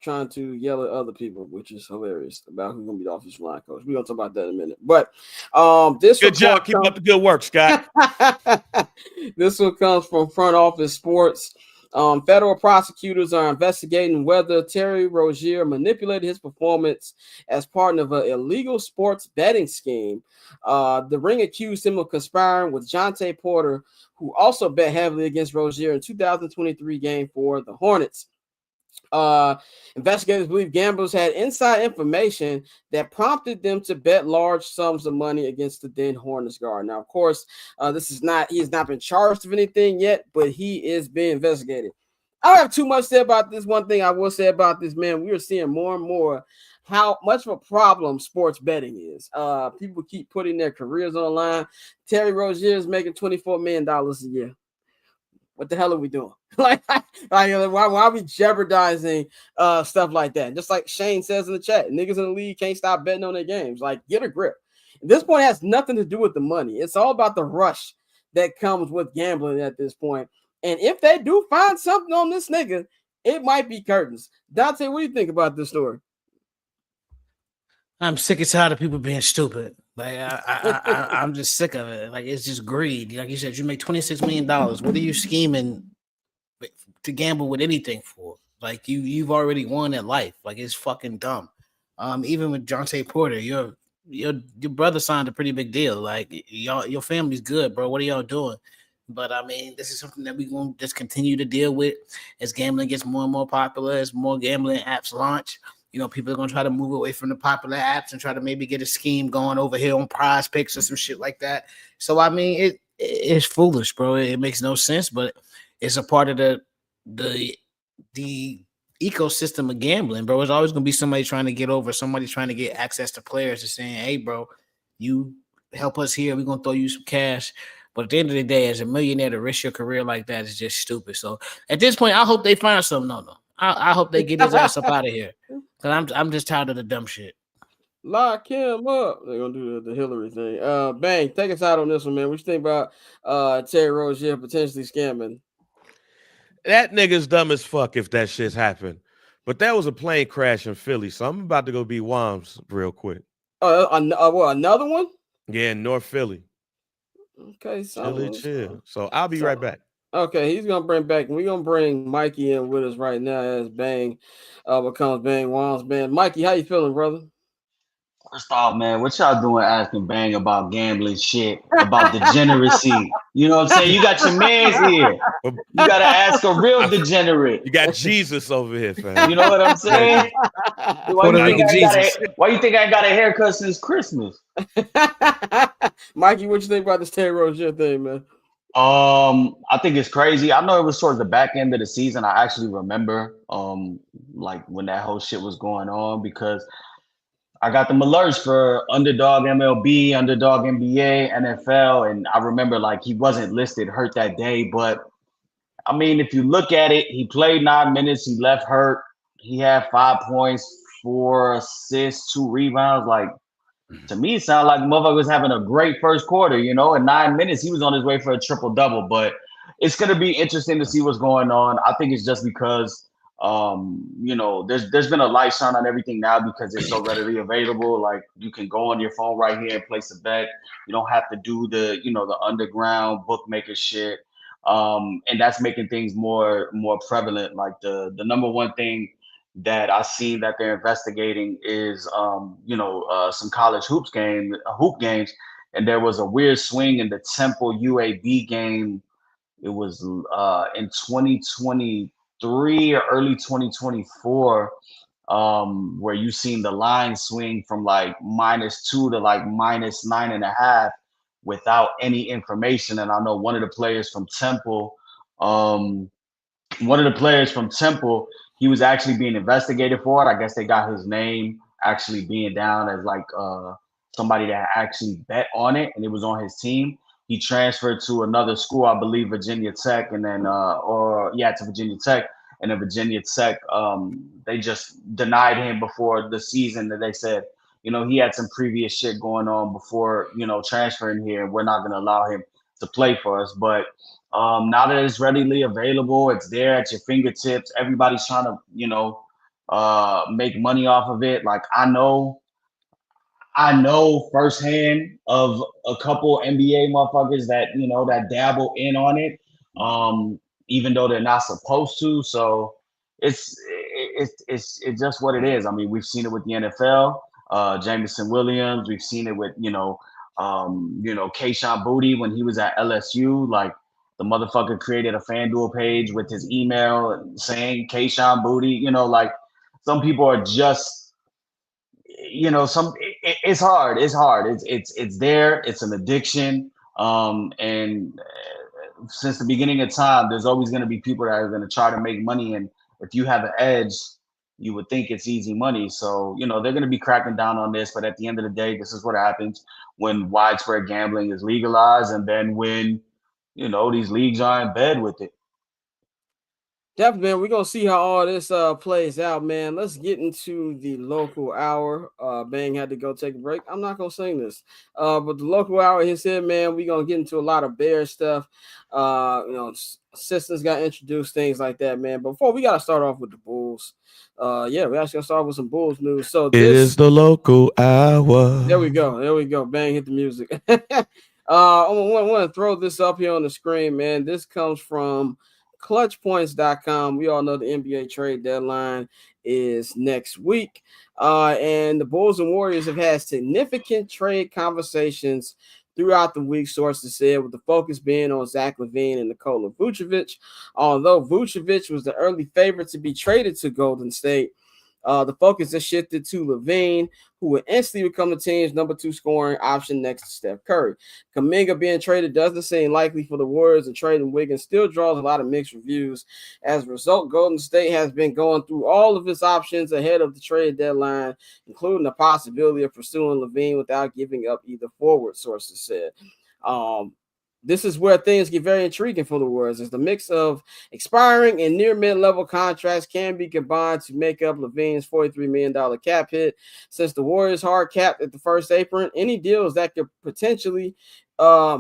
trying to yell at other people, which is hilarious, about who's going to be the offensive line coach. We're going to talk about that in a minute. But this good job. Keep up the good work, Scott. This one comes from Front Office Sports. Federal prosecutors are investigating whether Terry Rozier manipulated his performance as part of an illegal sports betting scheme. The ring accused him of conspiring with Dante Porter, who also bet heavily against Rozier in 2023 game for the Hornets. Investigators believe gamblers had inside information that prompted them to bet large sums of money against the then Hornets guard. Now, of course, he has not been charged of anything yet, but he is being investigated. I don't have too much to say about this. One thing I will say about this, man, we are seeing more and more how much of a problem sports betting is. People keep putting their careers on the line. Terry Rozier is making $24 million a year. What the hell are we doing? Why are we jeopardizing stuff like that? Just like Shane says in the chat, niggas in the league can't stop betting on their games. Like, get a grip. This point has nothing to do with the money. It's all about the rush that comes with gambling at this point. And if they do find something on this nigga, it might be curtains. Dante, what do you think about this story? I'm sick and tired of people being stupid. Like I'm just sick of it. Like, it's just greed. Like you said, you make $26 million. What are you scheming to gamble with anything for? Like, you've already won at life. Like, it's fucking dumb. Even with Dante Porter, your brother signed a pretty big deal. Like, your family's good, bro. What are y'all doing? But I mean, this is something that we're going to just continue to deal with as gambling gets more and more popular, as more gambling apps launch. You know, people are going to try to move away from the popular apps and try to maybe get a scheme going over here on Prize Picks or some shit like that. So, I mean, it's foolish, bro. It makes no sense, but it's a part of the ecosystem of gambling, bro. There's always going to be somebody trying to get over, somebody trying to get access to players and saying, hey, bro, you help us here. We're going to throw you some cash. But at the end of the day, as a millionaire, to risk your career like that is just stupid. So at this point, I hope they find something. No. I hope they get his ass up out of here. Because I'm just tired of the dumb shit. Lock him up. They're going to do the Hillary thing. Bang, take us out on this one, man. What you think about Terry Rozier potentially scamming? That nigga's dumb as fuck if that shit's happened. But that was a plane crash in Philly, so I'm about to go be Wams real quick. Another one? Yeah, in North Philly. Okay, so chill. So I'll be right back. Okay, he's gonna bring back. We're gonna bring Mikey in with us right now as Bang becomes Bang Wams Band. Mikey, how you feeling, brother? First off, man, what y'all doing asking Bang about gambling shit, about degeneracy? You know what I'm saying? You got your mans here. You got to ask a real degenerate. You got Jesus over here, fam. You know what I'm saying? Why you think I got a haircut since Christmas? Mikey, what you think about this Terry Rozier thing, man? I think it's crazy. I know it was towards the back end of the season. I actually remember like when that whole shit was going on, because I got them alerts for Underdog MLB, Underdog NBA, NFL, and I remember like he wasn't listed hurt that day. But I mean, if you look at it, he played 9 minutes. He left hurt. He had 5 points, 4 assists, 2 rebounds. Like, to me, it sounded like the motherfucker was having a great first quarter. You know, in 9 minutes, he was on his way for a triple double. But it's gonna be interesting to see what's going on. I think it's just because you know, there's been a light shine on everything now because it's so readily available. Like, you can go on your phone right here and place a bet. You don't have to do the, you know, the underground bookmaker shit. And that's making things more prevalent. Like the number one thing that I seen that they're investigating is you know, some college hoop games, and there was a weird swing in the Temple UAB game. It was in 2023 or early 2024, where you seen the line swing from like -2 to like -9.5 without any information. And I know one of the players from Temple, he was actually being investigated for it. I guess they got his name actually being down as like somebody that actually bet on it, and it was on his team. He transferred to another school, I believe Virginia Tech, and then to Virginia Tech. And then Virginia Tech, they just denied him before the season. That they said, you know, he had some previous shit going on before, you know, transferring here. We're not going to allow him to play for us. But now that it's readily available, it's there at your fingertips. Everybody's trying to, you know, make money off of it. Like, I know firsthand of a couple NBA motherfuckers that, you know, that dabble in on it. even though they're not supposed to. So it's just what it is. I mean, we've seen it with the NFL, Jameson Williams. We've seen it with Keyshawn Booty when he was at LSU. Like the motherfucker created a FanDuel page with his email saying Keyshawn Booty. Like some people are just, it's hard. It's hard. It's there. It's an addiction. And since the beginning of time, there's always going to be people that are going to try to make money. And if you have an edge, you would think it's easy money. So, they're going to be cracking down on this. But at the end of the day, this is what happens when widespread gambling is legalized. And then when, these leagues are in bed with it. Definitely, man. We're gonna see how all this plays out, man. Let's get into the local hour. Bang had to go take a break. I'm not gonna sing this. But the local hour, he said, man, we're gonna get into a lot of Bear stuff. Assistants got introduced, things like that, man. But before we gotta start off with the Bulls. We actually gonna start with some Bulls news. So It is the local hour. There we go. Bang, hit the music. I want to throw this up here on the screen, man. This comes from clutchpoints.com. We all know the NBA trade deadline is next week. And the Bulls and Warriors have had significant trade conversations throughout the week, sources said, with the focus being on Zach LaVine and Nikola Vucevic. Although Vucevic was the early favorite to be traded to Golden State, the focus has shifted to LaVine, who will instantly become the team's number 2 scoring option next to Steph Curry. Kuminga being traded doesn't seem likely for the Warriors, and trading Wiggins still draws a lot of mixed reviews. As a result, Golden State has been going through all of its options ahead of the trade deadline, including the possibility of pursuing LaVine without giving up either forward, sources said. This is where things get very intriguing for the Warriors, as the mix of expiring and near mid-level contracts can be combined to make up LaVine's $43 million cap hit. Since the Warriors hard capped at the first apron, any deals that could potentially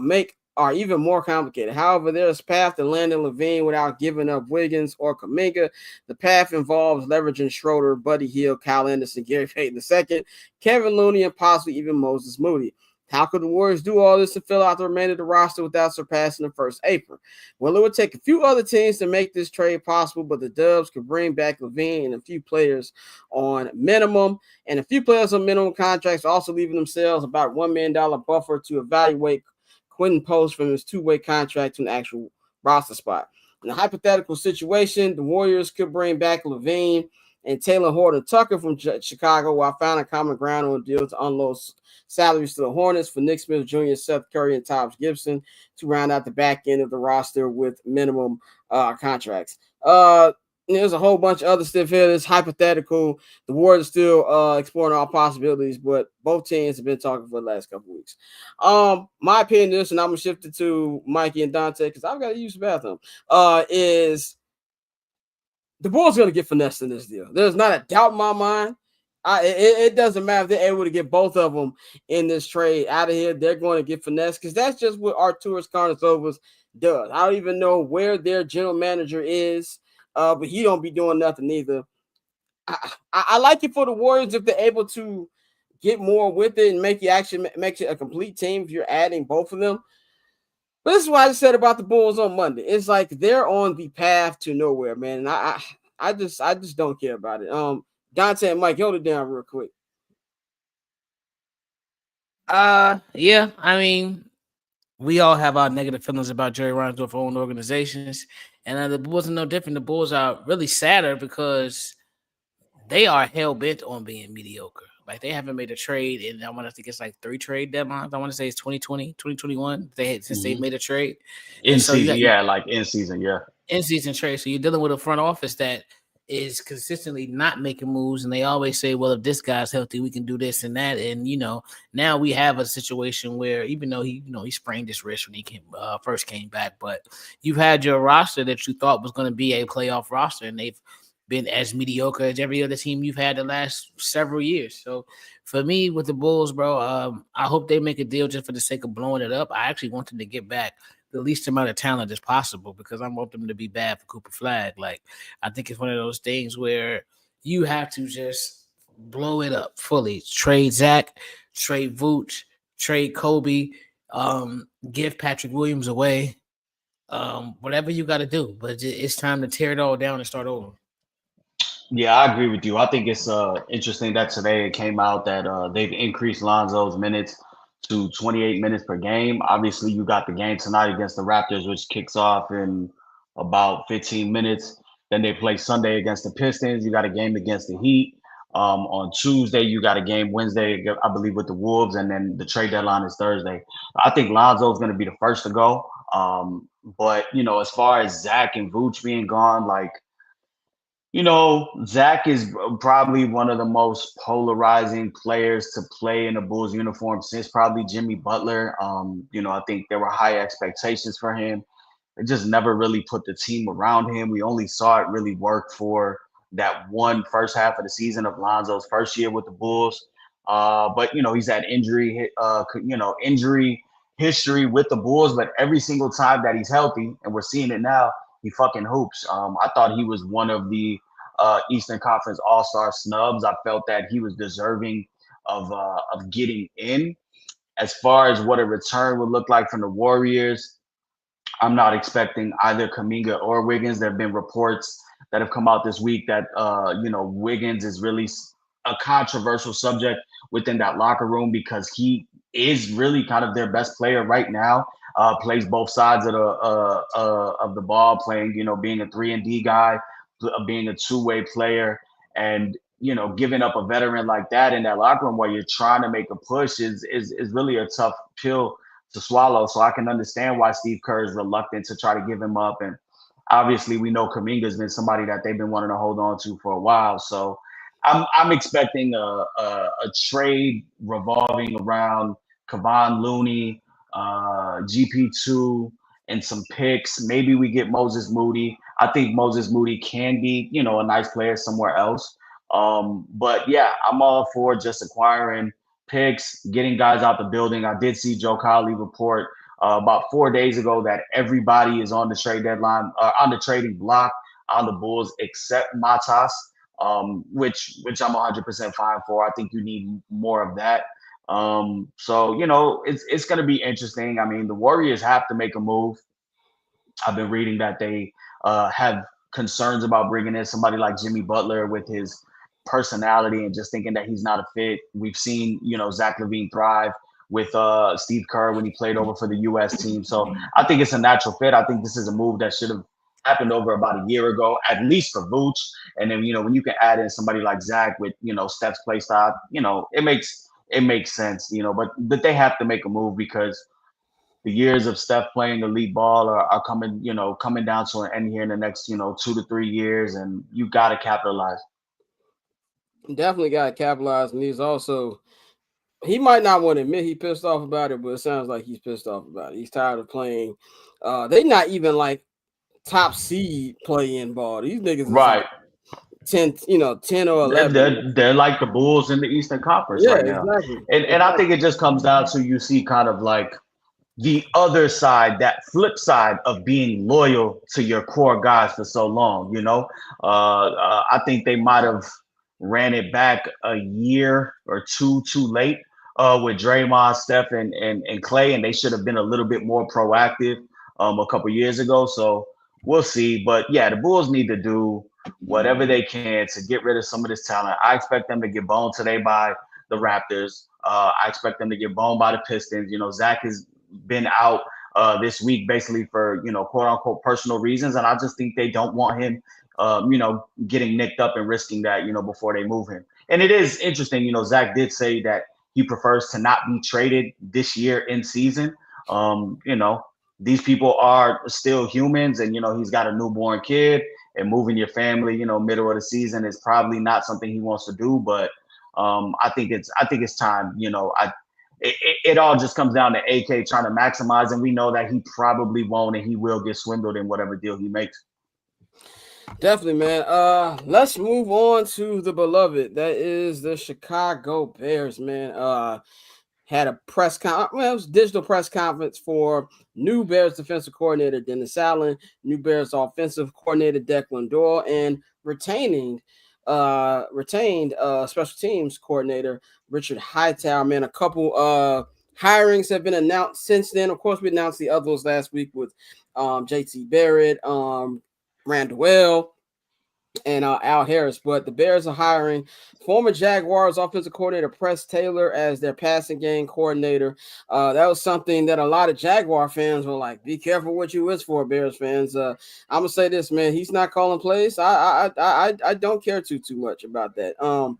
make are even more complicated. However, there's a path to landing LaVine without giving up Wiggins or Kuminga. The path involves leveraging Schroeder, Buddy Hield, Kyle Anderson, Gary Payton II, Kevin Looney, and possibly even Moses Moody. How could the Warriors do all this to fill out the remainder of the roster without surpassing the first apron? Well, it would take a few other teams to make this trade possible, but the Dubs could bring back LaVine and a few players on minimum, and a few players on minimum contracts, also leaving themselves about $1 million buffer to evaluate Quentin Post from his 2-way contract to an actual roster spot. In a hypothetical situation, the Warriors could bring back LaVine and Taylor Horton Tucker from Chicago while finding common ground on a deal to unload salaries to the Hornets for Nick Smith Jr., Seth Curry, and Taj Gibson to round out the back end of the roster with minimum contracts. There's a whole bunch of other stuff here that's hypothetical. The Warriors are still exploring all possibilities, but both teams have been talking for the last couple weeks. My opinion is, and I'm going to shift it to Mikey and Dante because I've got to use the bathroom, is the Bulls are going to get finessed in this deal. There's not a doubt in my mind. It doesn't matter if they're able to get both of them in this trade out of here. They're going to get finessed because that's just what Arturas Karnisovas does. I don't even know where their general manager is, but he don't be doing nothing either. I like it for the Warriors if they're able to get more with it and make it a complete team if you're adding both of them. But this is what I said about the Bulls on Monday. It's like they're on the path to nowhere, man. And I just don't care about it. Dante and Mike, hold it down real quick. Yeah, I mean, we all have our negative feelings about Jerry Reinsdorf owned organizations, and the Bulls are no different. The Bulls are really sadder because they are hell bent on being mediocre. Like, they haven't made a trade, and I want to think it's like 3 trade deadlines. I want to say it's 2020, 2021. Since they made a trade. In season, in season trade. So you're dealing with a front office that is consistently not making moves, and they always say, well, if this guy's healthy, we can do this and that. And now we have a situation where, even though he sprained his wrist when he first came back, but you've had your roster that you thought was going to be a playoff roster, and they've been as mediocre as every other team you've had the last several years. So for me, with the Bulls, bro, I hope they make a deal just for the sake of blowing it up. I actually want them to get back the least amount of talent as possible because I want them to be bad for Cooper Flag. Like, I think it's one of those things where you have to just blow it up fully. Trade Zach, trade Vooch, trade Kobe, give Patrick Williams away. Whatever you got to do, but it's time to tear it all down and start over. Yeah, I agree with you. I think it's interesting that today it came out that they've increased Lonzo's minutes to 28 minutes per game. Obviously, you got the game tonight against the Raptors, which kicks off in about 15 minutes. Then they play Sunday against the Pistons. You got a game against the Heat. On Tuesday, you got a game Wednesday, I believe, with the Wolves, and then the trade deadline is Thursday. I think Lonzo's going to be the first to go. But as far as Zach and Vooch being gone, like, Zach is probably one of the most polarizing players to play in a Bulls uniform since probably Jimmy Butler. I think there were high expectations for him. It just never really put the team around him. We only saw it really work for that one first half of the season of Lonzo's first year with the Bulls. But he's had injury history with the Bulls. But every single time that he's healthy, and we're seeing it now, he fucking hoops. I thought he was one of the Eastern Conference All-Star snubs. I felt that he was deserving of getting in. As far as what a return would look like from the Warriors, I'm not expecting either Kuminga or Wiggins. There have been reports that have come out this week that Wiggins is really a controversial subject within that locker room because he is really kind of their best player right now. Plays both sides of the ball, playing being a 3-and-D guy, being a two-way player, and giving up a veteran like that in that locker room where you're trying to make a push is really a tough pill to swallow. So I can understand why Steve Kerr is reluctant to try to give him up. And obviously we know Kuminga's been somebody that they've been wanting to hold on to for a while. So I'm expecting a trade revolving around Kevon Looney, GP2, and some picks. Maybe we get Moses Moody. I think Moses Moody can be, a nice player somewhere else. But yeah, I'm all for just acquiring picks, getting guys out the building. I did see Joe Colley report about 4 days ago that everybody is on the trade deadline, on the trading block on the Bulls except Matas, which I'm 100% fine for. I think you need more of that. So it's going to be interesting. I mean, the Warriors have to make a move. I've been reading that they have concerns about bringing in somebody like Jimmy Butler with his personality and just thinking that he's not a fit. We've seen, Zach LaVine thrive with Steve Kerr when he played over for the U.S. team. So I think it's a natural fit. I think this is a move that should have happened over about a year ago, at least for Vooch. And then, when you can add in somebody like Zach with, Steph's play style, it makes sense, but they have to make a move because the years of Steph playing elite ball are coming down to an end here in the next, 2 to 3 years, and you got to capitalize. Definitely got to capitalize, and he might not want to admit he's pissed off about it, but it sounds like he's pissed off about it. He's tired of playing. They not even like top seed play-in ball. These niggas is right. Like 10 or 11. They're like the Bulls in the Eastern Conference right now. Exactly. And I think it just comes down to you see kind of like the other side, that flip side of being loyal to your core guys for so long, I think they might have ran it back a year or two too late with Draymond, Steph, and Clay, and they should have been a little bit more proactive a couple years ago. So we'll see. But yeah, the Bulls need to do whatever they can to get rid of some of this talent. I expect them to get boned today by the Raptors. I expect them to get boned by the Pistons. Zach has been out this week basically for, quote unquote personal reasons. And I just think they don't want him, getting nicked up and risking that, before they move him. And it is interesting, Zach did say that he prefers to not be traded this year in season. These people are still humans and, he's got a newborn kid and moving your family, middle of the season is probably not something he wants to do. But I think it's time, It all just comes down to AK trying to maximize, and we know that he probably won't, and he will get swindled in whatever deal he makes. Definitely, man. Let's move on to the beloved. That is the Chicago Bears, man. Had a press conference. Well, it was a digital press conference for new Bears defensive coordinator Dennis Allen, new Bears offensive coordinator Declan Doyle, and retained special teams coordinator Richard Hightower. Man, a couple hirings have been announced since then. Of course, we announced the other ones last week with JT Barrett, Randall, and Al Harris. But the Bears are hiring former Jaguars offensive coordinator Press Taylor as their passing game coordinator. That was something that a lot of Jaguar fans were like, be careful what you wish for, Bears fans. I'm gonna say this, man, he's not calling plays. I don't care too much about that.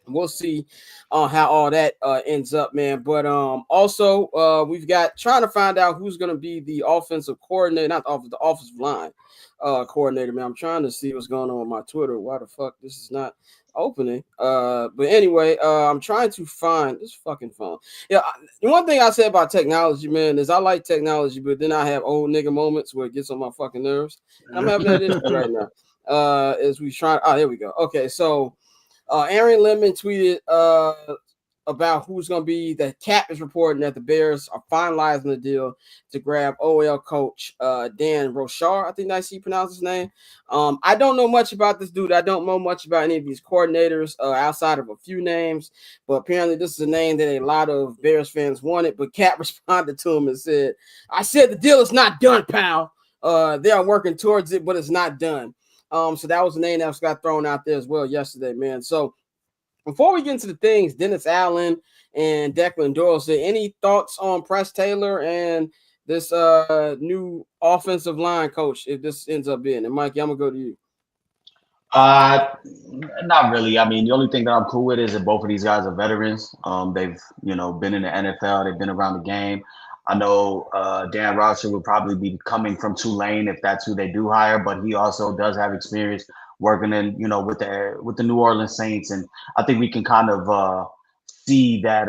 We'll see how all that ends up, man. But also we've got trying to find out who's going to be the offensive coordinator, not the offensive line coordinator, man. I'm trying to see what's going on with my Twitter. Why the fuck this is not opening? But anyway, I'm trying to find this fucking phone. Yeah, one thing I say about technology, man, is I like technology, but then I have old nigga moments where it gets on my fucking nerves. And I'm having that issue right now. As we try. Oh, there we go. Okay, so. Aaron Lemon tweeted about who's going to be the cap is reporting that the Bears are finalizing the deal to grab OL coach Dan Rochar. I think that's how you pronounce his name. I don't know much about this dude. I don't know much about any of these coordinators outside of a few names, but apparently this is a name that a lot of Bears fans wanted. But Cap responded to him and said, "I said the deal is not done, pal. They are working towards it, but it's not done." So that was a name that got thrown out there as well yesterday, man. So before we get into the things, Dennis Allen and Declan Doyle said, any thoughts on Press Taylor and this new offensive line coach if this ends up being? And Mikey, I'm gonna go to you. Not really. I mean, the only thing that I'm cool with is that both of these guys are veterans. They've been in the NFL. They've been around the game. I know Dan Rozier will probably be coming from Tulane if that's who they do hire, but he also does have experience working in with the New Orleans Saints, and I think we can kind of see that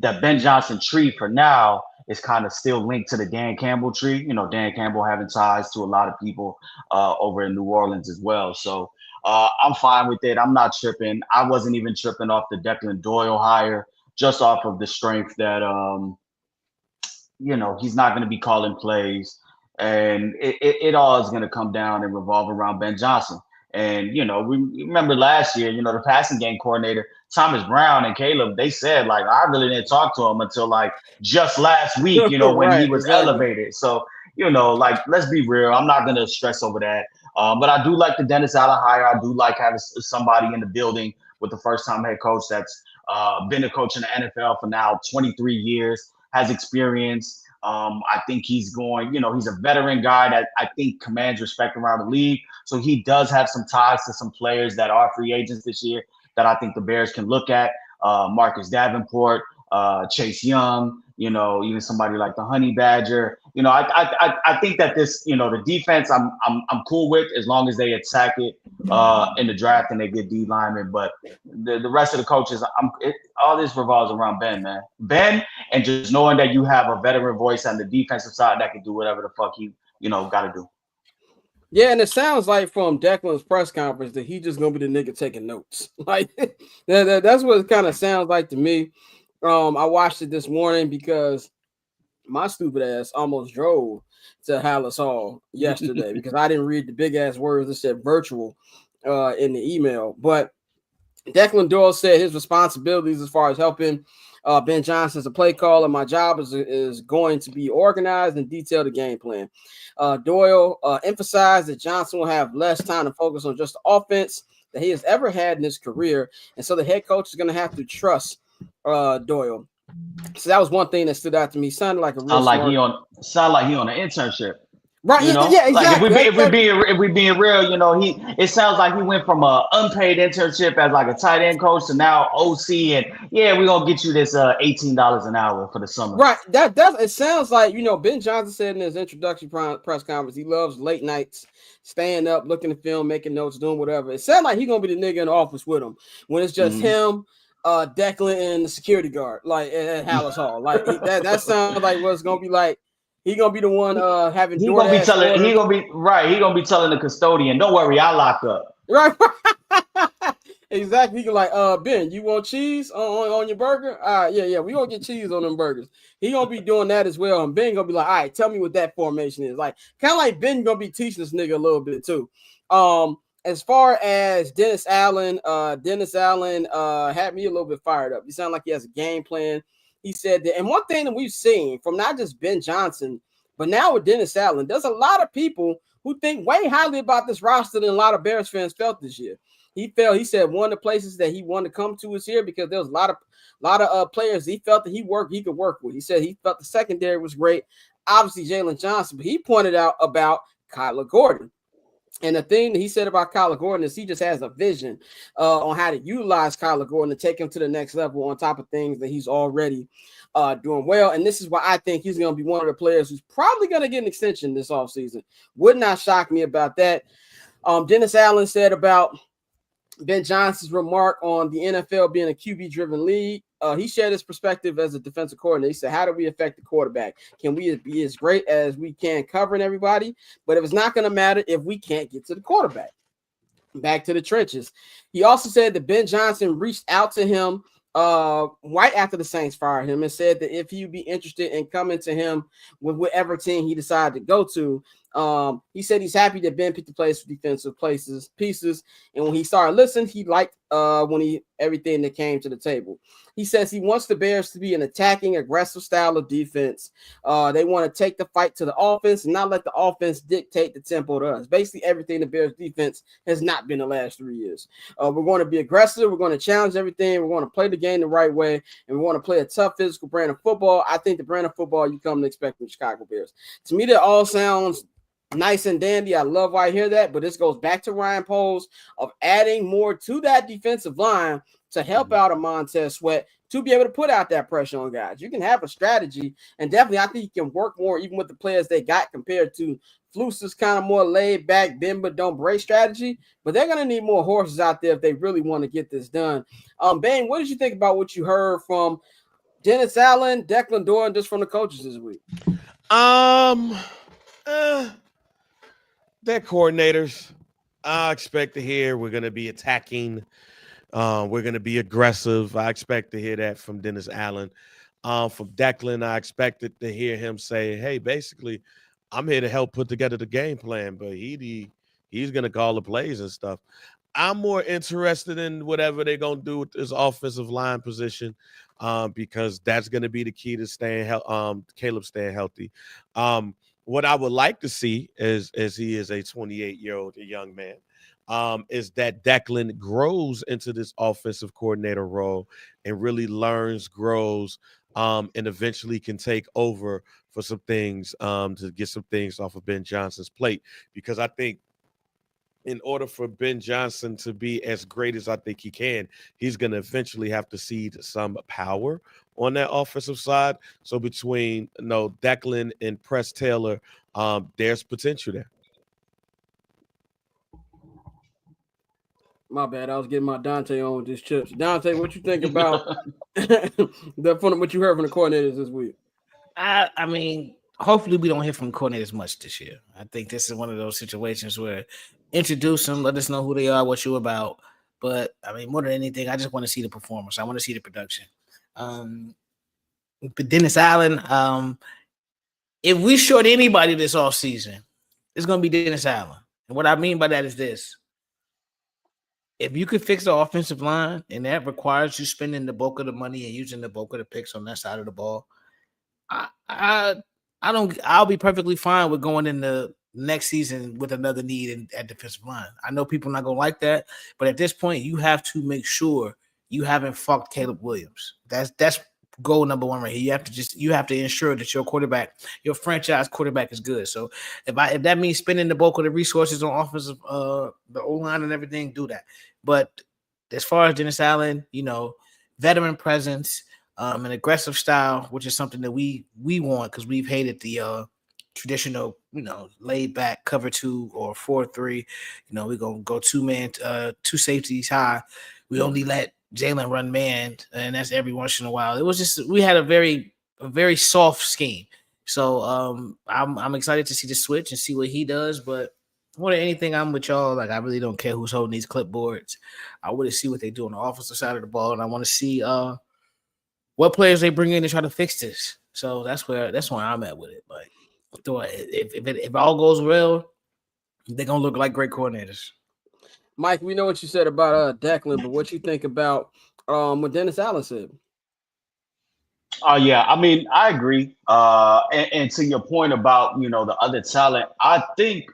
that Ben Johnson tree for now is kind of still linked to the Dan Campbell tree. Dan Campbell having ties to a lot of people over in New Orleans as well. So I'm fine with it. I'm not tripping. I wasn't even tripping off the Declan Doyle hire, just off of the strength that he's not going to be calling plays, and it all is going to come down and revolve around Ben Johnson. And we remember last year, the passing game coordinator Thomas Brown and Caleb, they said like I really didn't talk to him until like just last week, when Right, he was exactly. elevated. So like let's be real, I'm not going to stress over that. But I do like the Dennis Allen hire. I do like having somebody in the building with the first time head coach that's been a coach in the NFL for now 23 years. Has experience. I think he's going, he's a veteran guy that I think commands respect around the league. So he does have some ties to some players that are free agents this year that I think the Bears can look at. Marcus Davenport, Chase Young, even somebody like the Honey Badger. I think that this, the defense I'm cool with as long as they attack it in the draft and they get D linemen. But the rest of the coaches, all this revolves around Ben, man. Ben, and just knowing that you have a veteran voice on the defensive side that can do whatever the fuck he, got to do. Yeah, and it sounds like from Declan's press conference that he just gonna be the nigga taking notes. Like that's what it kind of sounds like to me. I watched it this morning because my stupid ass almost drove to Hallis Hall yesterday because I didn't read the big ass words that said virtual in the email. But Declan Doyle said his responsibilities as far as helping Ben Johnson as a play caller, my job is going to be organized and detail the game plan. Doyle emphasized that Johnson will have less time to focus on just the offense that he has ever had in his career. And so the head coach is going to have to trust Doyle. So that was one thing that stood out to me. Sounded like a real sound like he on an internship. Right, yeah, exactly. Like if we being real, it sounds like he went from a unpaid internship as like a tight end coach to now OC, and we're gonna get you this $18 an hour for the summer. Right. It sounds like Ben Johnson said in his introductory press conference he loves late nights, staying up, looking at film, making notes, doing whatever. It sounds like he's gonna be the nigga in the office with him when it's just him, Declan, and the security guard, like at Hallis Hall. Like that sounds like what it's gonna be like. He gonna be the one having. He gonna be telling the custodian, "Don't worry, I'll lock up." Right. Exactly. He can like, Ben, you want cheese on your burger? Yeah, we gonna get cheese on them burgers. He gonna be doing that as well, and Ben gonna be like, all right, tell me what that formation is. Like, kind of like Ben gonna be teaching this nigga a little bit too. As far as Dennis Allen had me a little bit fired up. He sound like he has a game plan. he said that. And one thing that we've seen from not just Ben Johnson, but now with Dennis Allen, there's a lot of people who think way highly about this roster than a lot of Bears fans felt this year. He said one of the places that he wanted to come to is here because there was a lot of players he felt that he could work with. He said he felt the secondary was great. Obviously, Jalen Johnson, but he pointed out about Kyler Gordon. And the thing that he said about Kyler Gordon is he just has a vision on how to utilize Kyler Gordon to take him to the next level on top of things that he's already doing well. And this is why I think he's going to be one of the players who's probably going to get an extension this offseason. Would not shock me about that. Dennis Allen said about Ben Johnson's remark on the NFL being a QB-driven league. He shared his perspective as a defensive coordinator. He said, how do we affect the quarterback? Can we be as great as we can covering everybody? But if it's not going to matter if we can't get to the quarterback. Back to the trenches. He also said that Ben Johnson reached out to him right after the Saints fired him and said that if he'd be interested in coming to him with whatever team he decided to go to, he said he's happy that Ben picked the place for defensive pieces. And when he started listening, he liked everything that came to the table. He says he wants the Bears to be an attacking, aggressive style of defense. They want to take the fight to the offense and not let the offense dictate the tempo to us. Basically, everything the Bears defense has not been the last 3 years. We're going to be aggressive. We're going to challenge everything. We're going to play the game the right way, and we want to play a tough, physical brand of football. I think the brand of football you come to expect from the Chicago Bears. To me, that all sounds nice and dandy. I love why I hear that, but this goes back to Ryan Poles of adding more to that defensive line to help out a Montez Sweat to be able to put out that pressure on guys. You can have a strategy, and definitely I think you can work more even with the players they got compared to Fluce's kind of more laid back, bend but don't break strategy. But they're going to need more horses out there if they really want to get this done. Bang, what did you think about what you heard from Dennis Allen, Declan Doyle, and just from the coaches this week? They're coordinators. I expect to hear we're going to be attacking. We're going to be aggressive. I expect to hear that from Dennis Allen. From Declan, I expected to hear him say, hey, basically, I'm here to help put together the game plan, but he's going to call the plays and stuff. I'm more interested in whatever they're going to do with this offensive line position because that's going to be the key to Caleb staying healthy. What I would like to see is, as he is a 28-year-old young man, is that Declan grows into this offensive coordinator role and really learns, grows, and eventually can take over for some things to get some things off of Ben Johnson's plate. Because I think in order for Ben Johnson to be as great as I think he can, he's going to eventually have to cede some power on that offensive side. So between Declan and Press Taylor, there's potential there. My bad. I was getting my Dante on with his chips. Dante, what you think about what you heard from the coordinators this week? I mean, hopefully we don't hear from coordinators much this year. I think this is one of those situations where introduce them, let us know who they are, what you're about. But I mean, more than anything, I just want to see the performance. I want to see the production. But Dennis Allen, if we short anybody this offseason, it's going to be Dennis Allen. And what I mean by that is this. If you could fix the offensive line and that requires you spending the bulk of the money and using the bulk of the picks on that side of the ball, I'll be perfectly fine with going into next season with another need at defensive line. I know people are not going to like that, but at this point, you have to make sure you haven't fucked Caleb Williams. That's goal number one right here. You have to ensure that your quarterback, your franchise quarterback, is good. So if that means spending the bulk of the resources on offensive, the O-line and everything, do that. But as far as Dennis Allen, veteran presence, an aggressive style, which is something that we want because we've hated the traditional, laid back cover 2 or 4-3. We're gonna go 2-man, 2 safeties high. We only let Jalen run man, and that's every once in a while. It was just we had a very soft scheme. So I'm excited to see the switch and see what he does. But more than anything, I'm with y'all. Like I really don't care who's holding these clipboards. I want to see what they do on the offensive side of the ball, and I want to see what players they bring in to try to fix this. So that's where I'm at with it. Like if it all goes well, they're gonna look like great coordinators. Mike, we know what you said about Declan, but what you think about what Dennis Allen said? Oh yeah, I mean, I agree. And to your point about the other talent, I think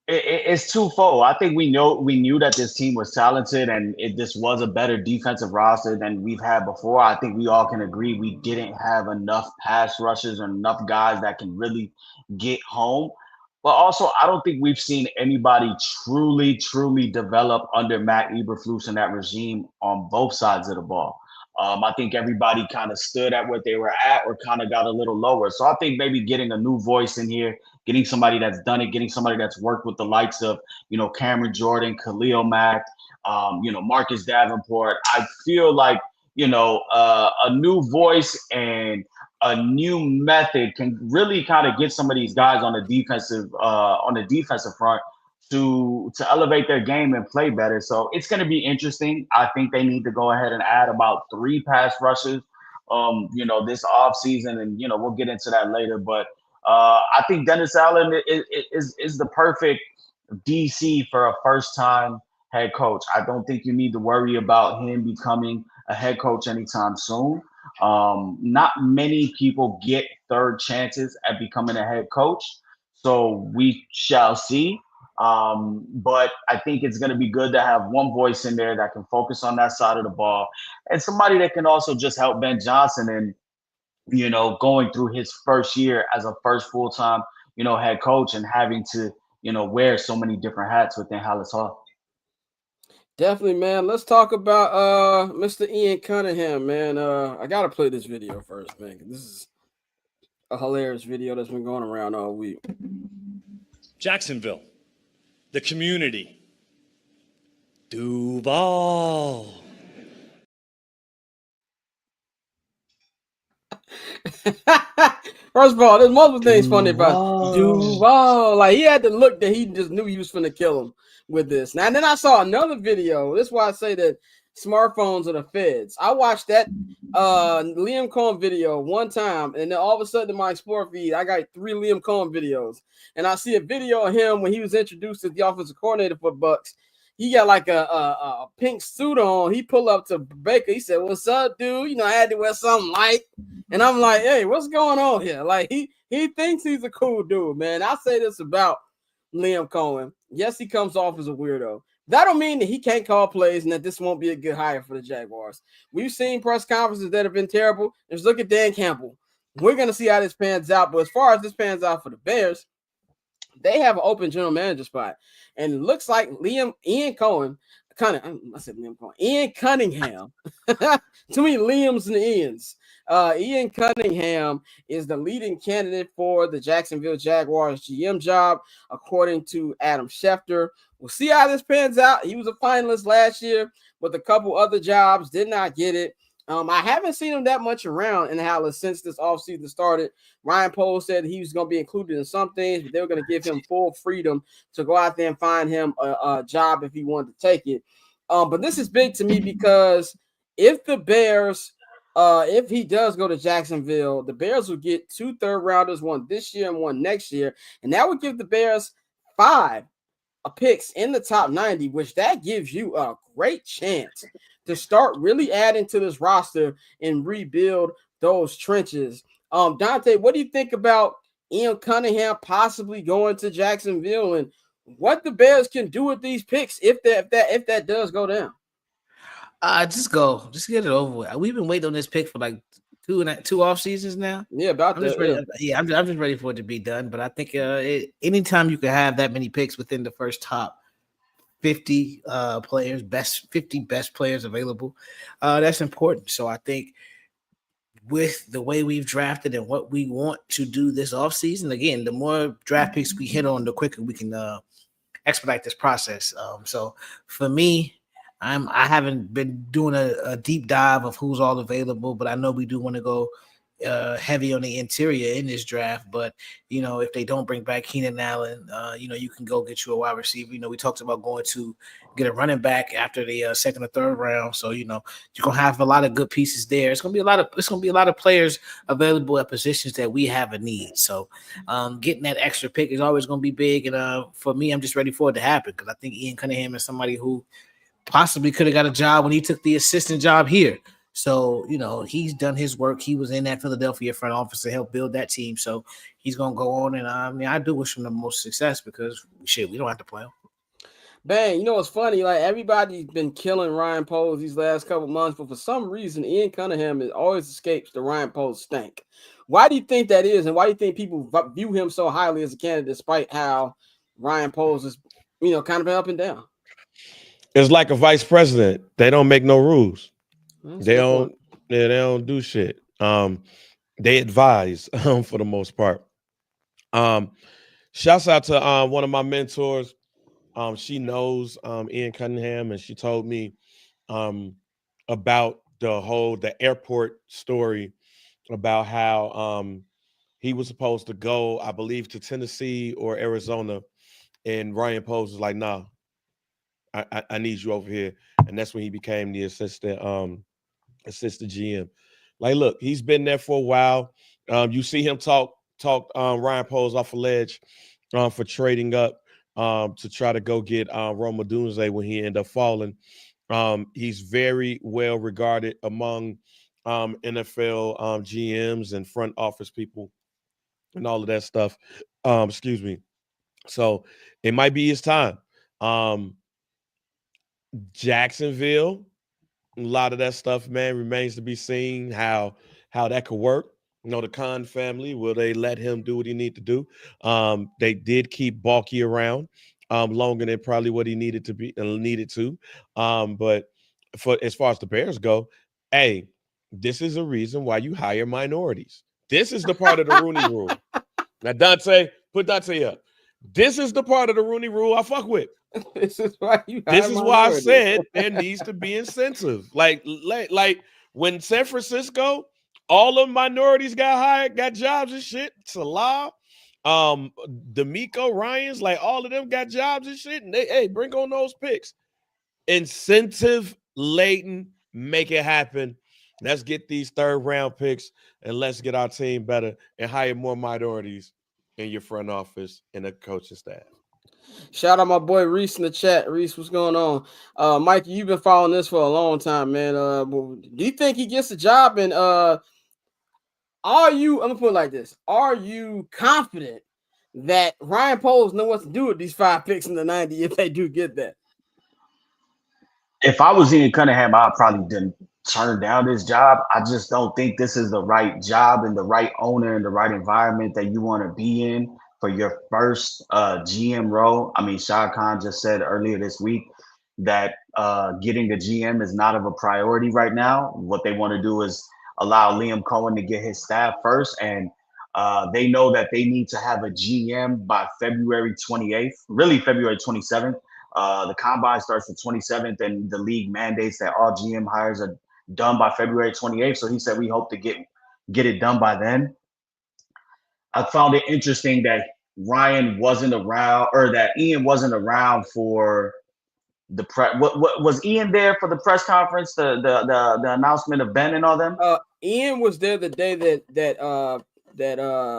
it's twofold. I think we knew that this team was talented and this was a better defensive roster than we've had before. I think we all can agree we didn't have enough pass rushers or enough guys that can really get home. But also, I don't think we've seen anybody truly develop under Matt Eberflus and that regime on both sides of the ball. I think everybody kind of stood at what they were at or kind of got a little lower. So I think maybe getting a new voice in here, getting somebody that's done it, getting somebody that's worked with the likes of, Cameron Jordan, Khalil Mack, Marcus Davenport. I feel like, a new voice and a new method can really kind of get some of these guys on the defensive front to elevate their game and play better. So it's going to be interesting. I think they need to go ahead and add about 3 pass rushes, this off season, and we'll get into that later. But I think Dennis Allen is the perfect DC for a first time head coach. I don't think you need to worry about him becoming a head coach anytime soon. Not many people get third chances at becoming a head coach, so we shall see. But I think it's going to be good to have one voice in there that can focus on that side of the ball and somebody that can also just help Ben Johnson and going through his first year as a first full-time, head coach and having to, wear so many different hats within Hallis Hall. Definitely, man. Let's talk about Mr. Ian Cunningham, man. I gotta play this video first, man. This is a hilarious video that's been going around all week. Jacksonville, the community, Duval. First of all, there's multiple things funny about Duval. Like, he had the look that he just knew he was finna kill him with this. Now, and then I saw another video. This is why I say that smartphones are the feds. I watched that Liam Cohen video one time, and then all of a sudden in my Explore feed, I got 3 Liam Cohen videos. And I see a video of him when he was introduced as the offensive coordinator for Bucks. He got like a pink suit on. He pulled up to Baker. He said, "What's up, dude? I had to wear something light." And I'm like, "Hey, what's going on here?" Like, he thinks he's a cool dude, man. I say this about Liam Cohen. Yes, he comes off as a weirdo. That don't mean that he can't call plays and that this won't be a good hire for the Jaguars. We've seen press conferences that have been terrible. Just look at Dan Campbell. We're going to see how this pans out. But as far as this pans out for the Bears, they have an open general manager spot. And it looks like Ian Cunningham. Too many Liams and Ians. Ian Cunningham is the leading candidate for the Jacksonville Jaguars GM job, according to Adam Schefter. We'll see how this pans out. He was a finalist last year with a couple other jobs, did not get it. I haven't seen him that much around in Hallis since this offseason started. Ryan Poles said he was going to be included in some things, but they were going to give him full freedom to go out there and find him a job if he wanted to take it. But this is big to me because if the Bears, if he does go to Jacksonville, the Bears will get 2 third-rounders, one this year and one next year, and that would give the Bears 5 picks in the top 90, which that gives you a great chance to start really adding to this roster and rebuild those trenches. Dante, what do you think about Ian Cunningham possibly going to Jacksonville and what the Bears can do with these picks if that does go down? Just get it over with. We've been waiting on this pick for like two off seasons now. Yeah, I'm just ready for it to be done. But I think anytime you can have that many picks within the first top 50 players, 50 best players available, that's important. So I think with the way we've drafted and what we want to do this offseason, again, the more draft picks we hit on, the quicker we can expedite this process. So for me, I haven't been doing a deep dive of who's all available, but I know we do want to go heavy on the interior in this draft. But if they don't bring back Keenan Allen, you can go get you a wide receiver. We talked about going to get a running back after the second or third round. So you're gonna have a lot of good pieces there. It's gonna be a lot of players available at positions that we have a need. So getting that extra pick is always gonna be big. And for me, I'm just ready for it to happen because I think Ian Cunningham is somebody who possibly could have got a job when he took the assistant job here. So, he's done his work. He was in that Philadelphia front office to help build that team. So he's going to go on. And I do wish him the most success because we don't have to play him. Bang, what's funny? Like, everybody's been killing Ryan Poles these last couple months, but for some reason, Ian Cunningham always escapes the Ryan Poles stink. Why do you think that is? And why do you think people view him so highly as a candidate, despite how Ryan Poles is, kind of been up and down? It's like a vice president. They don't make no rules. That's They don't do shit. They advise for the most part. Shouts out to one of my mentors. She knows Ian Cunningham, and she told me about the airport story about how he was supposed to go, I believe, to Tennessee or Arizona, and Ryan Poles was like, "Nah, I need you over here," and that's when he became the assistant GM. Like, look, he's been there for a while. You see him talk Ryan Poles off a ledge for trading up to try to go get Roma Dunze when he ended up falling. He's very well regarded among NFL GMs and front office people and all of that stuff. Excuse me. So it might be his time. Jacksonville, a lot of that stuff, man, remains to be seen how that could work. The Khan family, will they let him do what he need to do? They did keep Balky around longer than probably what he needed to. But for as far as the Bears go, hey, this is a reason why you hire minorities. This is the part of the Rooney Rule. Now, Dante, put Dante up. This is the part of the Rooney Rule I fuck with. This is why I said there needs to be incentive. Like when San Francisco, all of minorities got jobs and shit. Salah, D'Amico Ryans, like all of them got jobs and shit. And they bring on those picks. Incentive laden, make it happen. Let's get these third round picks and let's get our team better and hire more minorities in your front office and the coaching staff. Shout out my boy Reese in the chat. Reese, what's going on? Mikey, you've been following this for a long time, man. Do you think he gets the job? And I'm gonna put it like this: are you confident that Ryan Poles knows what to do with these 5 picks in the 90 if they do get that? If I was Ian Cunningham, I probably didn't turn down this job. I just don't think this is the right job and the right owner and the right environment that you want to be in for your first GM role. I mean, Shah Khan just said earlier this week that getting a GM is not of a priority right now. What they want to do is allow Liam Cohen to get his staff first. And they know that they need to have a GM by February 28th, really February 27th. The combine starts the 27th, and the league mandates that all GM hires are done by February 28th. So he said we hope to get it done by then. I found it interesting that Ryan wasn't around, or that Ian wasn't around for the press. What was Ian there for the press conference? The announcement of Ben and all them. Ian was there the day that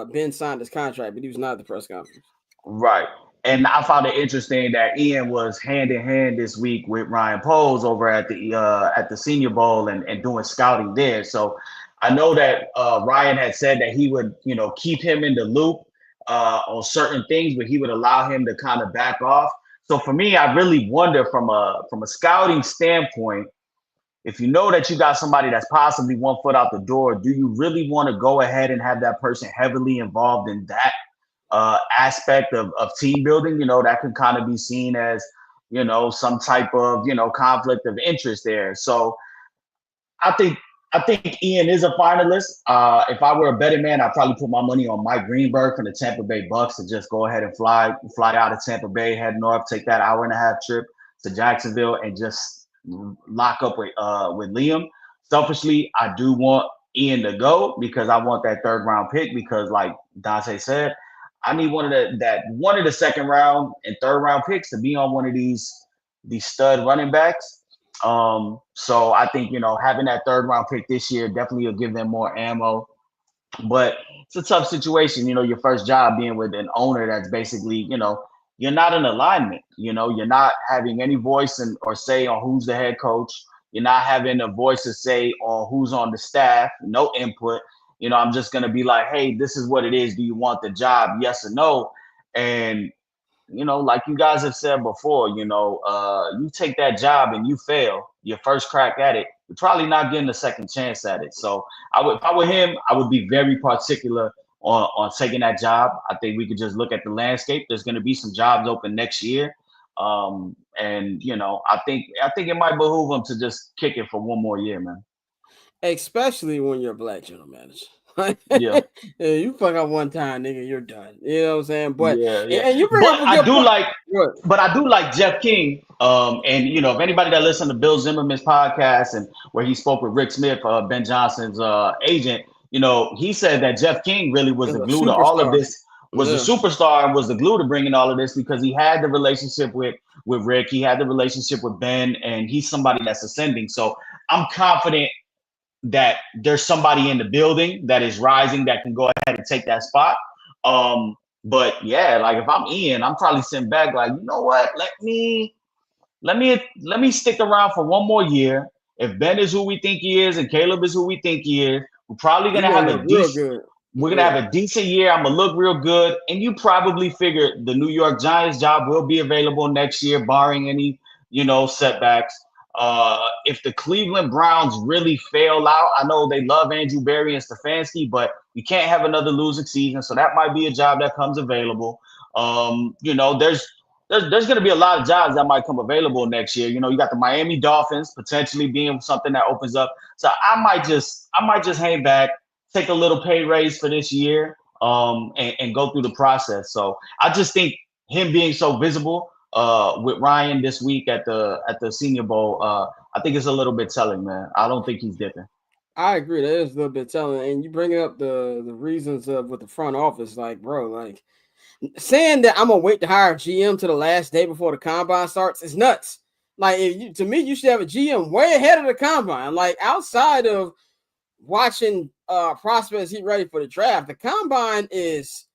Ben signed his contract, but he was not at the press conference. Right. And I found it interesting that Ian was hand in hand this week with Ryan Poles over at the Senior Bowl and doing scouting there. So I know that Ryan had said that he would, keep him in the loop on certain things, but he would allow him to kind of back off. So for me, I really wonder from a scouting standpoint, if you know that you got somebody that's possibly 1 foot out the door, do you really want to go ahead and have that person heavily involved in that aspect of team building? That can kind of be seen as, some type of, conflict of interest there. So I think Ian is a finalist. If I were a betting man, I'd probably put my money on Mike Greenberg from the Tampa Bay Bucks to just go ahead and fly out of Tampa Bay, head north, take that 1.5-hour trip to Jacksonville and just lock up with Liam. Selfishly, I do want Ian to go because I want that 3rd round pick because, like Dante said, I need one of the 2nd round and 3rd round picks to be on one of these stud running backs. So I think, having that 3rd round pick this year definitely will give them more ammo. But it's a tough situation, your first job being with an owner that's basically, you're not in alignment, you're not having any voice or say on who's the head coach. You're not having a voice to say on who's on the staff, no input. I'm just going to be like, hey, this is what it is. Do you want the job? Yes or no? And, like you guys have said before, you take that job and you fail your first crack at it, you're probably not getting a second chance at it. So if I were him, I would be very particular on taking that job. I think we could just look at the landscape. There's going to be some jobs open next year. And I think it might behoove him to just kick it for one more year, man. Especially when you're a black general manager. Yeah. You fuck up one time, nigga, you're done. You know what I'm saying? But yeah. and you bring up a good point. But I do like Jeff King. And if anybody that listened to Bill Zimmerman's podcast and where he spoke with Rick Smith, Ben Johnson's agent, he said that Jeff King really was the glue to all of this. Was the superstar and was the glue to bringing all of this because he had the relationship with Rick, he had the relationship with Ben, and he's somebody that's ascending. So I'm confident that there's somebody in the building that is rising that can go ahead and take that spot. But yeah, like if I'm Ian, I'm probably sitting back like, you know what? Let me stick around for one more year. If Ben is who we think he is and Caleb is who we think he is, we're probably gonna have a decent. We're going to have a decent year. I'm going to look real good. And you probably figure the New York Giants job will be available next year, barring any, setbacks. If the Cleveland Browns really fail out, I know they love Andrew Berry and Stefanski, but you can't have another losing season. So that might be a job that comes available. There's going to be a lot of jobs that might come available next year. You got the Miami Dolphins potentially being something that opens up. So I might just hang back, take a little pay raise for this year, and go through the process. So I just think him being so visible with Ryan this week at the Senior Bowl, I think it's a little bit telling, man. I don't think he's dipping. I agree. That is a little bit telling. And you bring up the reasons with the front office, like, bro, like saying that I'm gonna wait to hire a GM to the last day before the combine starts is nuts. Like, to me, you should have a GM way ahead of the combine. Like, outside of watching prospects get ready for the draft, the combine is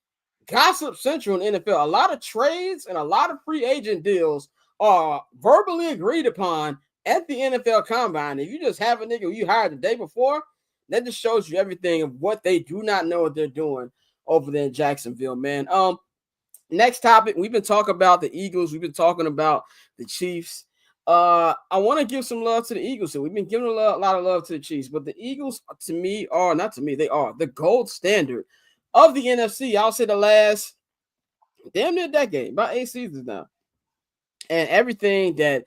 gossip central in the NFL. A lot of trades and a lot of free agent deals are verbally agreed upon at the NFL combine. If you just have a nigga who you hired the day before, that just shows you everything of what they do not know what they're doing over there in Jacksonville, man. Next topic, we've been talking about the Eagles. We've been talking about the Chiefs. I want to give some love to the Eagles. So we've been giving a lot of love to the Chiefs, but the Eagles, to me, they are the gold standard of the NFC. I'll say the last damn near decade, about 8 seasons now. And everything that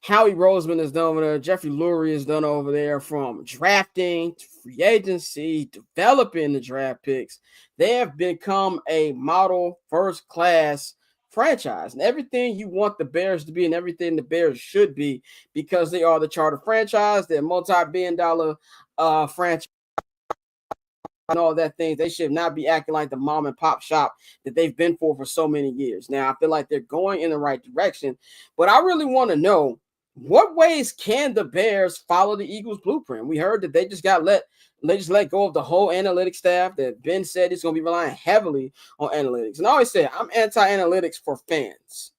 Howie Roseman has done over there, Jeffrey Lurie has done over there, from drafting to free agency, developing the draft picks, they have become a model first-class franchise, and everything you want the Bears to be and everything the Bears should be, because they are the charter franchise. They're multi-billion-dollar franchise and all that things. They should not be acting like the mom and pop shop that they've been for so many years. Now, I feel like they're going in the right direction, but I really want to know, what ways can the Bears follow the Eagles blueprint? We heard that they just let go of the whole analytics staff, that Ben said he's going to be relying heavily on analytics. And I always say, I'm anti-analytics for fans.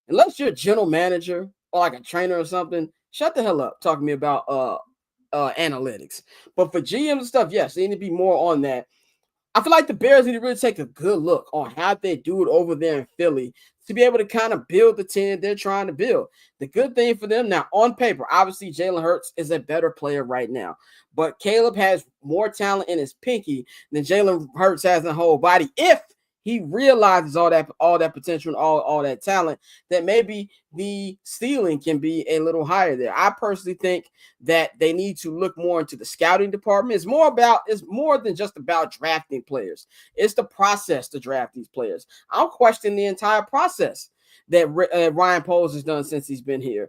Unless you're a general manager or like a trainer or something, shut the hell up talking to me about analytics. But for GMs and stuff, yes, they need to be more on that. I feel like the Bears need to really take a good look on how they do it over there in Philly to be able to kind of build the team they're trying to build. The good thing for them now, on paper, obviously Jalen Hurts is a better player right now, but Caleb has more talent in his pinky than Jalen Hurts has in the whole body. If he realizes all that potential and all that talent, that maybe the ceiling can be a little higher there. I personally think that they need to look more into the scouting department. It's more than just about drafting players. It's the process to draft these players. I'm questioning the entire process that Ryan Poles has done since he's been here.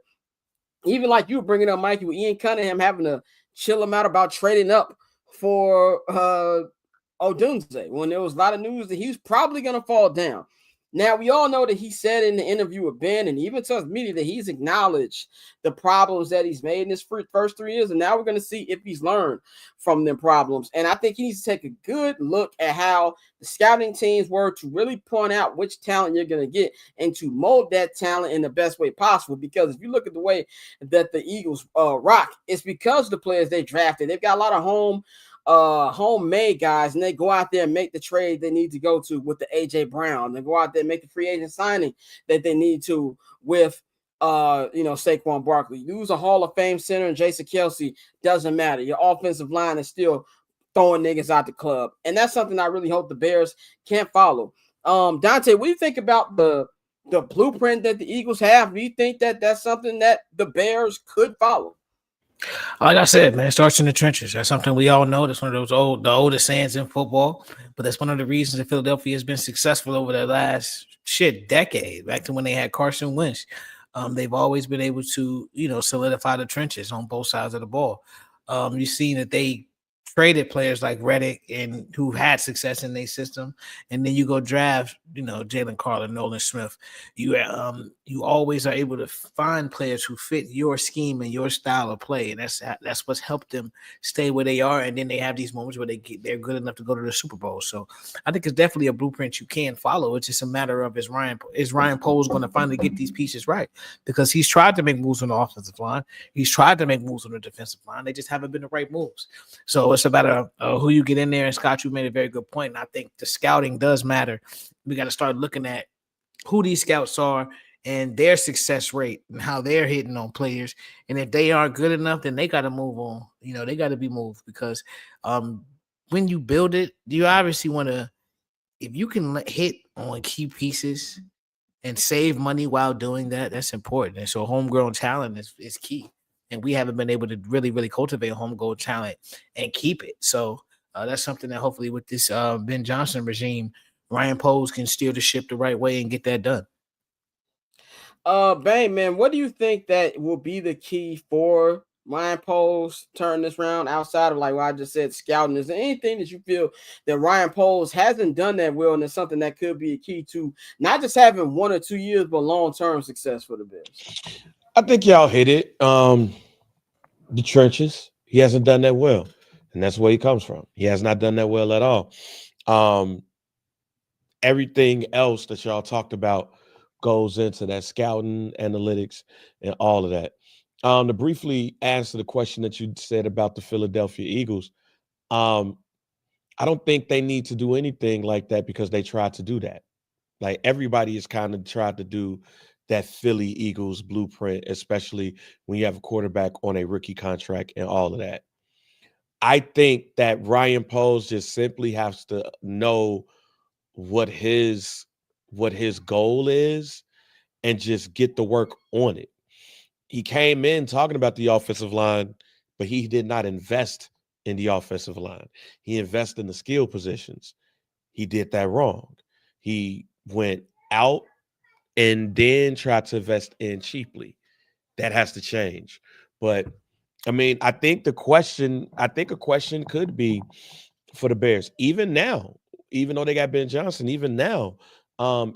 Even like you were bringing up, Mikey, with Ian Cunningham having to chill him out about trading up for Odunze, when there was a lot of news that he was probably going to fall down. Now, we all know that he said in the interview with Ben and even to his media that he's acknowledged the problems that he's made in his first 3 years. And now we're going to see if he's learned from them problems. And I think he needs to take a good look at how the scouting teams were to really point out which talent you're going to get and to mold that talent in the best way possible. Because if you look at the way that the Eagles rock, it's because of the players they drafted. They've got a lot of homemade guys, and they go out there and make the trade they need to go to with the AJ Brown. They go out there and make the free agent signing that they need to with Saquon Barkley. Use a Hall of Fame center and Jason Kelsey, doesn't matter. Your offensive line is still throwing niggas out the club. And that's something I really hope the Bears can't follow. Dante, what do you think about the blueprint that the Eagles have? Do you think that that's something that the Bears could follow? Like I said, man, it starts in the trenches. That's something we all know. That's one of those the oldest sayings in football. But that's one of the reasons that Philadelphia has been successful over the last decade, back to when they had Carson Wentz. They've always been able to, solidify the trenches on both sides of the ball. You've seen that they traded players like Reddick and who had success in their system, and then you go draft, Jalen Carter, Nolan Smith. You always are able to find players who fit your scheme and your style of play, and that's what's helped them stay where they are. And then they have these moments where they're good enough to go to the Super Bowl. So I think it's definitely a blueprint you can follow. It's just a matter of is Ryan Poles going to finally get these pieces right? Because he's tried to make moves on the offensive line, he's tried to make moves on the defensive line. They just haven't been the right moves. So it's about who you get in there. And Scott, you made a very good point. And I think the scouting does matter. We got to start looking at who these scouts are and their success rate and how they're hitting on players. And if they aren't good enough, then they got to move on. They got to be moved because when you build it, you obviously want to, if you can hit on key pieces and save money while doing that, that's important. And so homegrown talent is key. And we haven't been able to really, really cultivate homegrown talent and keep it. So that's something that hopefully with this Ben Johnson regime, Ryan Poles can steer the ship the right way and get that done. Bang, man, what do you think that will be the key for Ryan Poles turn this round outside of like what I just said, scouting? Is there anything that you feel that Ryan Poles hasn't done that well, and it's something that could be a key to not just having 1 or 2 years, but long-term success for the Bears? I think y'all hit it. The trenches. He hasn't done that well, and that's where he comes from. He has not done that well at all. Everything else that y'all talked about goes into that scouting, analytics, and all of that. To briefly answer the question that you said about the Philadelphia Eagles, I don't think they need to do anything like that because they tried to do that. Like everybody has kind of tried to do that Philly Eagles blueprint, especially when you have a quarterback on a rookie contract and all of that. I think that Ryan Poles just simply has to know what his goal is and just get the work on it. He came in talking about the offensive line, but he did not invest in the offensive line. He invested in the skill positions. He did that wrong. He went out and then tried to invest in cheaply. That has to change. But I mean, I think a question could be for the Bears, even now, even though they got Ben Johnson, even now,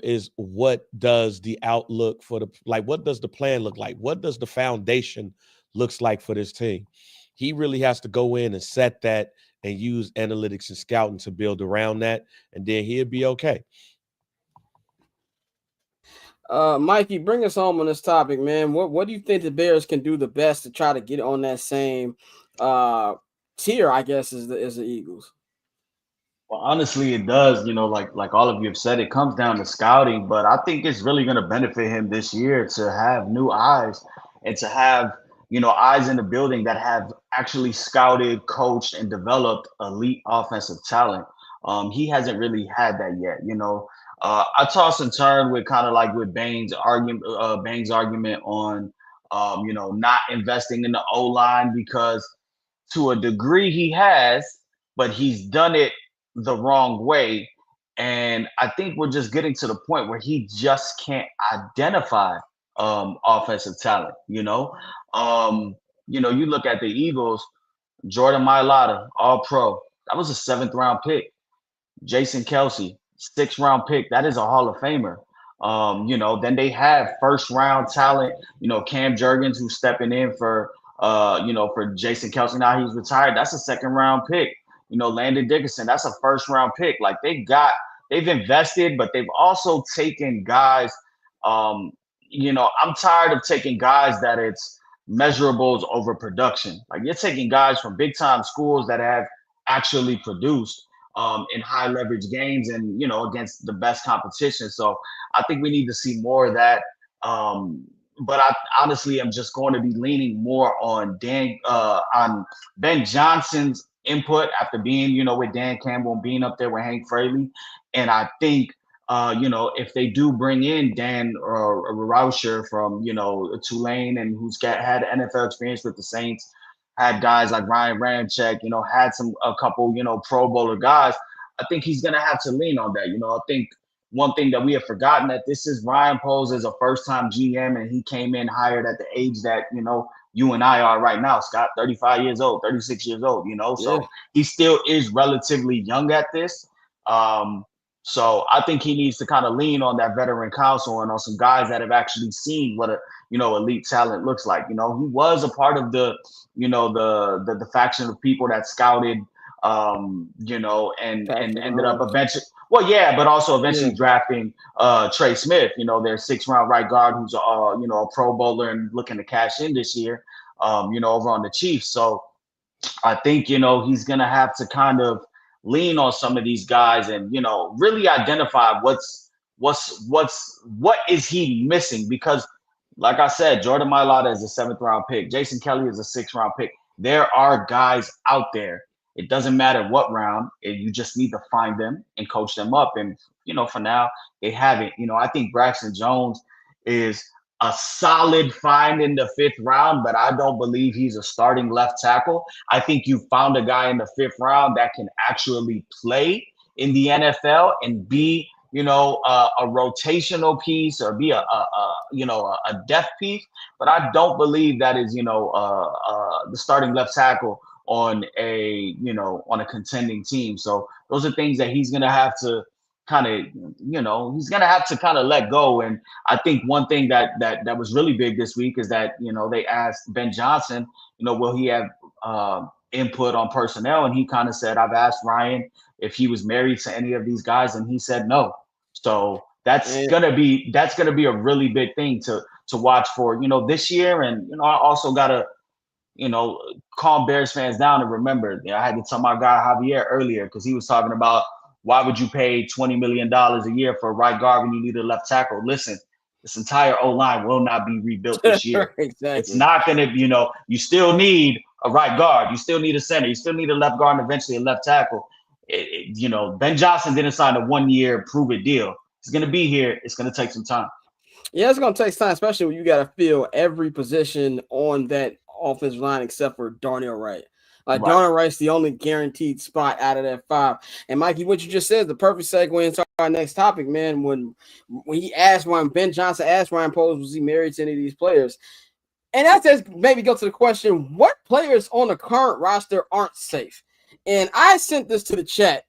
is what does the outlook for what does the plan look like? What does the foundation looks like for this team? He really has to go in and set that and use analytics and scouting to build around that, and then he'll be okay. Mikey, bring us home on this topic, man. What do you think the Bears can do the best to try to get on that same tier, I guess, as the Eagles? Well, honestly, it does. Like all of you have said, it comes down to scouting. But I think it's really going to benefit him this year to have new eyes and to have eyes in the building that have actually scouted, coached, and developed elite offensive talent. He hasn't really had that yet. I toss and turn with kind of like with Bang's argument on not investing in the O-line because to a degree he has, but he's done it the wrong way. And I think we're just getting to the point where he just can't identify offensive talent. You look at the Eagles, Jordan Mailata, all pro. That was a 7th round pick. Jason Kelsey, 6th round pick. That is a Hall of Famer. Then they have 1st round talent, Cam Jurgens, who's stepping in for for Jason Kelsey. Now he's retired. That's a 2nd round pick. Landon Dickerson, that's a 1st round pick. Like they've invested, but they've also taken guys. I'm tired of taking guys that it's measurables over production. Like you're taking guys from big time schools that have actually produced in high leverage games and against the best competition. So I think we need to see more of that. But I honestly am just going to be leaning more on Ben Johnson's input after being with Dan Campbell and being up there with Hank Fraley. And I think if they do bring in Dan or Rauscher from Tulane and who's had NFL experience with the Saints, had guys like Ryan Ramczyk, had a couple Pro Bowler guys, I think he's gonna have to lean on that. I think one thing that we have forgotten that this is Ryan Poles is a first-time GM and he came in hired at the age that you and I are right now. Scott, 35 years old, 36 years old. So he still is relatively young at this. So I think he needs to kind of lean on that veteran council and on some guys that have actually seen what a elite talent looks like. He was a part of the the faction of people that scouted and ended up eventually. Well, yeah, but also eventually drafting Trey Smith, their 6th round right guard who's a Pro Bowler and looking to cash in this year, over on the Chiefs. So I think he's gonna have to kind of lean on some of these guys and really identify what is he missing, because like I said, Jordan Mailata is a 7th round pick, Jason Kelly is a 6th round pick. There are guys out there. It doesn't matter what round, you just need to find them and coach them up. And for now they haven't. I think Braxton Jones is a solid find in the 5th round, but I don't believe he's a starting left tackle. I think you found a guy in the 5th round that can actually play in the NFL and be, a rotational piece or be a depth piece. But I don't believe that is, the starting left tackle on a contending team. So those are things that he's gonna have to kind of let go. And I think one thing that was really big this week is that they asked Ben Johnson, will he have input on personnel, and he kind of said, I've asked Ryan if he was married to any of these guys, and he said no. So that's gonna be a really big thing to watch for this year. And I also gotta calm Bears fans down and remember, I had to tell my guy Javier earlier because he was talking about why would you pay $20 million a year for a right guard when you need a left tackle? Listen, this entire O-line will not be rebuilt this year. Exactly. It's not going to, you still need a right guard. You still need a center. You still need a left guard and eventually a left tackle. Ben Johnson didn't sign a 1-year prove-it deal. He's going to be here. It's going to take some time. Yeah, it's going to take time, especially when you got to fill every position on that offensive line except for Darnell Wright. Darnell Wright's the only guaranteed spot out of that 5. And Mikey, what you just said is the perfect segue into our next topic, man. When Ben Johnson asked Ryan Poles, was he married to any of these players? And that says maybe go to the question, what players on the current roster aren't safe? And I sent this to the chat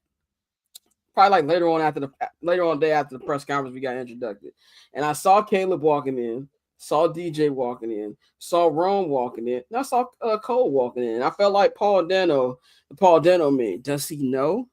probably like later on day after the press conference we got introduced. And I saw Caleb walking in, saw DJ walking in, saw Rome walking in, and I saw Cole walking in. And I felt like Paul Dano me. Does he know?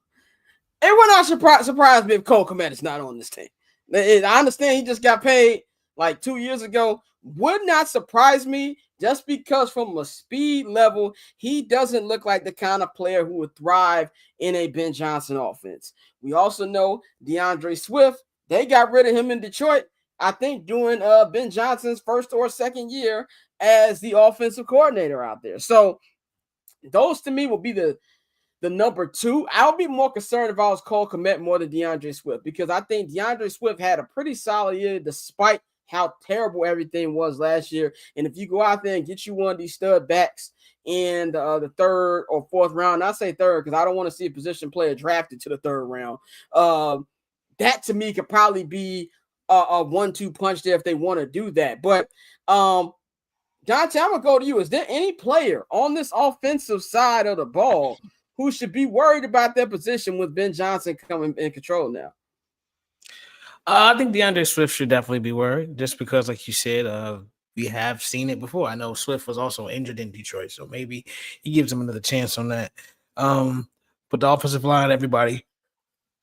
It would not surprise me if Cole Kmet is not on this team. I understand he just got paid like 2 years ago. Would not surprise me just because from a speed level, he doesn't look like the kind of player who would thrive in a Ben Johnson offense. We also know DeAndre Swift, they got rid of him in Detroit, I think during Ben Johnson's 1st or 2nd year as the offensive coordinator out there. So those to me will be the number 2. I would be more concerned if I was Cole Kmet more than DeAndre Swift, because I think DeAndre Swift had a pretty solid year despite how terrible everything was last year. And if you go out there and get you one of these stud backs in the 3rd or 4th round, I say 3rd because I don't want to see a position player drafted to the 3rd round. That to me could probably be a 1-2 punch there if they want to do that. But Dante, I'm gonna go to you. Is there any player on this offensive side of the ball who should be worried about their position with Ben Johnson coming in control now? I think DeAndre Swift should definitely be worried, just because, like you said, we have seen it before. I know Swift was also injured in Detroit, so maybe he gives him another chance on that. But the offensive line, everybody.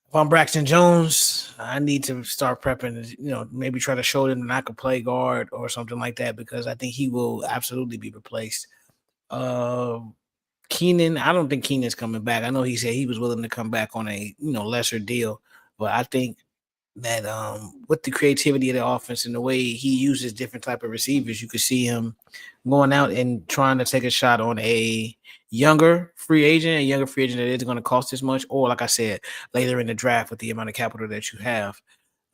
If I'm Braxton Jones, I need to start prepping. Maybe try to show them that I could play guard or something like that, because I think he will absolutely be replaced. Keenan, I don't think Keenan's coming back. I know he said he was willing to come back on a lesser deal, but I think that with the creativity of the offense and the way he uses different type of receivers, you could see him going out and trying to take a shot on a younger free agent that isn't going to cost as much, or like I said, later in the draft with the amount of capital that you have.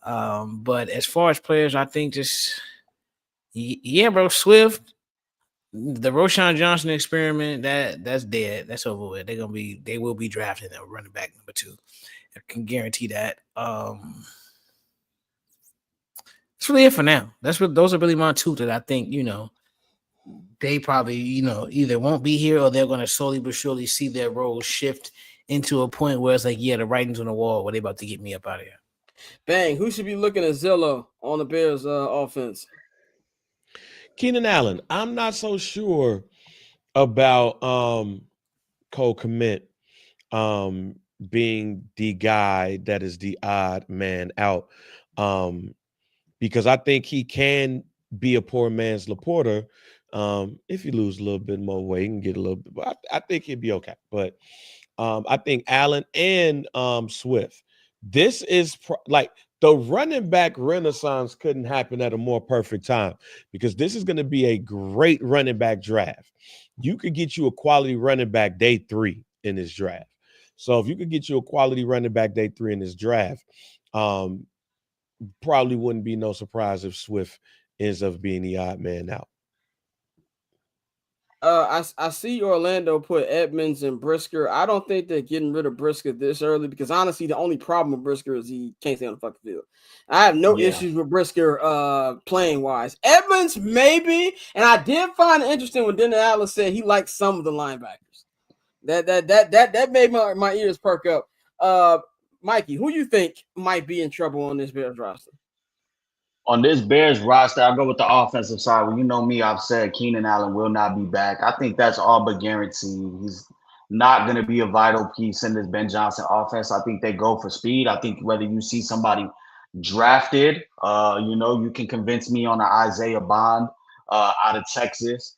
But as far as players, I think just bro, Swift, the Roshan Johnson experiment, that's dead. That's over with. They will be drafting a running back number 2. I can guarantee that. That's really it for now. Those are really my 2 that I think, they probably, either won't be here or they're going to slowly but surely see their role shift into a point where it's like, the writing's on the wall where they about to get me up out of here. Bang, who should be looking at Zillow on the Bears offense? Keenan Allen. I'm not so sure about Cole Kmet being the guy that is the odd man out, because I think he can be a poor man's Laporta. If you lose a little bit more weight, you can get a little bit, but I think he'd be okay. But I think Allen and Swift, this is like the running back renaissance couldn't happen at a more perfect time, because this is going to be a great running back draft. You could get you a quality running back day 3 in this draft. So if you could get you a quality running back day 3 in this draft, probably wouldn't be no surprise if Swift ends up being the odd man out. I see Orlando put Edmonds and Brisker. I don't think they're getting rid of Brisker this early, because honestly, the only problem with Brisker is he can't stay on the fucking field. I have no issues with Brisker playing wise. Edmonds, maybe, and I did find it interesting when Dennis Allen said he likes some of the linebackers. That made my ears perk up. Mikey, who you think might be in trouble on this Bears roster? On this Bears roster, I'll go with the offensive side. Well, you know me, I've said Keenan Allen will not be back. I think that's all but guaranteed. He's not going to be a vital piece in this Ben Johnson offense. I think they go for speed. I think whether you see somebody drafted, you can convince me on an Isaiah Bond out of Texas.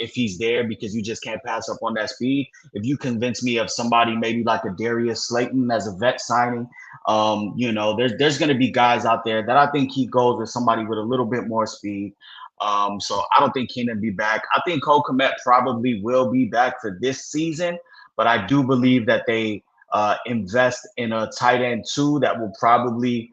If he's there, because you just can't pass up on that speed. If you convince me of somebody maybe like a Darius Slayton as a vet signing, there's going to be guys out there that I think he goes with somebody with a little bit more speed. So I don't think Keenan be back. I think Cole Kmet probably will be back for this season, but I do believe that they invest in a tight end 2 that will probably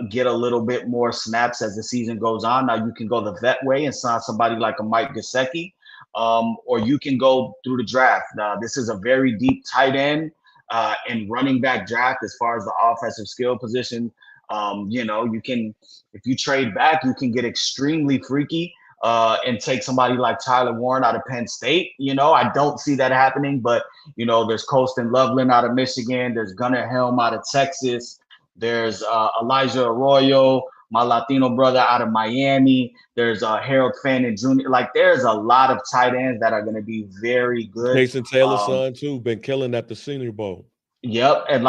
get a little bit more snaps as the season goes on. Now you can go the vet way and sign somebody like a Mike Gesicki, or you can go through the draft. Now this is a very deep tight end and running back draft as far as the offensive skill position. You can, if you trade back, you can get extremely freaky and take somebody like Tyler Warren out of Penn State. I don't see that happening, but there's Colston Loveland out of Michigan. There's Gunnar Helm out of Texas. There's Elijah Arroyo, my Latino brother out of Miami. There's Harold Fannin Jr. Like, there's a lot of tight ends that are going to be very good. Jason Taylor's son too, been killing at the Senior Bowl. Yep, and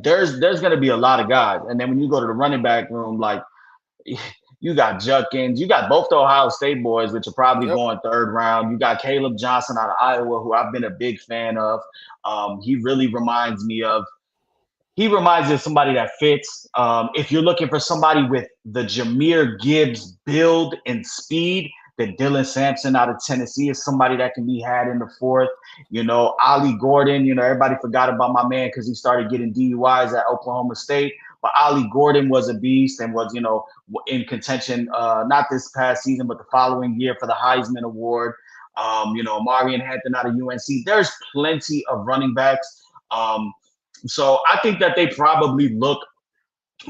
there's going to be a lot of guys. And then when you go to the running back room, like you got Judkins, you got both the Ohio State boys, which are probably going 3rd round. You got Caleb Johnson out of Iowa, who I've been a big fan of. He really reminds me of somebody that fits. If you're looking for somebody with the Jahmyr Gibbs build and speed, that Dylan Sampson out of Tennessee is somebody that can be had in the 4th. Ollie Gordon, everybody forgot about my man because he started getting DUIs at Oklahoma State. But Ollie Gordon was a beast and was, in contention, not this past season, but the following year for the Heisman Award. Marion Hampton out of UNC. There's plenty of running backs. So I think that they probably look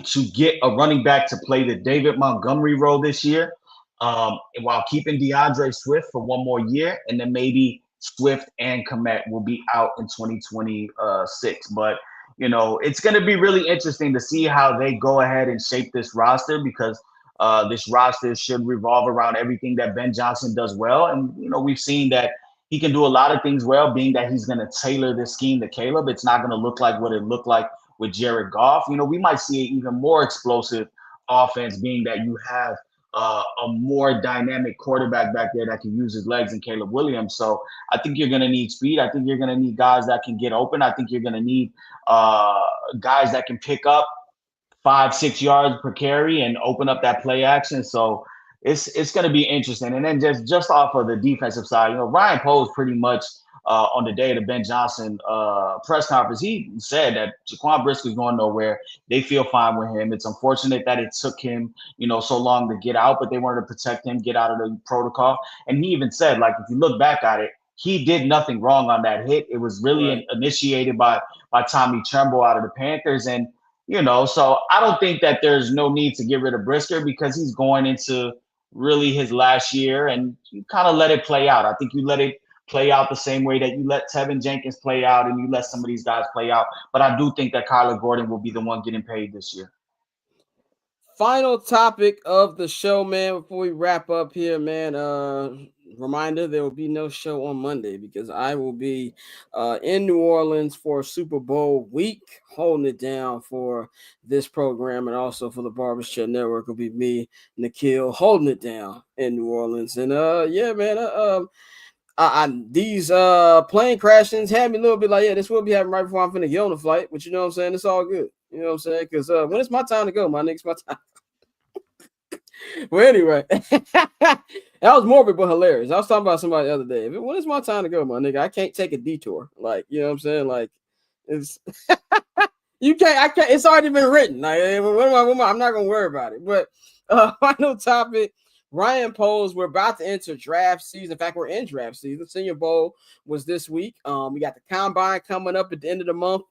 to get a running back to play the David Montgomery role this year, while keeping DeAndre Swift for one more year, and then maybe Swift and Kmet will be out in 2026. But it's going to be really interesting to see how they go ahead and shape this roster because this roster should revolve around everything that Ben Johnson does well. And, we've seen that he can do a lot of things well, being that he's going to tailor this scheme to Caleb. It's not going to look like what it looked like with Jared Goff. We might see an even more explosive offense, being that you have a more dynamic quarterback back there that can use his legs in Caleb Williams. So I think you're going to need speed. I think you're going to need guys that can get open. I think you're going to need guys that can pick up 5-6 yards per carry and open up that play action. So it's going to be interesting. And then just off of the defensive side, Ryan Poles pretty much on the day of the Ben Johnson press conference, he said that Jaquan Brisker is going nowhere. They feel fine with him. It's unfortunate that it took him, so long to get out, but they wanted to protect him, get out of the protocol. And he even said, like, if you look back at it, he did nothing wrong on that hit. It was really initiated by Tommy Tremble out of the Panthers. And, so I don't think that there's no need to get rid of Brisker because he's going into really his last year, and you kind of let it play out. I think you let it play out the same way that you let Tevin Jenkins play out and you let some of these guys play out. But I do think that Kyler Gordon will be the one getting paid this year. Final topic of the show, man, before we wrap up here, man. Reminder, there will be no show on Monday because I will be in New Orleans for Super Bowl week, holding it down for this program, and also for the Barbershop Network will be me, Nikhil, holding it down in New Orleans. And yeah, man, these plane crashings had me a little bit like, yeah, this will be happening right before I'm finna get on the flight, but you know what I'm saying? It's all good. You know what I'm saying? Because when it's my time to go, my niggas, my time. Well, anyway, that was morbid but hilarious. I was talking about somebody the other day. When it's my time to go, my nigga, I can't take a detour. Like, you know what I'm saying? Like, it's you can't. I can't. It's already been written. Like, I'm not gonna worry about it. But final topic. Ryan Poles, we're about to enter draft season. In fact, we're in draft season. Senior Bowl was this week. We got the combine coming up at the end of the month.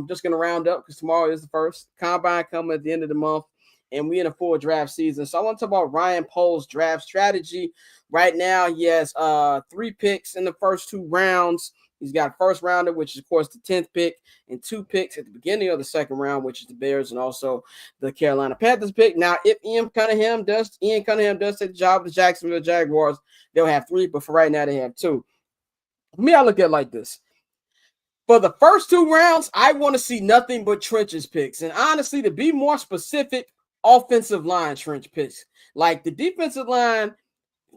Just gonna round up because tomorrow is the first combine coming at the end of the month. And we in a full draft season. So I want to talk about Ryan Poles' draft strategy. Right now, he has 3 picks in the first 2 rounds. He's got a first rounder, which is, of course, the 10th pick, and 2 picks at the beginning of the second round, which is the Bears and also the Carolina Panthers pick. Now, if Ian Cunningham does take the job of the Jacksonville Jaguars, they'll have 3, but for right now, they have 2. For me, I look at it like this. For the first 2 rounds, I want to see nothing but trenches picks. And honestly, to be more specific, offensive line trench picks. Like the defensive line,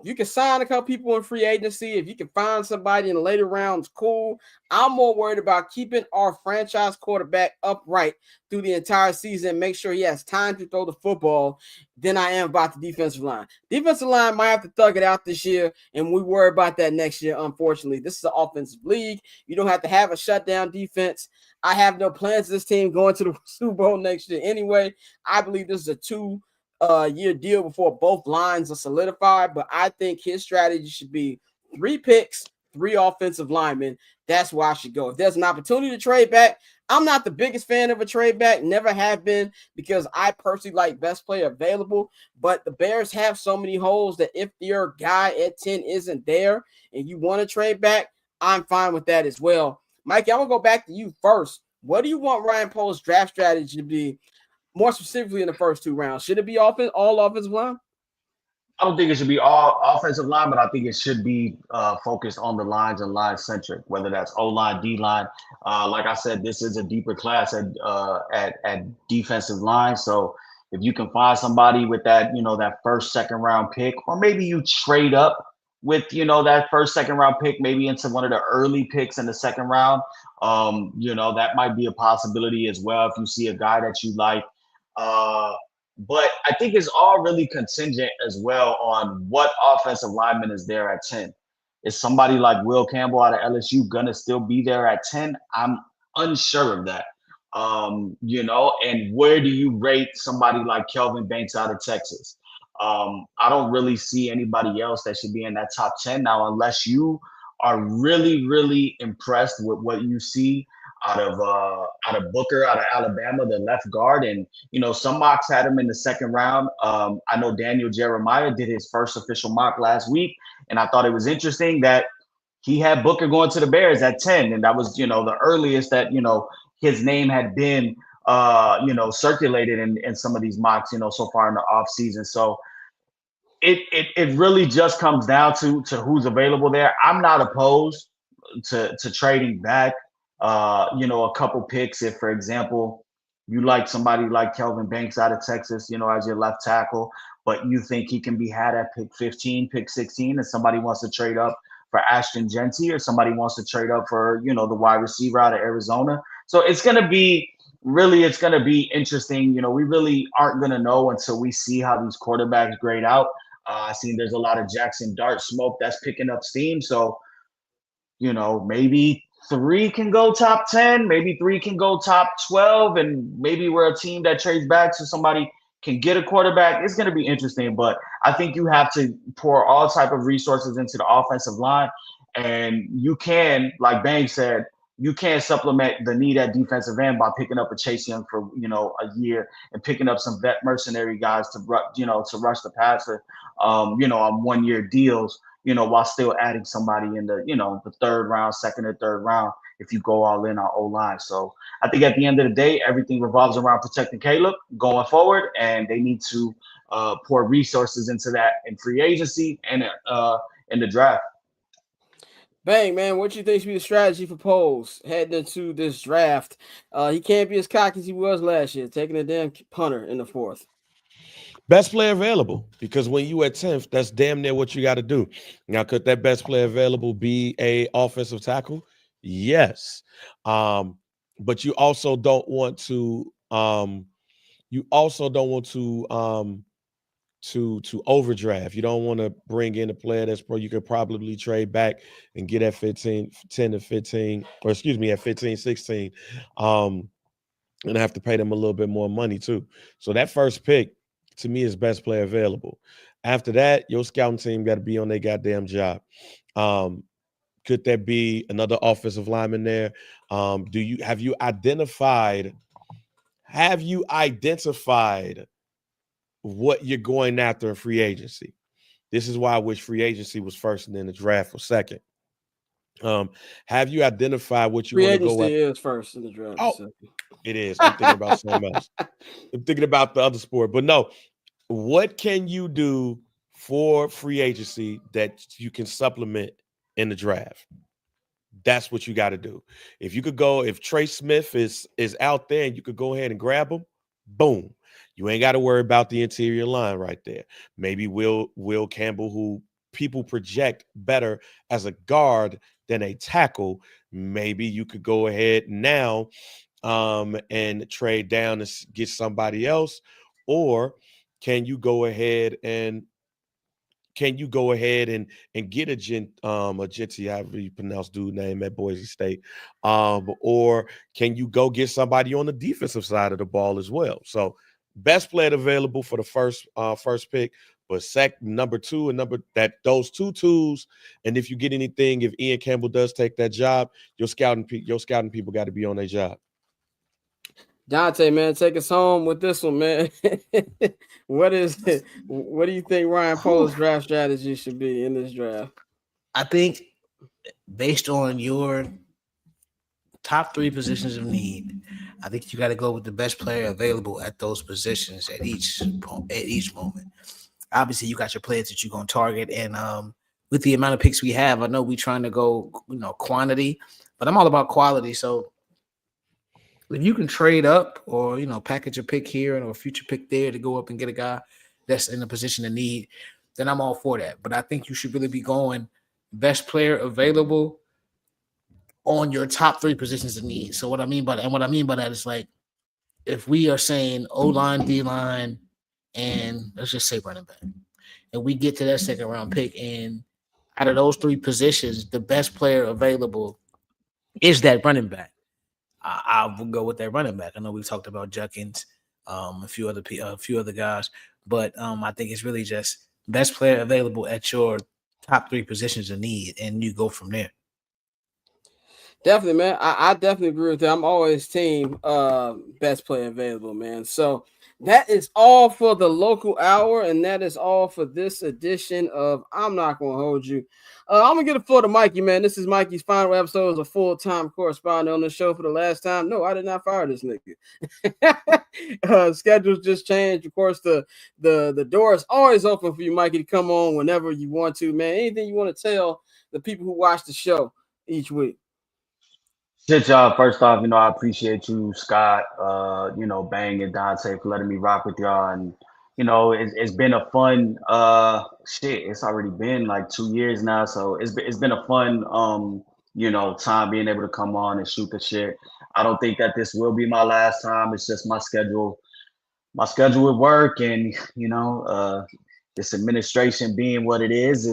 you can sign a couple people in free agency. If you can find somebody in the later rounds, cool. I'm more worried about keeping our franchise quarterback upright through the entire season, make sure he has time to throw the football, than I am about the defensive line. Defensive line might have to thug it out this year, and we worry about that next year, unfortunately. This is an offensive league. You don't have to have a shutdown defense. I have no plans for this team going to the Super Bowl next year anyway. I believe this is a 2-year deal before both lines are solidified, but I think his strategy should be 3 picks, 3 offensive linemen. That's where I should go. If there's an opportunity to trade back, I'm not the biggest fan of a trade back, never have been, because I personally like best player available, but the Bears have so many holes that if your guy at 10 isn't there and you want to trade back, I'm fine with that as well. Mikey, I'm going to go back to you first. What do you want Ryan Poles' draft strategy to be, more specifically in the first 2 rounds? Should it be all offensive line? I don't think it should be all offensive line, but I think it should be focused on the lines and line centric, whether that's O-line, D-line. Like I said, this is a deeper class at defensive line. So if you can find somebody with that, that first, second round pick, or maybe you trade up with, that first, second round pick, maybe into one of the early picks in the second round, that might be a possibility as well if you see a guy that you like. But I think it's all really contingent as well on what offensive lineman is there at 10. Is somebody like Will Campbell out of LSU gonna still be there at 10? I'm unsure of that. And where do you rate somebody like Kelvin Banks out of Texas? I don't really see anybody else that should be in that top 10 now, unless you are really, really impressed with what you see out of Booker, out of Alabama, the left guard. And, some mocks had him in the second round. I know Daniel Jeremiah did his first official mock last week, and I thought it was interesting that he had Booker going to the Bears at 10. And that was, the earliest that, his name had been circulated in some of these mocks, so far in the off season. So it really just comes down to who's available there. I'm not opposed to trading back, a couple picks if, for example, you like somebody like Kelvin Banks out of Texas, as your left tackle, but you think he can be had at pick 15, pick 16, and somebody wants to trade up for Ashton Genty, or somebody wants to trade up for, the wide receiver out of Arizona. So it's going to be interesting. We really aren't going to know until we see how these quarterbacks grade out. I seen there's a lot of Jackson Dart smoke that's picking up steam. So, maybe 3 can go top 10, maybe 3 can go top 12, and maybe we're a team that trades back so somebody can get a quarterback. It's going to be interesting, but I think you have to pour all type of resources into the offensive line, and you can, like Bang said, you can't supplement the need at defensive end by picking up a Chase Young for, a year, and picking up some vet mercenary guys to rush the passer, on 1-year deals, while still adding somebody in the, the second or third round, if you go all in on O-line. So I think at the end of the day, everything revolves around protecting Caleb going forward, and they need to pour resources into that in free agency and in the draft. Bang, man, what you think should be the strategy for Poles heading into this draft? He can't be as cocky as he was last year, taking a damn punter in the 4th. Best player available, because when you at 10th, that's damn near what you got to do. Now, could that best player available be a offensive tackle? Yes. But you also don't want to to overdraft. You don't want to bring in a player that's you could probably trade back and get at 10 to 15, or excuse me, at 15, 16, and have to pay them a little bit more money too. So that first pick to me is best player available. After that, your scouting team got to be on their goddamn job. Could there be another offensive lineman there? Have you identified what you're going after in free agency? This is why I wish free agency was first and then the draft was second. Have you identified what you want to go after? Is first in the draft. Oh, it is. I'm thinking about something else. I'm thinking about the other sport. But no, what can you do for free agency that you can supplement in the draft? That's what you got to do. If you could go, if Trey Smith is out there and you could go ahead and grab him, boom. You ain't got to worry about the interior line right there. Maybe Will Campbell, who people project better as a guard than a tackle. Maybe you could go ahead now and trade down and get somebody else, or can you go ahead and get a Genty, however you pronounce dude name at Boise State, or can you go get somebody on the defensive side of the ball as well? So best player available for the first pick, but number 2 and those 2 twos. And if you get anything, if Ian Campbell does take that job, your scouting people got to be on their job. Dante, man, take us home with this one, man. What do you think Ryan Poles' draft strategy should be in this draft? I think based on your top 3 positions of need, I think you got to go with the best player available at those positions at each moment. Obviously, you got your players that you're going to target, and with the amount of picks we have, I know we're trying to go, quantity, but I'm all about quality. So if you can trade up or, package a pick here or a future pick there to go up and get a guy that's in a position of need, then I'm all for that. But I think you should really be going best player available on your top 3 positions of need. So what I mean by that is, like, if we are saying O-line, D-line, and let's just say running back, and we get to that second round pick, and out of those 3 positions, the best player available is that running back, I will go with that running back. I know we've talked about Juckins, a few other guys, but I think it's really just best player available at your top 3 positions of need, and you go from there. Definitely, man. I definitely agree with that. I'm always team best player available, man. So That is all for the local hour, and that is all for this edition of I'm Not Gonna Hold You. I'm gonna get the floor to Mikey, man. This is Mikey's final episode as a full-time correspondent on the show for the last time. No, I did not fire this nigga. Schedules just changed. Of course, the door is always open for you, Mikey, to come on whenever you want to, man. Anything you want to tell the people who watch the show each week? Shit, y'all. First off, I appreciate you, Scott, Bang and Dante for letting me rock with y'all. And, it's been a fun, it's already been like 2 years now. So it's been a fun, time being able to come on and shoot the shit. I don't think that this will be my last time. It's just my schedule with work and, this administration being what it is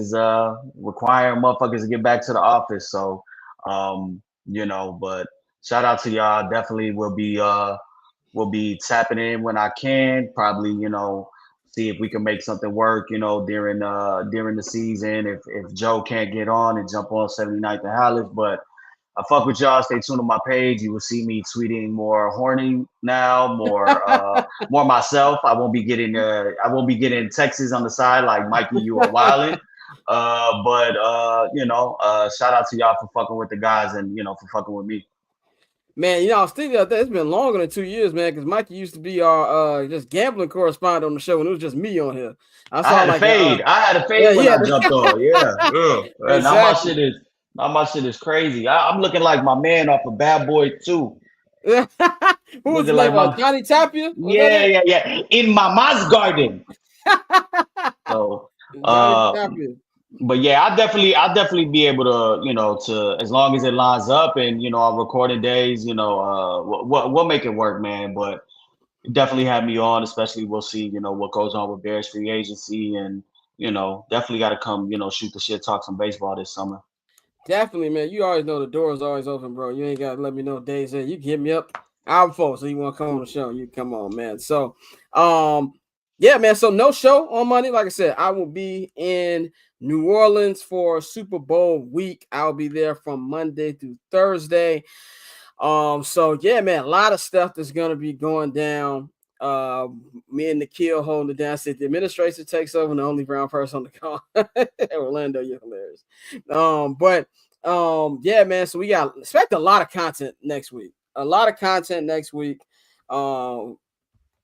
requiring motherfuckers to get back to the office. So, but shout out to y'all. Definitely will be tapping in when I can. Probably, see if we can make something work, during the season. If Joe can't get on and jump on 79th and Hollis, but I fuck with y'all. Stay tuned on my page. You will see me tweeting more horny now, more myself. I won't be getting texts on the side like Mikey, you are wildin'. Shout out to y'all for fucking with the guys and for fucking with me. Man, I was thinking about that. It's been longer than 2 years, man, because Mikey used to be our just gambling correspondent on the show, and it was just me on here. I had a fade. I had a fade when I jumped on. Yeah. Exactly. Now my shit is crazy. I'm looking like my man off of Bad Boy 2. Who was like Johnny Tapia? Yeah. In Mama's garden. So, but yeah, I'll definitely be able to, to as long as it lines up and our recording days, we'll make it work, man. But definitely have me on, especially we'll see, what goes on with Bears free agency and definitely got to come, shoot the shit, talk some baseball this summer. Definitely, man. You always know the door is always open, bro. You ain't got to let me know days in. You can hit me up hour before, so you want to come on the show, you come on, man. So, yeah, man. So no show on Monday. Like I said, I will be in New Orleans for Super Bowl week. I'll be there from Monday through Thursday. So yeah, man, a lot of stuff that's gonna be going down. Me and Nikhil holding it down. Said the administration takes over and the only brown person on the call. Orlando, you're hilarious. Yeah, man. So we expect a lot of content next week.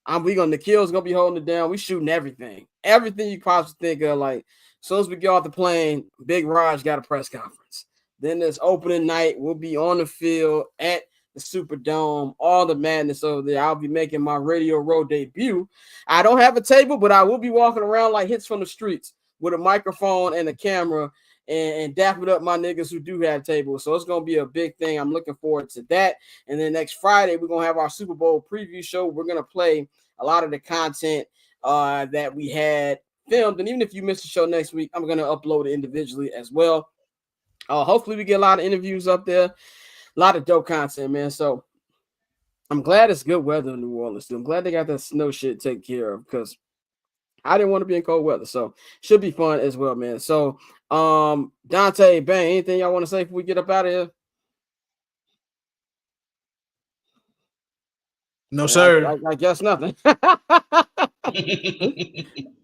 Nikhil's gonna be holding it down. We shooting everything you could possibly think of. Like, as soon as we get off the plane, Big Raj got a press conference. Then there's opening night. We'll be on the field at the Superdome, all the madness over there. I'll be making my Radio Row debut. I don't have a table, but I will be walking around like hits from the streets with a microphone and a camera and dapping up my niggas who do have tables. So it's going to be a big thing. I'm looking forward to that. And then next Friday, we're going to have our Super Bowl preview show. We're going to play a lot of the content that we had filmed. And even if you missed the show next week, I'm going to upload it individually as well. Hopefully we get a lot of interviews up there, a lot of dope content, man. So I'm glad it's good weather in New Orleans. I'm glad they got that snow shit taken care of because I didn't want to be in cold weather. So should be fun as well, man. So Dante Bang, anything y'all want to say before we get up out of here? No, sir. I guess nothing.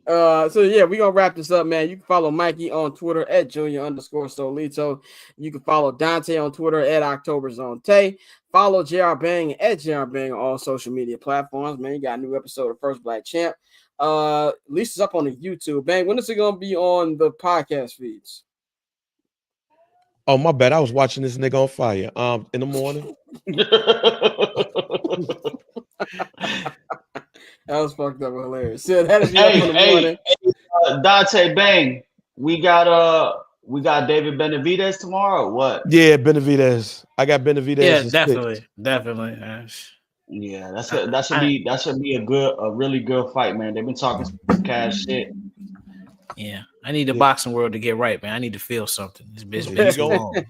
So yeah, we're gonna wrap this up, man. You can follow Mikey on Twitter at Junior_Solito. You can follow Dante on Twitter at OctoberZoneTay. Follow JR Bang at JR Bang on all social media platforms, man. You got a new episode of First Black Champ. At least it's up on the YouTube. Bang, when is it gonna be on the podcast feeds? Oh, my bad. I was watching this nigga on fire. In the morning. That was fucked up, hilarious. Yeah, that'll be up in the morning. Dante Bang, we got David Benavidez tomorrow. What? Yeah, Benavidez. I got Benavidez. Yeah, definitely. Yeah, that should be a really good fight, man. They've been talking some cash shit. Yeah, I need the boxing world to get right, man. I need to feel something. This bitch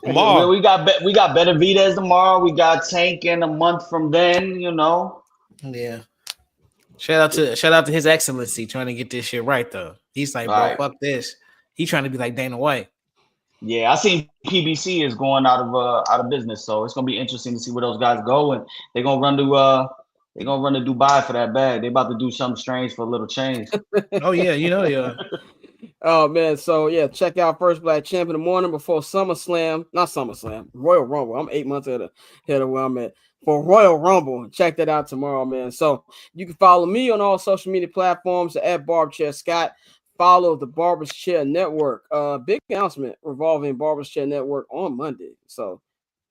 tomorrow. We got Benavidez tomorrow. We got Tank in a month from then. Yeah. Shout out to His Excellency trying to get this shit right though. He's like, bro, fuck this. He's trying to be like Dana White. Yeah, I seen PBC is going out of business, so it's gonna be interesting to see where those guys go, and they're gonna run to They gonna run to Dubai for that bag. They about to do something strange for a little change. Oh yeah, you know, yeah. Oh man, so yeah, check out First Black Champ in the morning before SummerSlam, not SummerSlam, Royal Rumble. I'm 8 months ahead of where I'm at for Royal Rumble. Check that out tomorrow, man. So you can follow me on all social media platforms at Barberchair Scott. Follow the Barber's Chair Network. Big announcement revolving Barber's Chair Network on Monday. So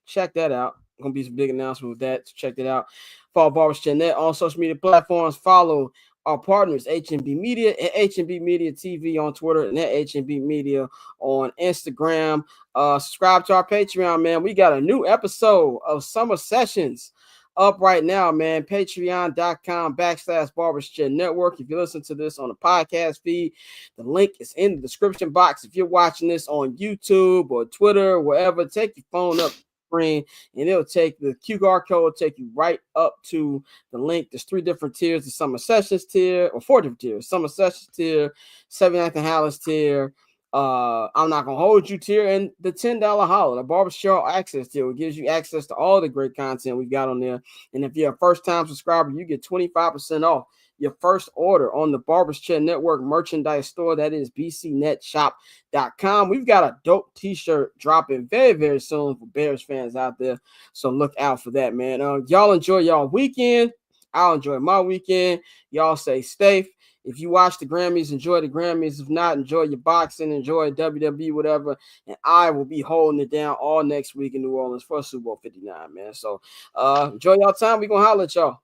check that out. Gonna be some big announcement with that. So check that out. Follow Barber's Chair Net on social media platforms. Follow our partners, HNB Media and HNB Media TV on Twitter and at HNB Media on Instagram. Subscribe to our Patreon, man. We got a new episode of Summer Sessions up right now, man. Patreon.com/Barbers Chair Network. If you listen to this on the podcast feed, the link is in the description box. If you're watching this on YouTube or Twitter or wherever, take your phone up screen and it'll take the QR code, take you right up to the link. There's 3 different tiers: the Summer Sessions tier, or 4 different tiers: Summer Sessions tier, 79th and Hallis tier, I'm not gonna hold you tier, and the $10 holler, the Barbershop access tier, which gives you access to all the great content we've got on there. And if you're a first-time subscriber, you get 25% off your first order on the Barber's Chair Network merchandise store. That is bcnetshop.com. We've got a dope t-shirt dropping very, very soon for Bears fans out there. So look out for that, man. Y'all enjoy y'all weekend. I'll enjoy my weekend. Y'all stay safe. If you watch the Grammys, enjoy the Grammys. If not, enjoy your boxing, enjoy WWE, whatever. And I will be holding it down all next week in New Orleans for Super Bowl 59, man. So enjoy y'all time. We're going to holler at y'all.